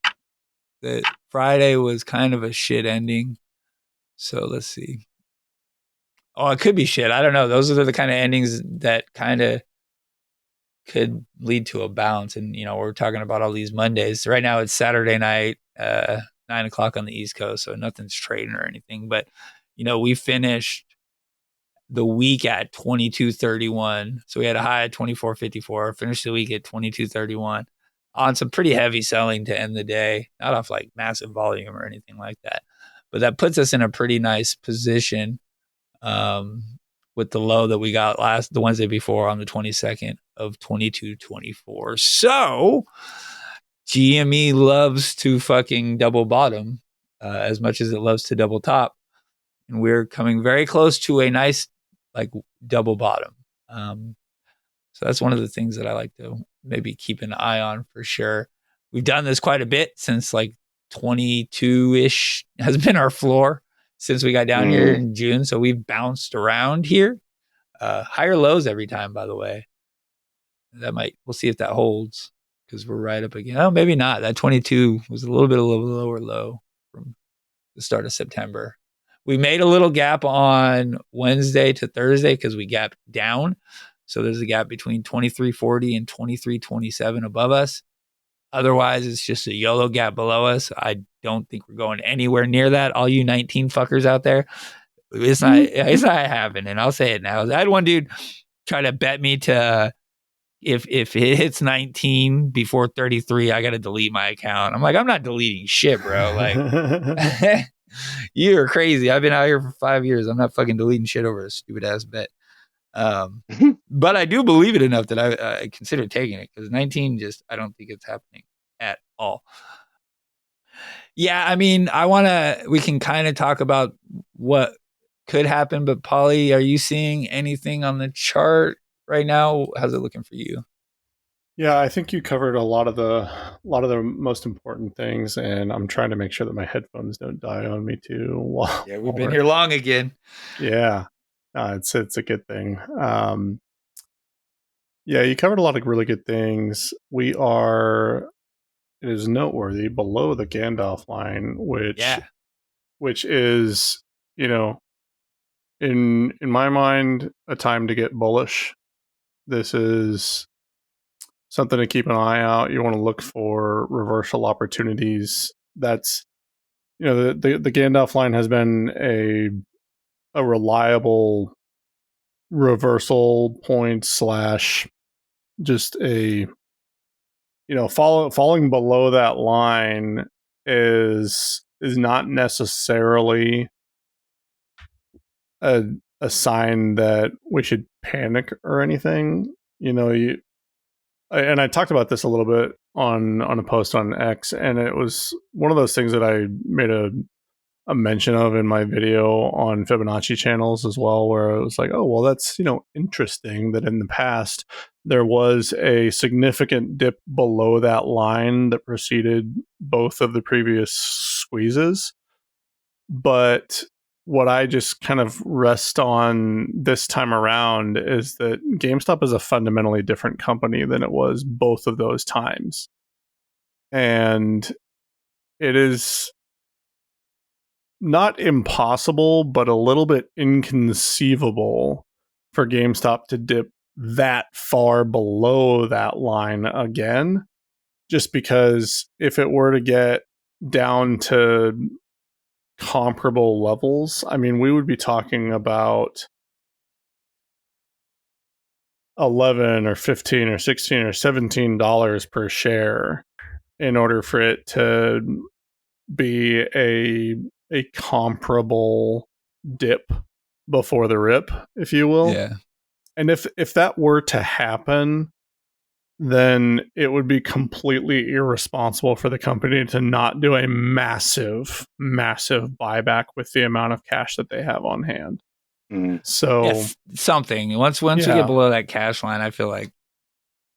That Friday was kind of a shit ending. So let's see. Oh, it could be shit. I don't know. Those are the kind of endings that kind of could lead to a bounce. And, we're talking about all these Mondays. Right now it's Saturday night, 9:00 on the East Coast. So nothing's trading or anything. But, we finished the week at 22.31. So we had a high at 24.54, finished the week at 22.31 on some pretty heavy selling to end the day, not off like massive volume or anything like that. But that puts us in a pretty nice position with the low that we got the Wednesday before on the 22nd of 22.24. So GME loves to fucking double bottom as much as it loves to double top. And we're coming very close to a nice like double bottom. So that's one of the things that I like to maybe keep an eye on for sure. We've done this quite a bit since like 22-ish has been our floor since we got down here in June. So we've bounced around here. Higher lows every time, by the way. We'll see if that holds because we're right up again. Oh, maybe not. That 22 was a little bit of a lower low from the start of September. We made a little gap on Wednesday to Thursday because we gapped down. So there's a gap between 23.40 and 23.27 above us. Otherwise, it's just a YOLO gap below us. I don't think we're going anywhere near that. All you 19 fuckers out there, it's not happening. And I'll say it now. I had one dude try to bet me to if it hits 19 before 33, I got to delete my account. I'm like, I'm not deleting shit, bro. Like, you're crazy. I've been out here for 5 years. I'm not fucking deleting shit over a stupid ass bet. But I do believe it enough that I consider taking it, because 19 I don't think it's happening at all. Yeah, I mean, we can kind of talk about what could happen, but Paulie, are you seeing anything on the chart right now? How's it looking for you? Yeah, I think you covered a lot of the most important things, and I'm trying to make sure that my headphones don't die on me too. Yeah, we've been here long again. Yeah, it's a good thing. Yeah, you covered a lot of really good things. It is noteworthy below the Gandalf line, which is, in my mind, a time to get bullish. This is something to keep an eye out. You want to look for reversal opportunities. That's, the Gandalf line has been a reliable reversal point / just a, falling below that line is not necessarily a sign that we should panic or anything. And I talked about this a little bit on a post on X, and it was one of those things that I made a mention of in my video on Fibonacci channels as well, where it was like, oh, well, that's, interesting that in the past there was a significant dip below that line that preceded both of the previous squeezes. But what I just kind of rest on this time around is that GameStop is a fundamentally different company than it was both of those times. And it is not impossible, but a little bit inconceivable for GameStop to dip that far below that line again, just because if it were to get down to comparable levels, I mean, we would be talking about 11 or 15 or 16 or $17 per share in order for it to be a comparable dip before the rip, if you will. Yeah. And if that were to happen, then it would be completely irresponsible for the company to not do a massive buyback with the amount of cash that they have on hand. So something once you get below that cash line, I feel like,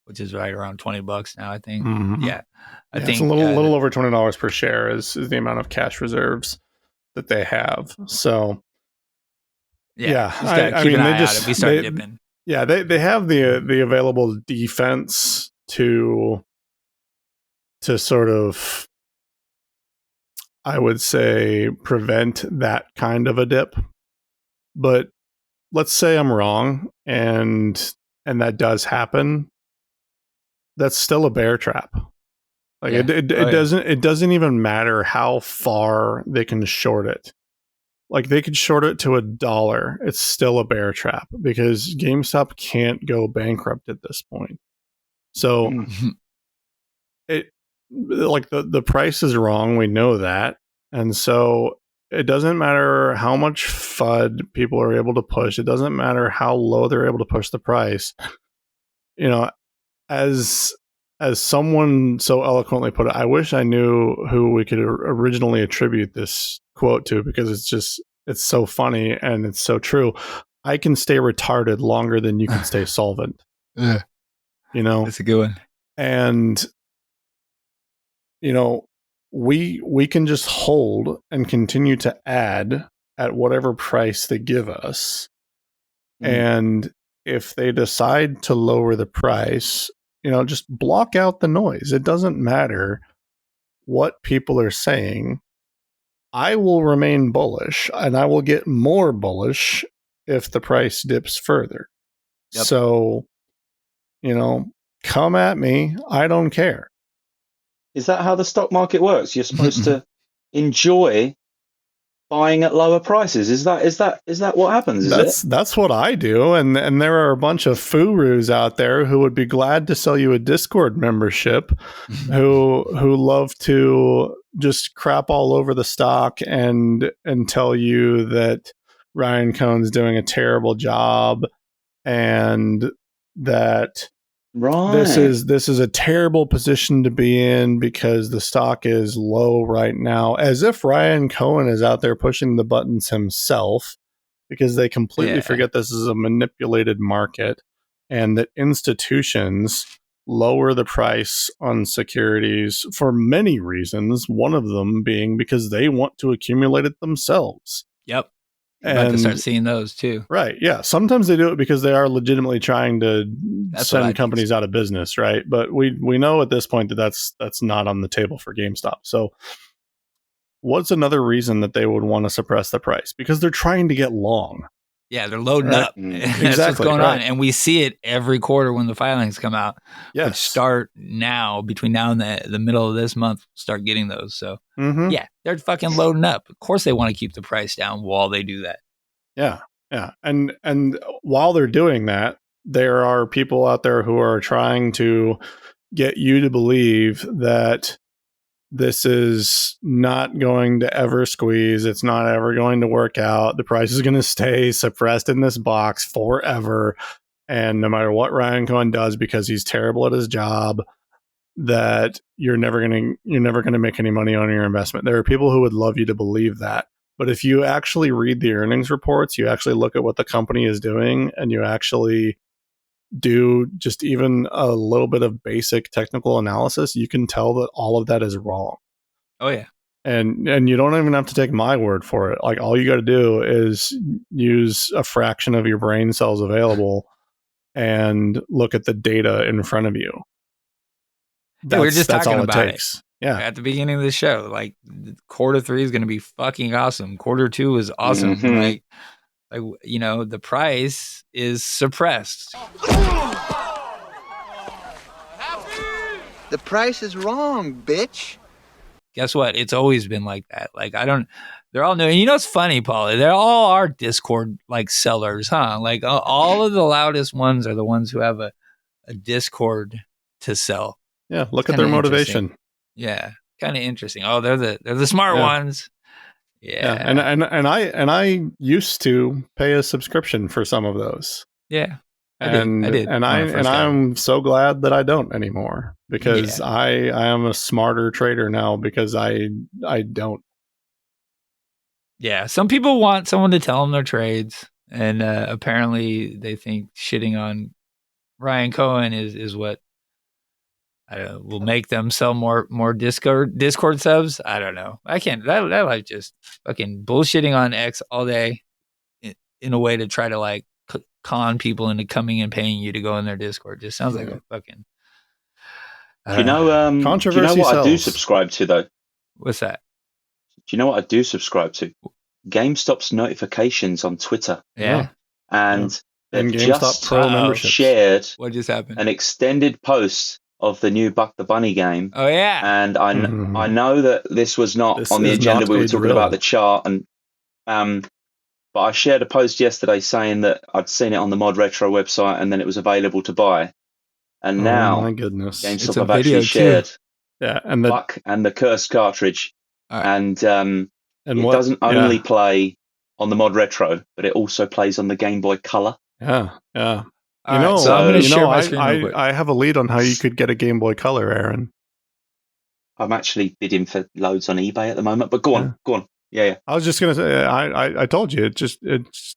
which is right around $20 now, I think. Mm-hmm. I think it's a little over $20 per share is the amount of cash reserves that they have. So I mean, they just, if we start dipping. Yeah, they have the available defense to sort of, I would say, prevent that kind of a dip. But let's say I'm wrong and that does happen. That's still a bear trap. Like it doesn't even matter how far they can short it. Like they could short it to $1. It's still a bear trap because GameStop can't go bankrupt at this point. So the price is wrong. We know that. And so it doesn't matter how much FUD people are able to push. It doesn't matter how low they're able to push the price. As someone so eloquently put it, I wish I knew who we could originally attribute this quote to, because it's so funny and it's so true. I can stay retarded longer than you can stay solvent. Yeah. That's a good one. And we can just hold and continue to add at whatever price they give us. And if they decide to lower the price, just block out the noise. It doesn't matter what people are saying. I will remain bullish, and I will get more bullish if the price dips further. Yep. So, come at me. I don't care. Is that how the stock market works? You're supposed to enjoy buying at lower prices. Is that what happens? That's what I do, and there are a bunch of furus out there who would be glad to sell you a Discord membership, who love to just crap all over the stock and tell you that Ryan Cohn's doing a terrible job and that Right. this is a terrible position to be in because the stock is low right now, as if Ryan Cohen is out there pushing the buttons himself, because they completely forget this is a manipulated market and that institutions lower the price on securities for many reasons, one of them being because they want to accumulate it themselves. Yep. You're about to start seeing those too. Right. Yeah. Sometimes they do it because they are legitimately trying to send companies out of business. Right. But we know at this point that that's not on the table for GameStop. So what's another reason that they would want to suppress the price? Because they're trying to get long. Yeah. They're loading up. That's what's going on. And we see it every quarter when the filings come out. Yes. Which start now, between now and the middle of this month, start getting those. So yeah, they're fucking loading up. Of course they want to keep the price down while they do that. Yeah. Yeah. And while they're doing that, there are people out there who are trying to get you to believe that this is not going to ever squeeze. It's not ever going to work out. The price is going to stay suppressed in this box forever. And no matter what Ryan Cohen does, because he's terrible at his job, that you're never going to make any money on your investment. There are people who would love you to believe that. But if you actually read the earnings reports, you actually look at what the company is doing, and you actually do just even a little bit of basic technical analysis, you can tell that all of that is wrong. Oh yeah. And you don't even have to take my word for it. Like, all you got to do is use a fraction of your brain cells available and look at the data in front of you. We were just talking about it. Yeah. At the beginning of the show, like quarter 3 is going to be fucking awesome. Quarter 2 is awesome. Like, you know, the price is suppressed. The price is wrong, bitch. Guess what? It's always been like that. Like, they're all new. And you know, it's funny, Paulie, they're all our Discord like sellers, huh? Like all of the loudest ones are the ones who have a Discord to sell. Yeah. Look at their motivation. Yeah. Kind of interesting. Oh, they're the smart ones. Yeah. And I used to pay a subscription for some of those. Yeah. I did. And I'm so glad that I don't anymore, because I am a smarter trader now because I don't. Yeah. Some people want someone to tell them their trades, and apparently they think shitting on Ryan Cohen is what will make them sell more Discord subs. I don't know. I can't. That like just fucking bullshitting on X all day in a way to try to like con people into coming and paying you to go in their Discord. Just sounds like a fucking. Do you know what I do subscribe to though? What's that? Do you know what I do subscribe to? GameStop's notifications on Twitter. Yeah. And they've GameStop just Pro memberships. shared What just happened? an extended post of the new Buck the Bunny game. Oh yeah. And I know that this was not on the agenda. We were talking about the chart, and but I shared a post yesterday saying that I'd seen it on the Mod Retro website and then it was available to buy. And now, my goodness, GameStop have actually shared and Buck and the cursed cartridge, and it doesn't only play on the Mod Retro, but it also plays on the Game Boy Color. Yeah. So I'm going to share my screen real quick. I have a lead on how you could get a Game Boy Color, Aaron. I'm actually bidding for loads on eBay at the moment, but go on. Yeah. I was just gonna say, I told you, it's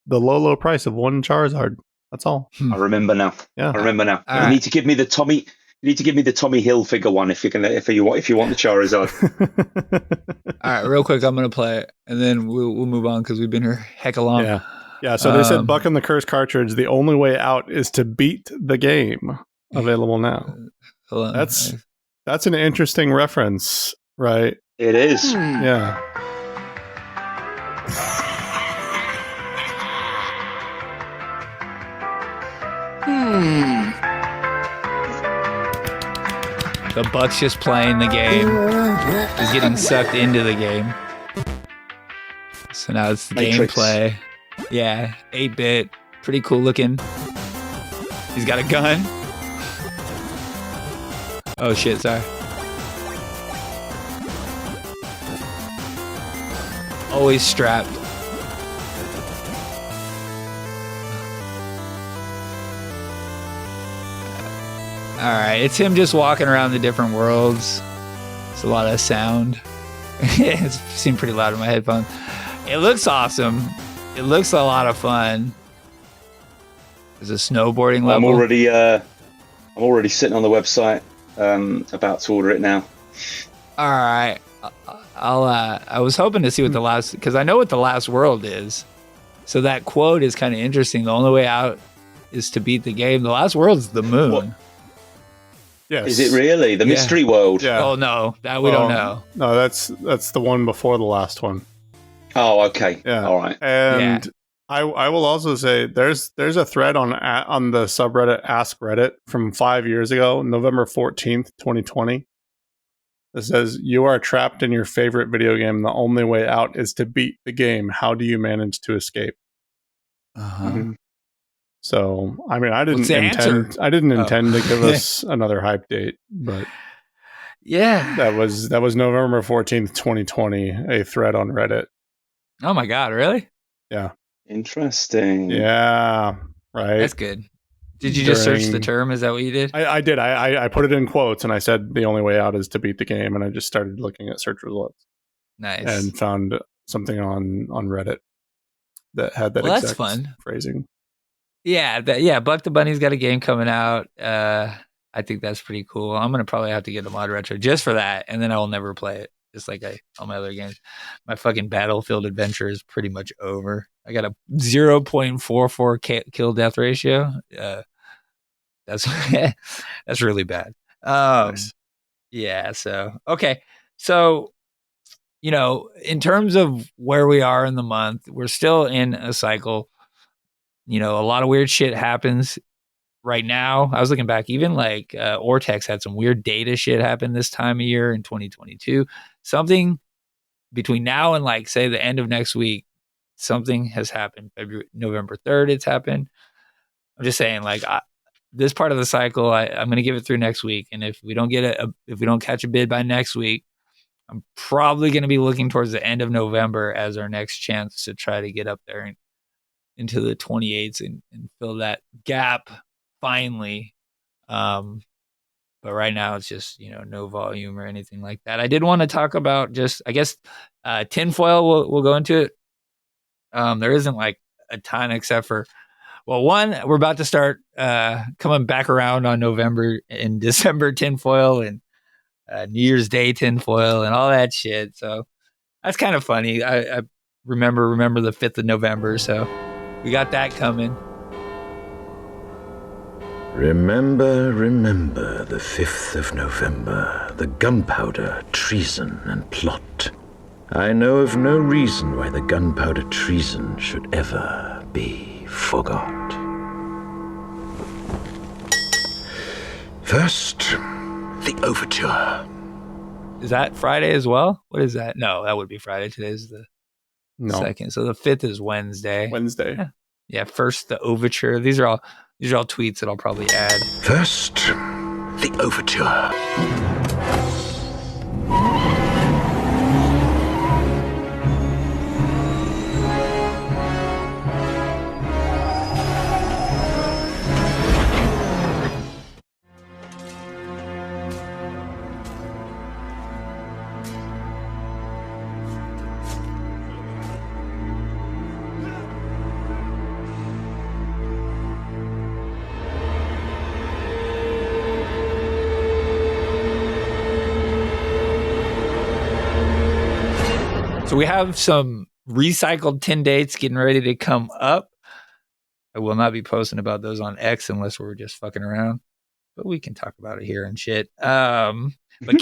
the low price of one Charizard. That's all. I remember now. Yeah, I remember now. You need to give me the Tommy. You need to give me the Tommy Hill figure one if you want the Charizard. All right, real quick, I'm gonna play it, and then we'll move on because we've been here heck long. Yeah. So they said Buck and the Curse cartridge. The only way out is to beat the game. Available now. That's an interesting reference, right? It is. Yeah. The Buck's just playing the game. He's getting sucked into the game. So now it's the Matrix. gameplay. Yeah, 8-bit, pretty cool looking. He's got a gun. Oh shit, sorry. Always strapped. Alright, it's him just walking around the different worlds. It's a lot of sound. It seemed pretty loud in my headphones. It looks awesome. It looks a lot of fun. There's a snowboarding level. I'm already sitting on the website, about to order it now. All right. I was hoping to see what the last, because I know what the last world is. So that quote is kind of interesting. The only way out is to beat the game. The last world is the moon. What? Yes. Is it really the mystery world? Yeah. Oh no, that we don't know. No, that's the one before the last one. Oh, okay. Yeah. All right. And I will also say there's a thread on the subreddit Ask Reddit from 5 years ago, November 14th, 2020. That says, "You are trapped in your favorite video game. The only way out is to beat the game. How do you manage to escape?" Uh-huh. Mm-hmm. So, I mean, I What's didn't the answer? intend to give us another hype date, but Yeah. that was November 14th, 2020, a thread on Reddit. Oh my God, really? Yeah. Interesting. Yeah. Right. That's good. Did you just search the term? Is that what you did? I did. I put it in quotes and I said the only way out is to beat the game, and I just started looking at search results Nice. and found something on Reddit that had that Well, exact that's fun. phrasing. Yeah, Buck the Bunny's got a game coming out. I think that's pretty cool. I'm gonna probably have to get a mod retro just for that, and then I will never play it. Just like all my other games. My fucking Battlefield adventure is pretty much over. I got a 0.44 kill death ratio. That's that's really bad. Nice. Yeah. So okay. So in terms of where we are in the month, we're still in a cycle. A lot of weird shit happens right now. I was looking back, even like Ortex had some weird data shit happen this time of year in 2022. Something between now and like say the end of next week, something has happened. November 3rd, it's happened. I'm just saying, like this part of the cycle, I'm going to give it through next week, and if we don't get if we don't catch a bid by next week, I'm probably going to be looking towards the end of November as our next chance to try to get up there into the 28s and fill that gap finally. But right now it's just, no volume or anything like that. I did want to talk about just, I guess, tinfoil. We'll go into it. There isn't like a ton except for, well, one, we're about to start coming back around on November and December tinfoil and New Year's Day tinfoil and all that shit. So that's kind of funny. I remember the 5th of November. So we got that coming. Remember the 5th of November, the gunpowder, treason, and plot. I know of no reason why the gunpowder treason should ever be forgot. First, the overture. Is that Friday as well? What is that? No, that would be Friday. Today's the 2nd. So the 5th is Wednesday. Yeah, first the overture. These are all tweets that I'll probably add. First, the overture. So we have some recycled 10 dates getting ready to come up. I will not be posting about those on X unless we're just fucking around, but we can talk about it here and shit. But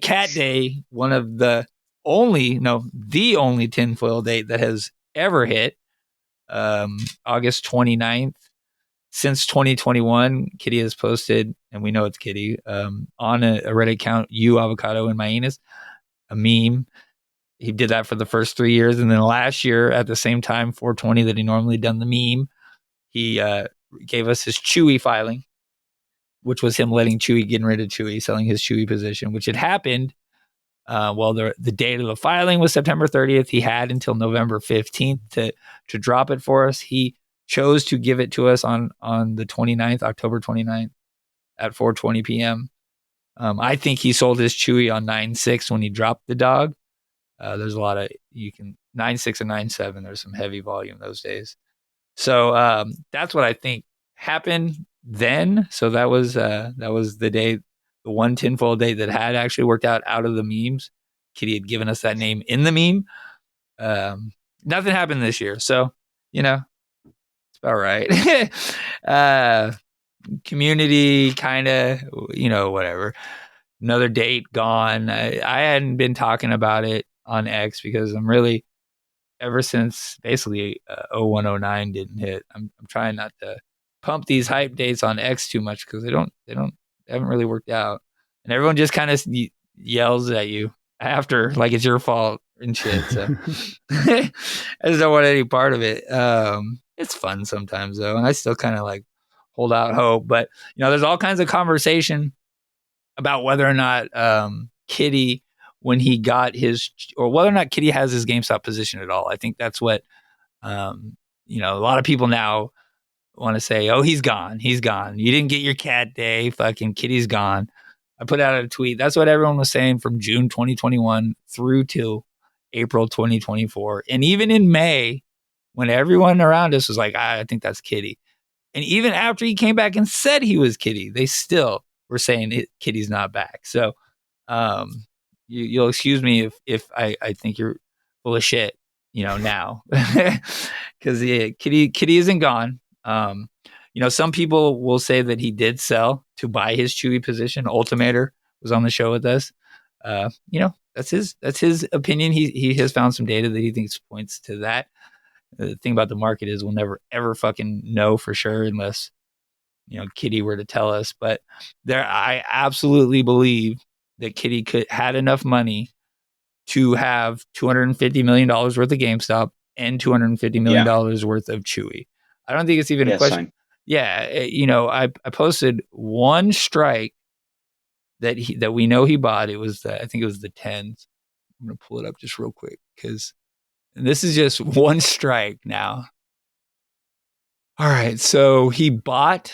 Cat Day, one of the only tinfoil date that has ever hit, August 29th. Since 2021, Kitty has posted, and we know it's Kitty, on a Reddit account, You Avocado in My Anus, a meme He did that for the first 3 years. And then last year at the same time, 420 that he normally done the meme, he gave us his Chewy filing, which was him letting Chewy, getting rid of Chewy, selling his Chewy position, which had happened. The date of the filing was September 30th. He had until November 15th to drop it for us. He chose to give it to us on the 29th, October 29th at 4:20 p.m. I think he sold his Chewy on 9/6 when he dropped the dog. There's a lot of 9/6 and 9/7. There's some heavy volume those days. So that's what I think happened then. So that was the day, the one tinfoil date that had actually worked out of the memes. Kitty had given us that name in the meme. Nothing happened this year, so it's about right. Community kind of, whatever. Another date gone. I hadn't been talking about it on X because I'm really, ever since basically 0109 didn't hit, I'm trying not to pump these hype dates on X too much because they haven't really worked out, and everyone just kind of yells at you after like it's your fault and shit. So I just don't want any part of it. It's fun sometimes though, and I still kind of like hold out hope. But there's all kinds of conversation about whether or not Kitty, when he got his, or whether or not Kitty has his GameStop position at all. I think that's what a lot of people now want to say. Oh, he's gone. He's gone. You didn't get your cat day. Fucking Kitty's gone. I put out a tweet. That's what everyone was saying from June 2021 through till April 2024. And even in May, when everyone around us was like, I think that's Kitty. And even after he came back and said he was Kitty, they still were saying Kitty's not back. So you'll excuse me if I think you're full of shit, now. Because Kitty isn't gone. Some people will say that he did sell to buy his Chewy position. Ultimator was on the show with us. That's his opinion. He has found some data that he thinks points to that. The thing about the market is we'll never ever fucking know for sure unless Kitty were to tell us. But I absolutely believe that Kitty had enough money to have $250 million worth of GameStop and $250 million worth of Chewy. I don't think it's even a question. Same. Yeah, I posted one strike that we know he bought. It was I think it was the 10s. I'm gonna pull it up just real quick because this is just one strike now. All right, so he bought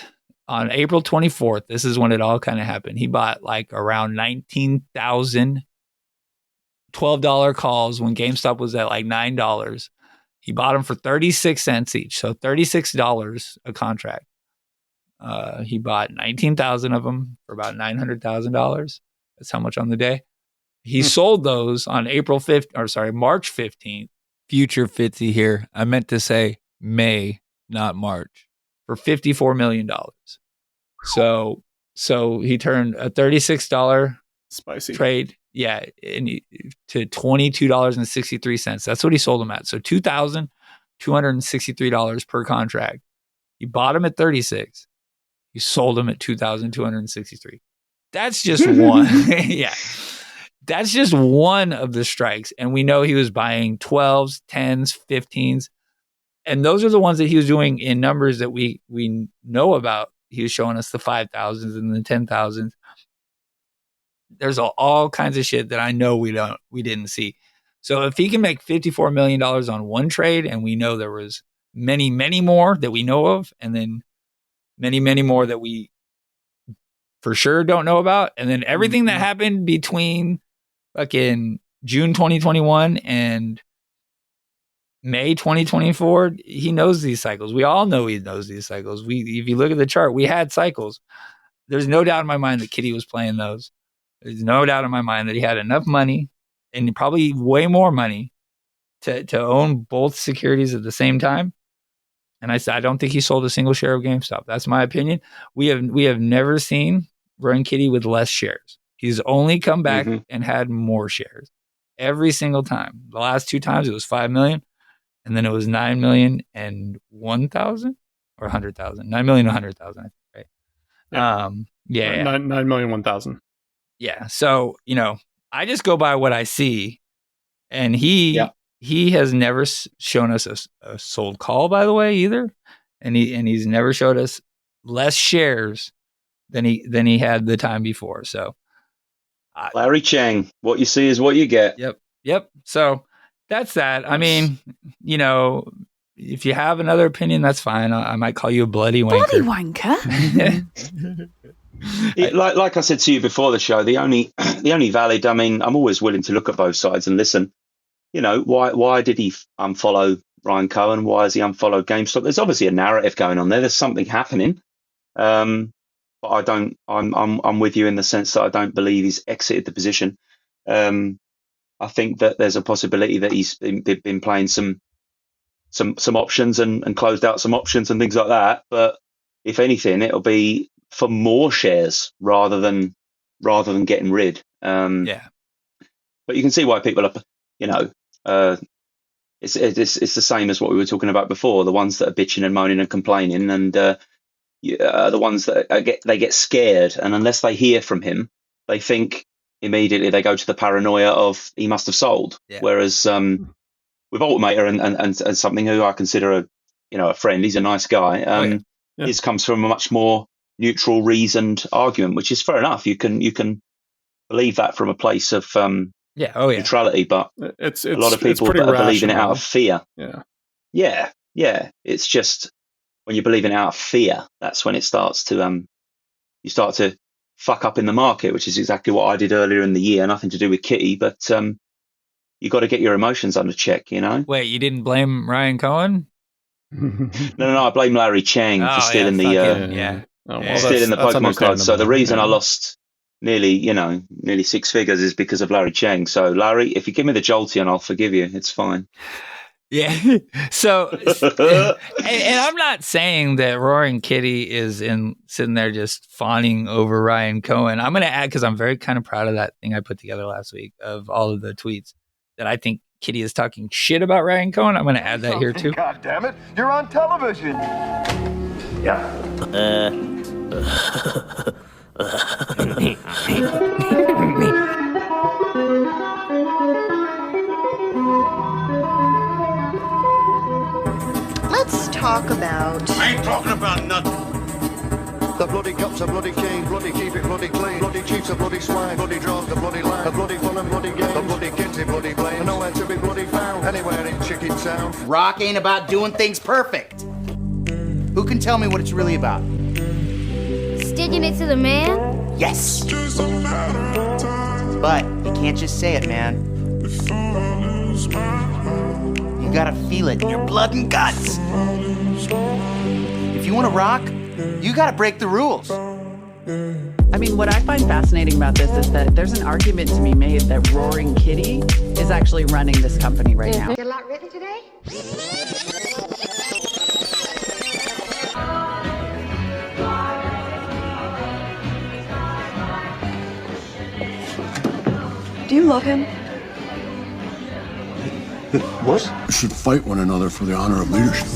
on April 24th. This is when it all kind of happened. He bought like around 19,000 $12 calls when GameStop was at like $9. He bought them for 36 cents each, so $36 a contract. He bought 19,000 of them for about $900,000. That's how much on the day. He sold those on March 15th. Future Fitzzzy here. I meant to say May, not March, for $54 million. So he turned a $36 spicy trade, to $22.63. That's what he sold them at. So $2,263 per contract. He bought them at 36. He sold them at $2,263. That's just one. Yeah. That's just one of the strikes. And we know he was buying 12s, 10s, 15s. And those are the ones that he was doing in numbers that we know about. He was showing us the 5,000s and the 10,000s. There's all kinds of shit that I know we didn't see. So if he can make $54 million on one trade, and we know there was many, many more that we know of, and then many, many more that we for sure don't know about, and then everything that happened between fucking June 2021 and May 2024, he knows these cycles. We all know he knows these cycles. If you look at the chart, we had cycles. There's no doubt in my mind that Kitty was playing those. There's no doubt in my mind that he had enough money, and probably way more money, to own both securities at the same time. And I said, I don't think he sold a single share of GameStop. That's my opinion. We have never seen Run Kitty with less shares. He's only come back and had more shares every single time. The last two times it was 5 million, and then it was 9 million and 1,000 or 100,000. 9 million, 100,000, I think, right? Yeah. 9 million, 1,000. Yeah. So, I just go by what I see. And he has never shown us a sold call, by the way, either. And he's never showed us less shares than he had the time before. So Larry Chang, what you see is what you get. Yep. So that's that. I mean, if you have another opinion, that's fine. I might call you a bloody wanker. Bloody wanker? Like I said to you before the show, the only valid, I mean, I'm always willing to look at both sides and listen. Why did he unfollow Ryan Cohen? Why has he unfollowed GameStop? There's obviously a narrative going on there. There's something happening. But I'm with you in the sense that I don't believe he's exited the position. I think that there's a possibility that he's been playing some options and closed out some options and things like that. But if anything, it'll be for more shares rather than getting rid. But you can see why people are, it's the same as what we were talking about before. The ones that are bitching and moaning and complaining, and the ones that get scared, and unless they hear from him, they think immediately, they go to the paranoia of he must have sold. Whereas with Ultimator and something who I consider a friend, he's a nice guy. His comes from a much more neutral, reasoned argument, which is fair enough. You can believe that from a place of neutrality, but it's a lot of people are believing it out of fear. Yeah. It's just when you believe in it out of fear, that's when it starts to you start to fuck up in the market, which is exactly what I did earlier in the year. Nothing to do with Kitty, but you got to get your emotions under check. Wait, you didn't blame Ryan Cohen? No, I blame Larry Chang for stealing stealing the Pokemon cards. So the reason I lost nearly six figures is because of Larry Chang. So Larry, if you give me the Jolteon, I'll forgive you. It's fine. Yeah. So, and I'm not saying that Roaring Kitty is sitting there just fawning over Ryan Cohen. I'm going to add, because I'm very kind of proud of that thing I put together last week of all of the tweets that I think Kitty is talking shit about Ryan Cohen. I'm going to add that here too. God damn it! You're on television. Yeah. Let's talk about... I ain't talking about nothing. The bloody cup's a bloody king, bloody keep it bloody clean, bloody chief's a bloody swine, bloody draws the bloody line, a bloody fun and bloody game, the bloody kids a bloody blame, nowhere to be bloody found, anywhere in Chicken Town. Rock ain't about doing things perfect. Who can tell me what it's really about? Sticking it to the man? Yes. But you can't just say it, man. You gotta feel it in your blood and guts. If you wanna rock, you gotta break the rules. I mean, what I find fascinating about this is that there's an argument to be made that Roaring Kitty is actually running this company right now. Get a lot written today? Do you love him? What? You should fight one another for the honor of leadership.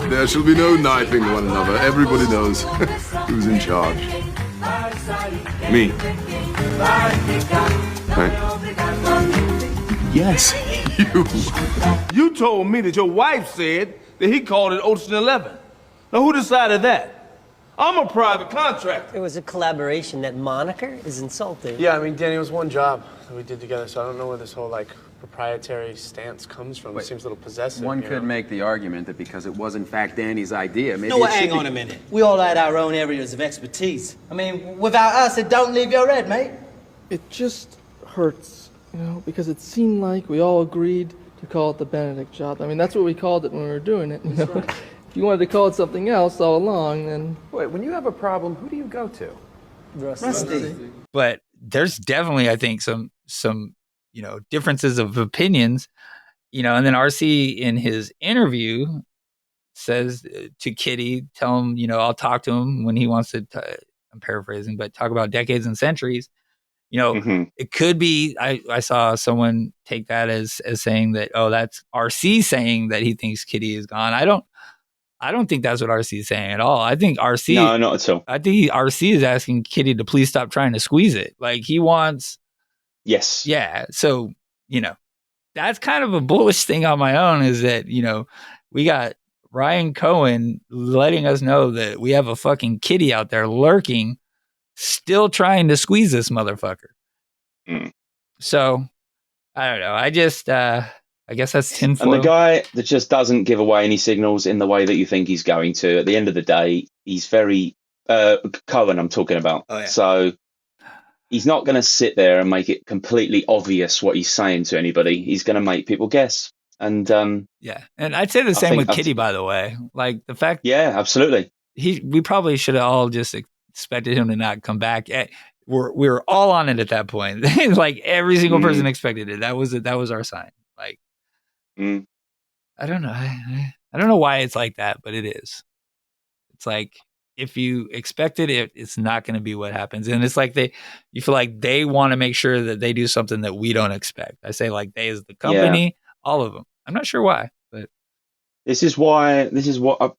There shall be no knifing one another. Everybody knows who's in charge. Me. Right. Yes, you. You told me that your wife said that he called it Ocean 11. Now, who decided that? I'm a private contractor. It was a collaboration. That moniker is insulting. Yeah, I mean, Danny, it was one job that we did together, so I don't know where this whole, proprietary stance comes from. It seems a little possessive. One could make the argument that because it was, in fact, Danny's idea, maybe No, hang on a minute. We all had our own areas of expertise. I mean, without us, it don't leave your head, mate. It just hurts, because it seemed like we all agreed to call it the Benedict job. I mean, that's what we called it when we were doing it, Right. If you wanted to call it something else all along, then... Wait, when you have a problem, who do you go to? Rusty. But there's definitely, I think, some differences of opinions, and then RC in his interview says to Kitty, tell him, I'll talk to him when he wants to, I'm paraphrasing, but talk about decades and centuries. It could be, I saw someone take that as saying that, oh, that's RC saying that he thinks Kitty is gone. I don't think that's what RC is saying at all. I think RC. No, not at all. I think RC is asking Kitty to please stop trying to squeeze it. Like he wants. Yes. Yeah. So that's kind of a bullish thing on my own. Is that we got Ryan Cohen letting us know that we have a fucking kitty out there lurking, still trying to squeeze this motherfucker. So I don't know. I just I guess that's tinfoil. And the guy that just doesn't give away any signals in the way that you think he's going to. At the end of the day, he's very Cohen. I'm talking about. Oh, yeah. So he's not going to sit there and make it completely obvious what he's saying to anybody. He's going to make people guess. And yeah, and I'd say the same with Kitty, by the way. Like the fact, yeah, absolutely. We probably should have all just expected him to not come back. We were all on it at that point. Like every single person expected it. That was our sign. Like, I don't know. I don't know why it's like that, but it is. It's like if you expect it, it's not going to be what happens. And it's like you feel like they want to make sure that they do something that we don't expect. I say like they as the company, all of them. I'm not sure why, but this is what.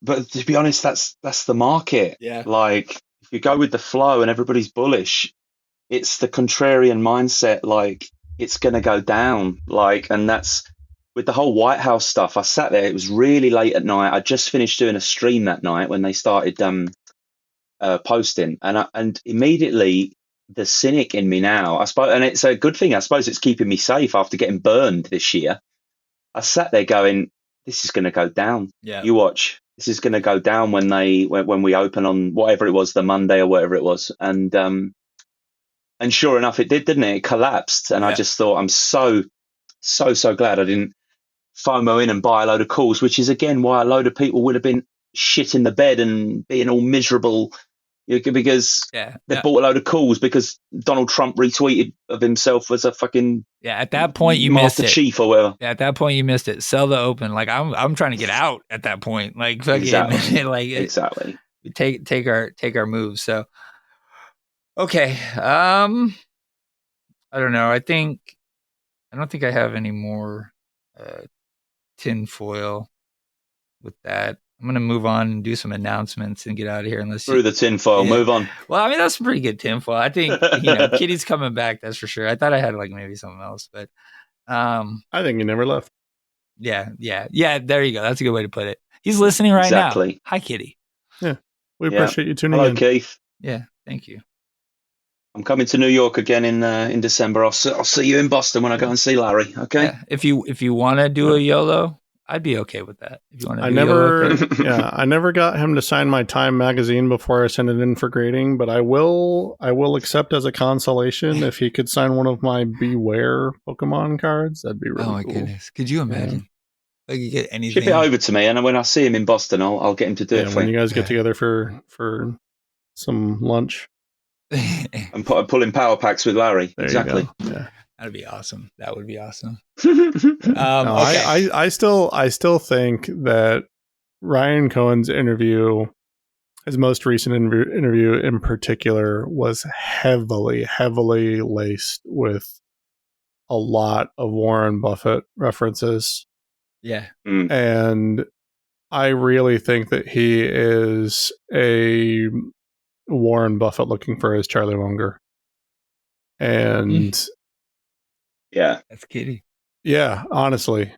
But to be honest, that's the market. Yeah. Like if you go with the flow and everybody's bullish, it's the contrarian mindset. Like it's going to go down. Like, and that's with the whole White House stuff. I sat there. It was really late at night. I just finished doing a stream that night when they started posting, and immediately the cynic in me now. I suppose, and it's a good thing. I suppose it's keeping me safe after getting burned this year. I sat there going, "This is going to go down. Yeah. You watch. This is going to go down when we open on whatever it was, the Monday or whatever it was." And sure enough, it did, didn't it? It collapsed, and I just thought, I'm so glad I didn't FOMO in and buy a load of calls, which is again why a load of people would have been shit in the bed and being all miserable. Because they bought a load of calls because Donald Trump retweeted of himself as a fucking at that point you Master missed it. Chief or whatever. Yeah, at that point you missed it. Sell the open. Like I'm trying to get out at that point. Like fucking exactly. Take our moves. So okay. I don't know. I don't think I have any more tinfoil with that. I'm going to move on and do some announcements and get out of here. Through the tinfoil, move on. Well, I mean, that's some pretty good tinfoil. I think, Kitty's coming back. That's for sure. I thought I had like maybe something else, but I think he never left. Yeah. There you go. That's a good way to put it. He's listening right now. Hi, Kitty. Yeah. We appreciate you tuning in. Hello, Keith. Yeah. Thank you. I'm coming to New York again in December. I'll see you in Boston when I go and see Larry. Okay. Yeah. If you want to do a YOLO, I'd be okay with that. If you want to, I never got him to sign my Time magazine before I sent it in for grading, but I will accept as a consolation if he could sign one of my Beware Pokemon cards. That'd be really cool. Oh my goodness! Could you imagine? Like you get anything. Ship it over to me, and when I see him in Boston, I'll get him to do it. When you guys get together for some lunch, and pulling power packs with Larry. There exactly. Yeah. That'd be awesome. That would be awesome. Okay. I still think that Ryan Cohen's interview, his most recent interview in particular, was heavily laced with a lot of Warren Buffett references. Yeah. And I really think that he is a Warren Buffett looking for his Charlie Munger. And yeah, that's Kitty. Yeah, honestly,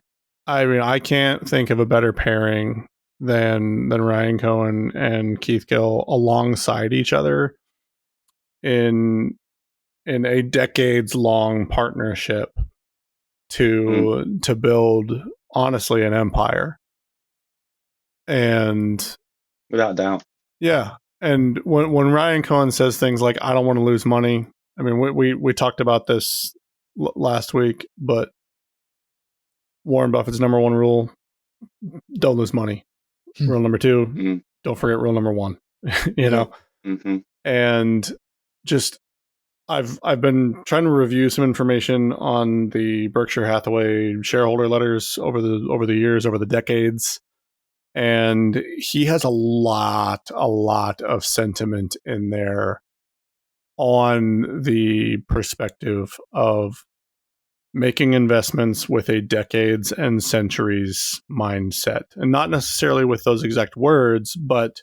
I mean, I can't think of a better pairing than Ryan Cohen and Keith Gill alongside each other in a decades-long partnership to build, honestly, an empire. And without a doubt, yeah. And when Ryan Cohen says things like, "I don't want to lose money," I mean, we talked about this last week, but Warren Buffett's number one rule: don't lose money. Rule number two: don't forget rule number one. you know, and just I've been trying to review some information on the Berkshire Hathaway shareholder letters over the years, over the decades, and he has a lot of sentiment in there on the perspective of making investments with a decades and centuries mindset, and not necessarily with those exact words, but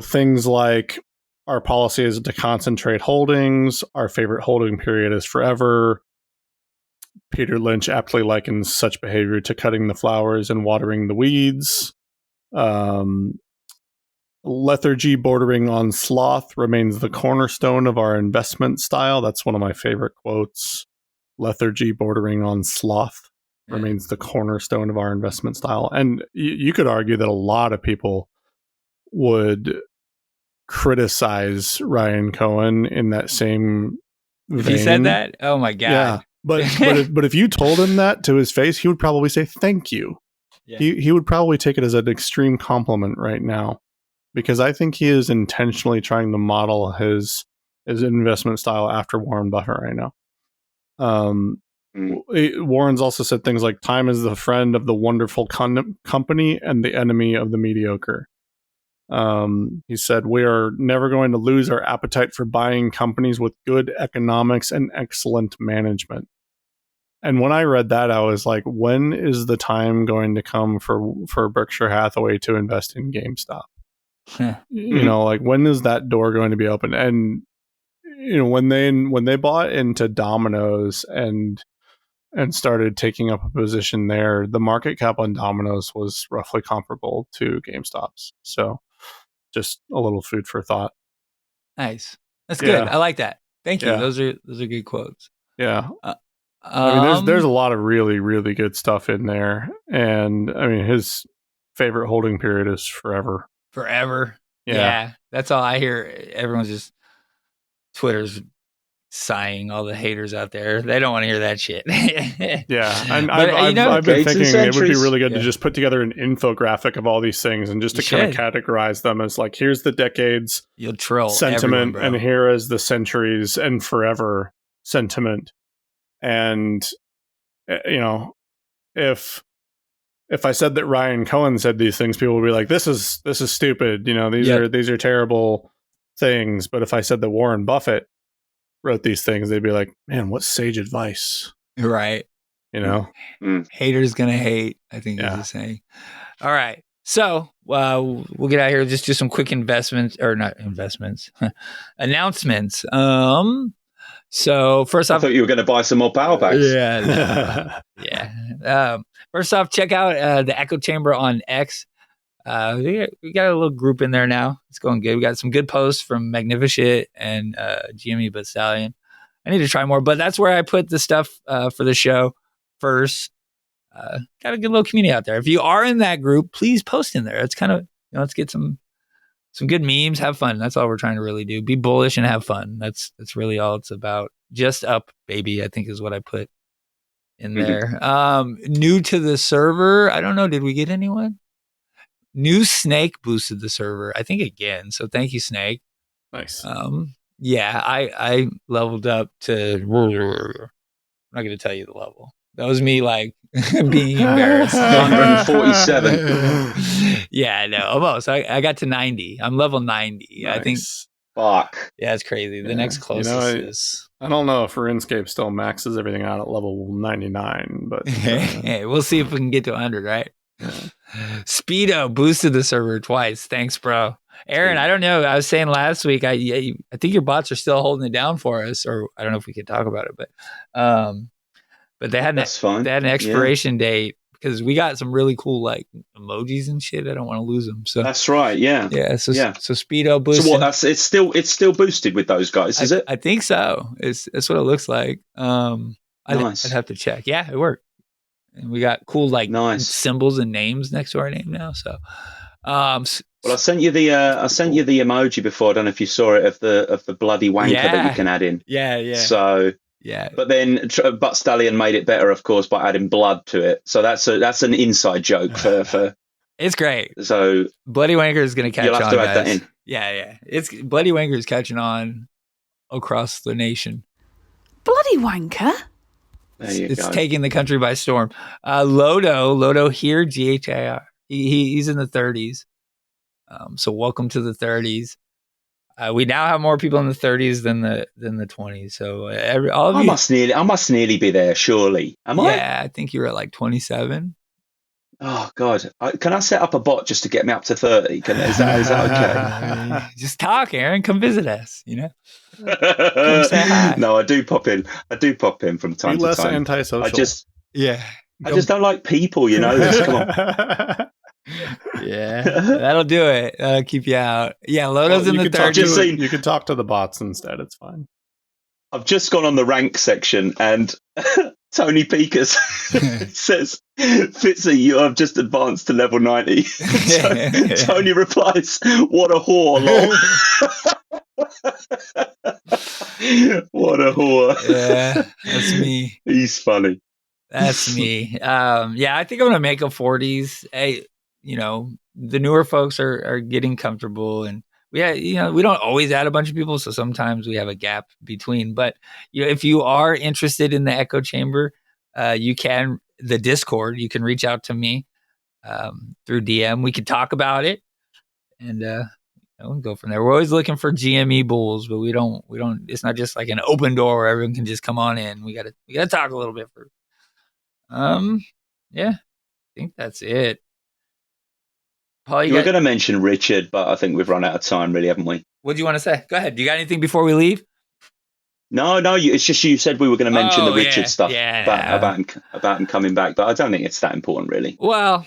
things like our policy is to concentrate holdings, our favorite holding period is forever. Peter Lynch aptly likens such behavior to cutting the flowers and watering the weeds. Lethargy bordering on sloth remains the cornerstone of our investment style. That's one of my favorite quotes. Lethargy bordering on sloth remains the cornerstone of our investment style. And you could argue that a lot of people would criticize Ryan Cohen in that same vein. If he said that, oh my God. Yeah. But if you told him that to his face, he would probably say thank you. Yeah. He would probably take it as an extreme compliment right now, because I think he is intentionally trying to model his investment style after Warren Buffett right now. Warren's also said things like time is the friend of the wonderful company and the enemy of the mediocre. He said, we are never going to lose our appetite for buying companies with good economics and excellent management. And when I read that, I was like, when is the time going to come for Berkshire Hathaway to invest in GameStop? Like, when is that door going to be open? And when they bought into Domino's and started taking up a position there, the market cap on Domino's was roughly comparable to GameStop's. So just a little food for thought. Nice. That's good. I like that. Thank you. Yeah. Those are good quotes. Yeah. I mean, there's a lot of really, really good stuff in there. And I mean, his favorite holding period is forever. Forever. Yeah. That's all I hear. Everyone's just, Twitter's sighing, all the haters out there. They don't want to hear that shit. Yeah. And I've been thinking it would be really good to just put together an infographic of all these things and just to kind of categorize them as like, here's the decades you'll troll sentiment, everyone, and here is the centuries and forever sentiment. And if I said that Ryan Cohen said these things, people would be like, this is stupid. These are terrible things. But if I said that Warren Buffett wrote these things, they'd be like, man, what sage advice. Right. Haters gonna hate, I think is the saying. All right. So we'll get out of here. Just do some quick announcements. So first off, I thought you were going to buy some more power packs. Yeah. Yeah. First off, check out the Echo Chamber on X. We got a little group in there now. It's going good. We got some good posts from Magnificent and GME Bastallion. I need to try more, but that's where I put the stuff for the show first. Got a good little community out there. If you are in that group, please post in there. It's kind of, let's get some good memes, have fun. That's all we're trying to really do. Be bullish and have fun. That's really all it's about. Just up, baby, I think is what I put in there. New to the server. I don't know. Did we get anyone? New Snake boosted the server, I think, again. So thank you, Snake. Nice. Yeah, I leveled up to, I'm not going to tell you the level. That was me like being embarrassed. 147. Yeah, no, almost. I got to 90. I'm level 90. Nice. I think. Fuck. Yeah, it's crazy. The next closest is. I don't know if RuneScape still maxes everything out at level 99, but hey, we'll see if we can get to 100, right? Yeah. Speedo boosted the server twice. Thanks, bro. Aaron, I don't know. I was saying last week, I think your bots are still holding it down for us, or I don't know if we could talk about it, but they had an expiration date because we got some really cool like emojis and shit. I don't want to lose them. So that's right. Yeah. So Speedo boosted. So what? It's still boosted with those guys, is it? I think so. That's what it looks like. Nice. I'd have to check. Yeah, it worked. And we got cool like symbols and names next to our name now. So, well, I sent you the emoji before. I don't know if you saw it of the bloody wanker that you can add in. Yeah. So but then Butt Stallion made it better, of course, by adding blood to it. So that's an inside joke for. It's great. So Bloody Wanker is going to catch on. You'll have to guys. add that in. Yeah. It's Bloody Wanker is catching on across the nation. Bloody Wanker. It's taking the country by storm. Lodo here, GHIR. He's in the 30s. So welcome to the 30s. We now have more people in the 30s than the 20s. So all of I you, must nearly be there, surely. Am I? yeah, I think you were at like 27. Oh God! Can I set up a bot just to get me up to 30? Is that okay? Just talk, Aaron. Come visit us. Come say hi. No, I do pop in. From time Be to less time. antisocial. I just don't like people. Just come on. Yeah, that'll do it. That'll keep you out. Yeah, Lodo's in the 30s. You can talk to the bots instead. It's fine. I've just gone on the rank section and Tony Peakers says, Fitzy, you have just advanced to level 90. Tony replies, what a whore, lol. What a whore. Yeah, that's me. He's funny. That's me. Yeah, I think I'm going to make a 40s. Hey, the newer folks are getting comfortable, and we don't always add a bunch of people, so sometimes we have a gap between. But if you are interested in the echo chamber, the Discord, you can reach out to me through DM. We could talk about it, and we'll go from there. We're always looking for GME bulls, but we don't. It's not just like an open door where everyone can just come on in. We gotta talk a little bit first. Yeah, I think that's it. Paul, you were going to mention Richard, but I think we've run out of time, really, haven't we? What do you want to say? Go ahead. You got anything before we leave? No. It's just you said we were going to mention the Richard stuff about him coming back, but I don't think it's that important, really. Well,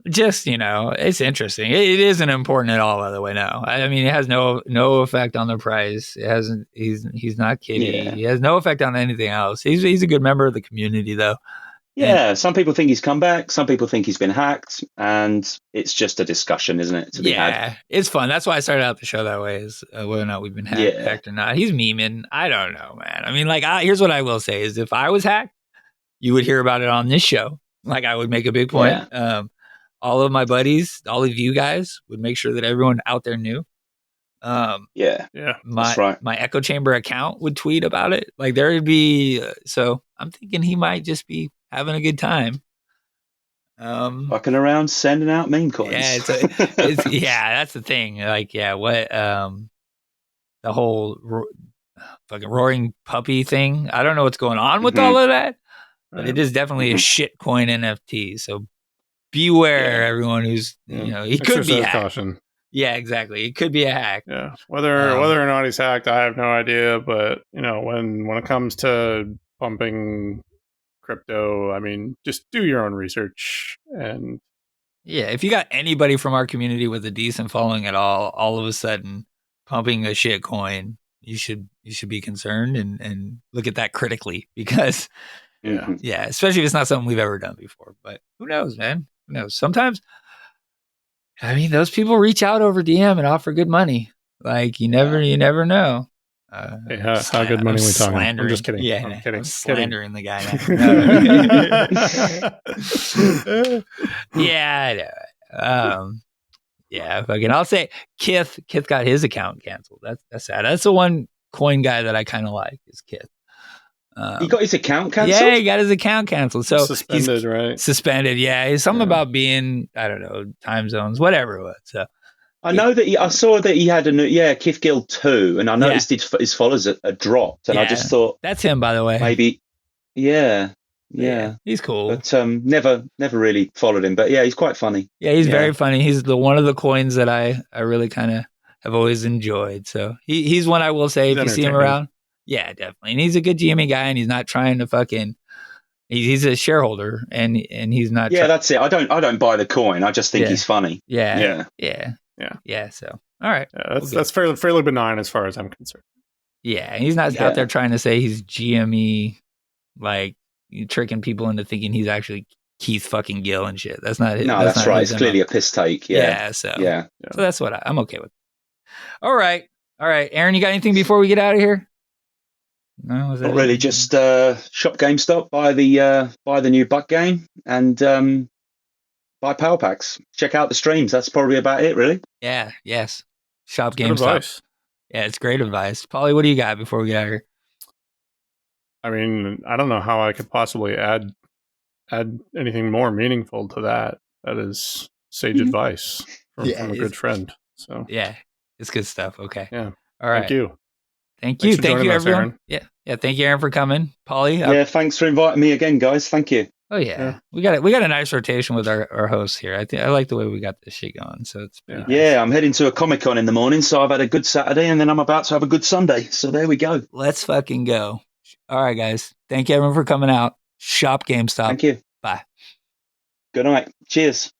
just it's interesting. It isn't important at all, by the way. No, I mean it has no effect on the price. It hasn't. He's not kidding. Yeah. He has no effect on anything else. He's a good member of the community, though. Yeah, some people think he's come back. Some people think he's been hacked, and it's just a discussion, isn't it? To be had. It's fun. That's why I started out the show that way, is whether or not we've been hacked or not. He's memeing. I don't know, man. I mean, here's what I will say: is if I was hacked, you would hear about it on this show. Like, I would make a big point. Yeah. All of my buddies, all of you guys, would make sure that everyone out there knew. That's right. My echo chamber account would tweet about it. Like, there would be. So I'm thinking he might just be having a good time. Fucking around, sending out meme coins. Yeah, that's the thing. Like, what the whole fucking roaring puppy thing. I don't know what's going on with all of that, but it is definitely a shit coin NFT. So beware, everyone who's he could be hacked. Caution. Yeah, exactly. It could be a hack. Yeah, whether or not he's hacked, I have no idea. But when it comes to pumping crypto, I mean, just do your own research. And if you got anybody from our community with a decent following at all of a sudden pumping a shit coin, you should be concerned and look at that critically, because especially if it's not something we've ever done before. But who knows, man? Who knows? Sometimes, I mean, those people reach out over DM and offer good money. Like, you never know. Hey, how good money are we talking? I'm just kidding. Yeah, I'm kidding. I'm slandering the guy now. Fucking. I'll say Kith got his account canceled. That's sad. That's the one coin guy that I kind of like, is Kith. He got his account canceled? Yeah, he got his account canceled. So suspended, right? Suspended. Yeah, it's something about being, I don't know, time zones, whatever it was. So. I know that I saw that he had a new, Kith Guild 2, and I noticed his followers had dropped, and I just thought, that's him, by the way. Maybe, yeah, he's cool. But never really followed him. But yeah, he's quite funny. Yeah, he's very funny. He's one of the coins that I really kind of have always enjoyed. So he's one I will say, if you see him around, yeah, definitely. And he's a good GME guy, and he's not trying to fucking. He's a shareholder, and he's not. Yeah, that's it. I don't buy the coin. I just think he's funny. Yeah. So, all right. Yeah, that's fairly benign as far as I'm concerned. Yeah, he's not out there trying to say he's GME, like tricking people into thinking he's actually Keith fucking Gill and shit. That's not it. No, that's right. It's clearly a piss take. So that's what I'm okay with. All right, Aaron, you got anything before we get out of here? No, not really. Just shop GameStop, buy the new Buck game, and buy power packs. Check out the streams. That's probably about it, really. Yeah. Yes. Shop GameStop. Yeah, it's great advice. Paulie, what do you got before we get out of here? I mean, I don't know how I could possibly add anything more meaningful to that. That is sage advice from a good friend. So yeah, it's good stuff. Okay. Yeah. All right. Thank you. Thank you. Thanks for Thank joining you, us, everyone. Aaron. Yeah. Thank you, Aaron, for coming. Paulie. Yeah, thanks for inviting me again, guys. Thank you. Oh yeah. We got a nice rotation with our hosts here. I like the way we got this shit going. So it's pretty nice. Yeah, I'm heading to a Comic-Con in the morning, so I've had a good Saturday, and then I'm about to have a good Sunday. So there we go. Let's fucking go. All right, guys. Thank you, everyone, for coming out. Shop GameStop. Thank you. Bye. Good night. Cheers.